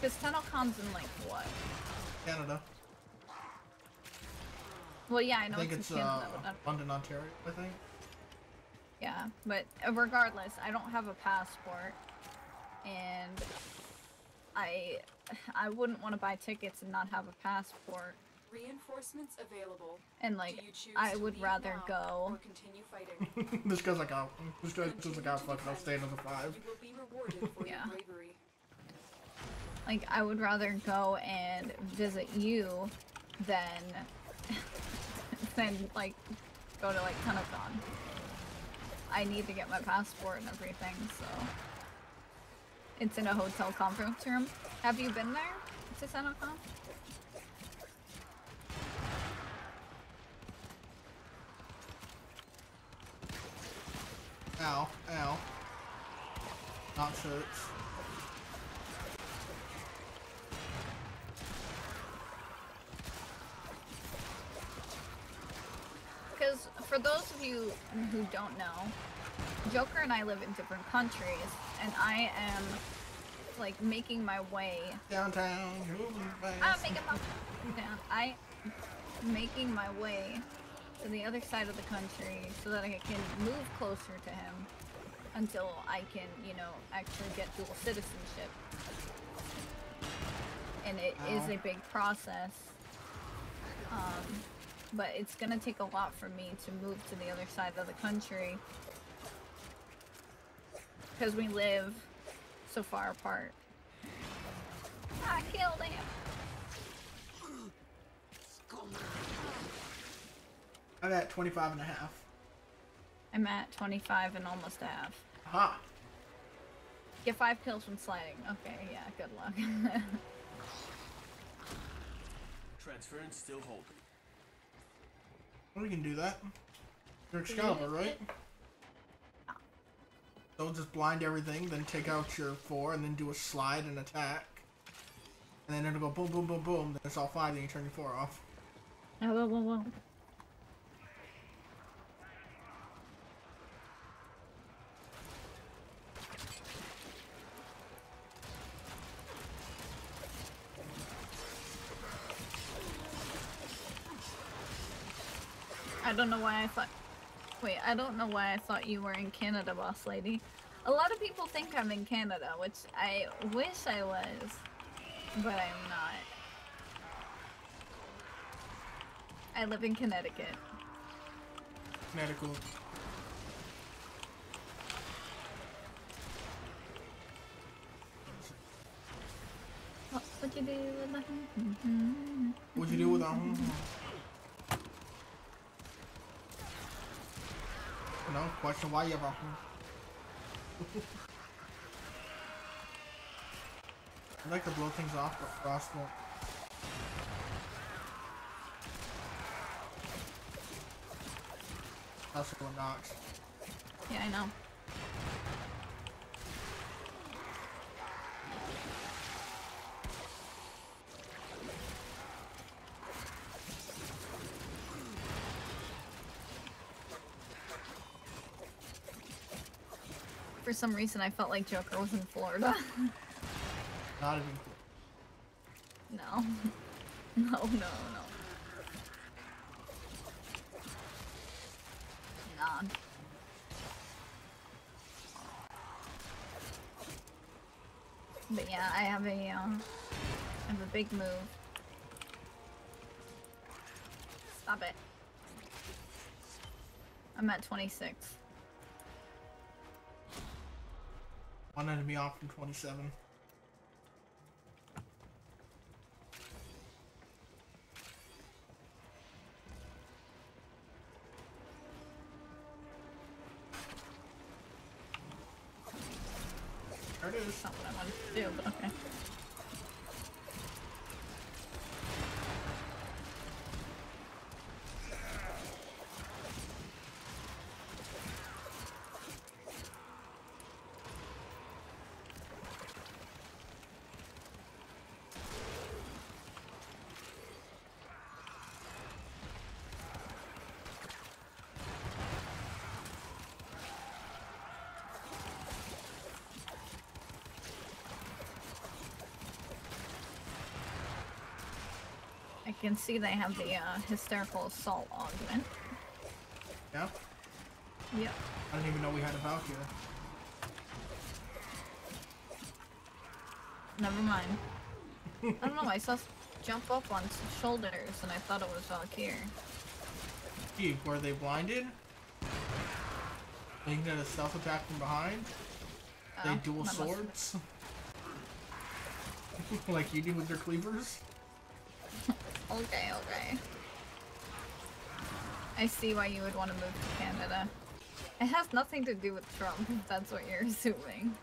Because TennoCon's in, like, what? Canada. Well, yeah, I know I think it's it's in Canada, but not... London, Ontario, I think. Yeah, but regardless, I don't have a passport, and I wouldn't want to buy tickets and not have a passport. Reinforcements available. And Do like, you choose I to would leave rather now go. or continue fighting? This guy's like out. This guy's like out. Fuck, I'll stay another 5. You will be rewarded for Yeah. your bravery. Like, I would rather go and visit you than like go to like TennoCon. I need to get my passport and everything, so it's in a hotel conference room. Have you been there to TennoCon? Ow, ow. Not shirts. Because for those of you who don't know, Joker and I live in different countries, and I am like making my way Downtown, moving fast. I'm making my way to the other side of the country so that I can move closer to him until I can, you know, actually get dual citizenship. And it is a big process. But it's gonna take a lot for me to move to the other side of the country because we live so far apart. I killed him. I'm at 25 and a half. I'm at 25 and almost a half. Aha! Get 5 kills from sliding. Okay, yeah, good luck. Transference still holding. Well, we can do that. You're Excalibur, right? So just blind everything, then take out your 4, and then do a slide and attack. And then it'll go boom, boom, boom, boom. Then it's all 5, then you turn your 4 off. Whoa. I don't know why I thought... Wait, I don't know why I thought you were in Canada, boss lady. A lot of people think I'm in Canada, which I wish I was, but I'm not. I live in Connecticut. Connecticut. What'd you do with the... What'd you do with that? No question why you have a I like to blow things off, but Frost won't. That's what knocks. Yeah, I know. For some reason, I felt like Joker was in Florida. Not even cool. No. No. Nah. But yeah, I have a big move. Stop it. I'm at 26. One enemy off from 27. There it is. That's not what I wanted to do, but okay. can see they have the hysterical assault augment. Yeah? Yep. I didn't even know we had a Valkyrie. Never mind. I don't know, I saw jump up on shoulders and I thought it was Valkyrie. Gee, were they blinded? They get a stealth attack from behind? They dual swords? Like you do with your cleavers? Okay, okay. I see why you would want to move to Canada. It has nothing to do with Trump, if that's what you're assuming.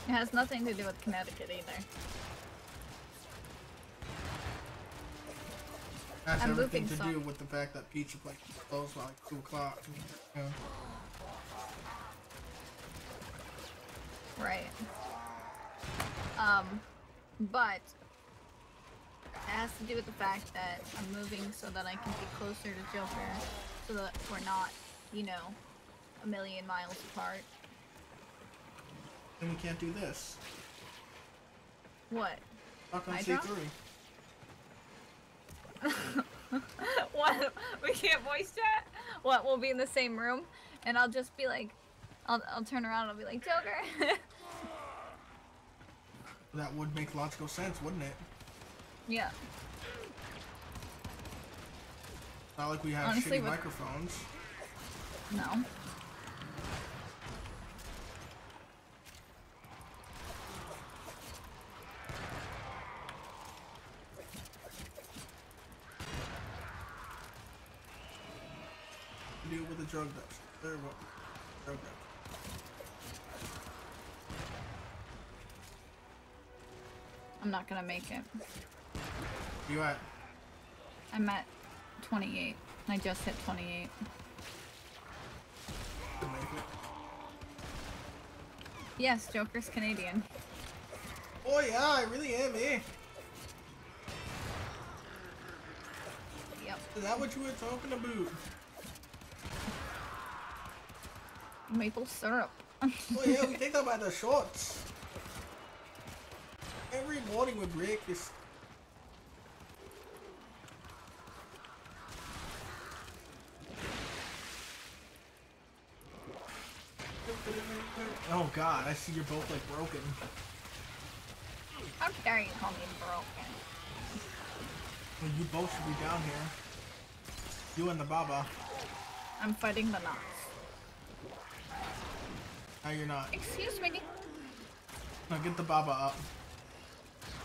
It has nothing to do with Connecticut either. That's I'm everything to moving do with the fact that pizza place closed by like 2 o'clock. Yeah. Right. But it has to do with the fact that I'm moving so that I can be closer to Joker, so that we're not, you know, a million miles apart. Then we can't do this. What? Fuck on Hydra? C3. What? We can't voice chat? What? We'll be in the same room, and I'll just be like, I'll turn around and I'll be like, Joker. That would make logical sense, wouldn't it? Yeah. Not like we have Honestly, shitty with- microphones. No. Deal with the drug dust. There we go. Drug dust. I'm not gonna make it. You at? I'm at 28. I just hit 28. To make it. Yes, Joker's Canadian. Oh yeah, I really am, eh? Yep. Is that what you were talking about? Maple syrup. Oh yeah, we take that by the shorts. Every morning we break this. Oh god, I see you're both like broken. How dare you call me broken? Well, you both should be down here. You and the Baba. I'm fighting the knots. No, you're not. Excuse me. Now get the Baba up.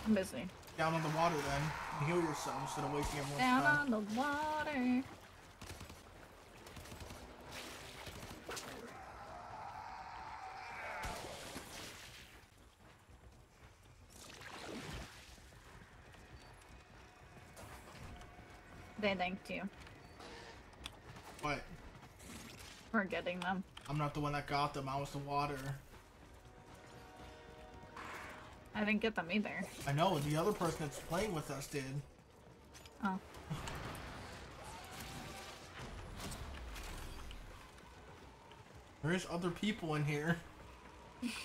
I'm busy. Down on the water then. And heal yourself instead of wasting everyone's Down time. on the water. They thanked you What? for getting them. I'm not the one that got them, I was the water. I didn't get them either. I know, the other person that's playing with us did. Oh. There's other people in here.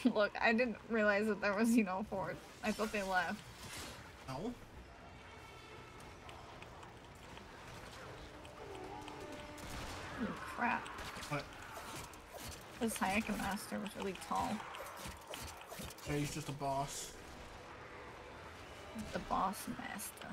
Look, I didn't realize that there was, you know, 4. I thought they left. No? Holy crap. What? This Hayaka Master was really tall. Yeah, he's just a boss. The boss master.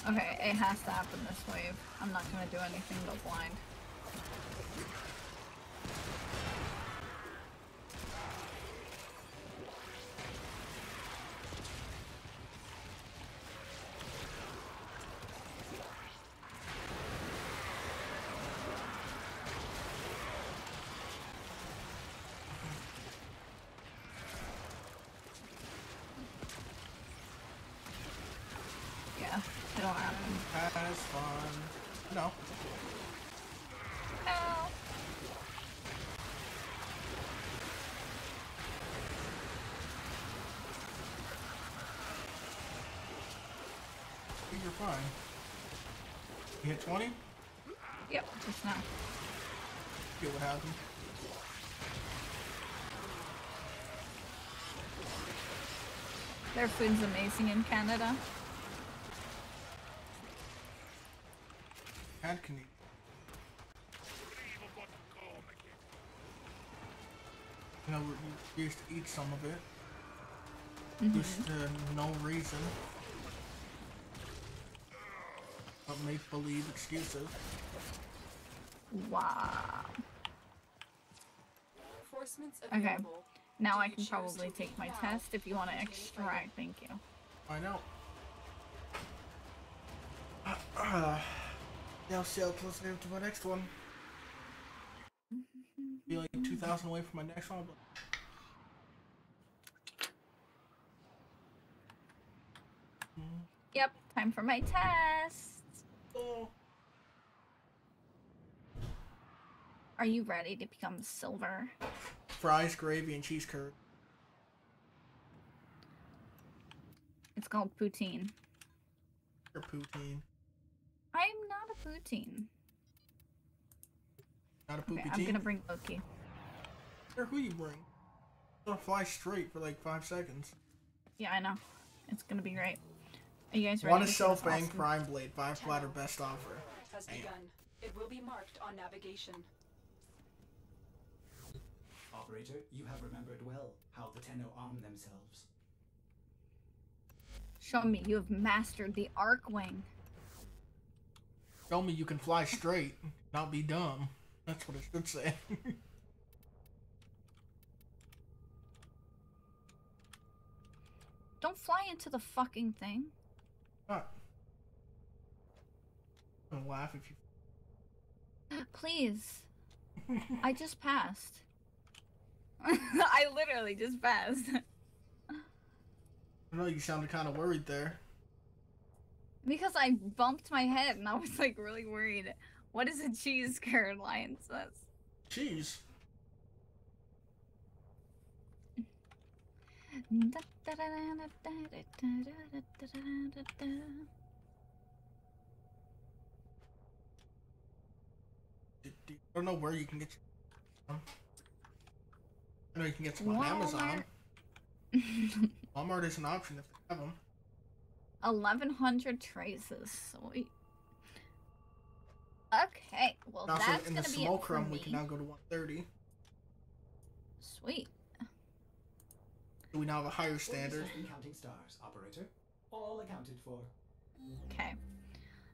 Okay, it has to happen this wave. I'm not gonna do anything but blind. Yeah, it'll happen. That is fun. No. no. I think you're fine. You hit 20? Yep, just now. Get what happened. Their food's amazing in Canada. Cat can eat. You know, we used to eat some of it. Just no reason. But make believe excuses. Wow. Reinforcements Okay. available. Now Do I you can choose probably to take leave my now test if you want to or continue extract. fighting? Thank you. I know. Now see how close I am to my next one. Be like 2,000 away from my next one, but Yep, time for my test. oh, Are you ready to become silver? fries, gravy, and cheese curd. It's called poutine. Or poutine. I'm not a poutine. Not a Okay, poopy I'm teen. gonna bring Loki. Or who you bring? I'm gonna fly straight for like 5 seconds. Yeah, I know. It's gonna be great. Are you guys ready? Want to a see self this bang awesome- prime blade, 5 platter best offer. Has Damn. begun. It will be marked on navigation. Operator, you have remembered well how the Tenno arm themselves. Show me you have mastered the arc wing. Show me you can fly straight, not be dumb. That's what it should say. Don't fly into the fucking thing. Not. I'm gonna laugh if you. Please. I just passed. I literally just passed. I know you sounded kind of worried there. Because I bumped my head and I was like really worried. What is a cheese curd, Lion says? Cheese. I don't know where you can get your. I know you can get some on Amazon. Walmart is an option if they have them. 1,100 traces. Sweet. Okay, well Also, that's in the gonna be it smoke for room, we me. can now go to 130. Sweet. So we now have a higher Focus standard. has been counting stars, operator. All accounted for. Okay.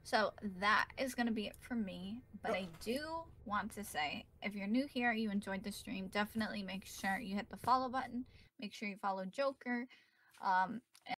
So that is going to be it for me. But I do want to say, if you're new here, you enjoyed the stream, definitely make sure you hit the follow button. Make sure you follow Joker.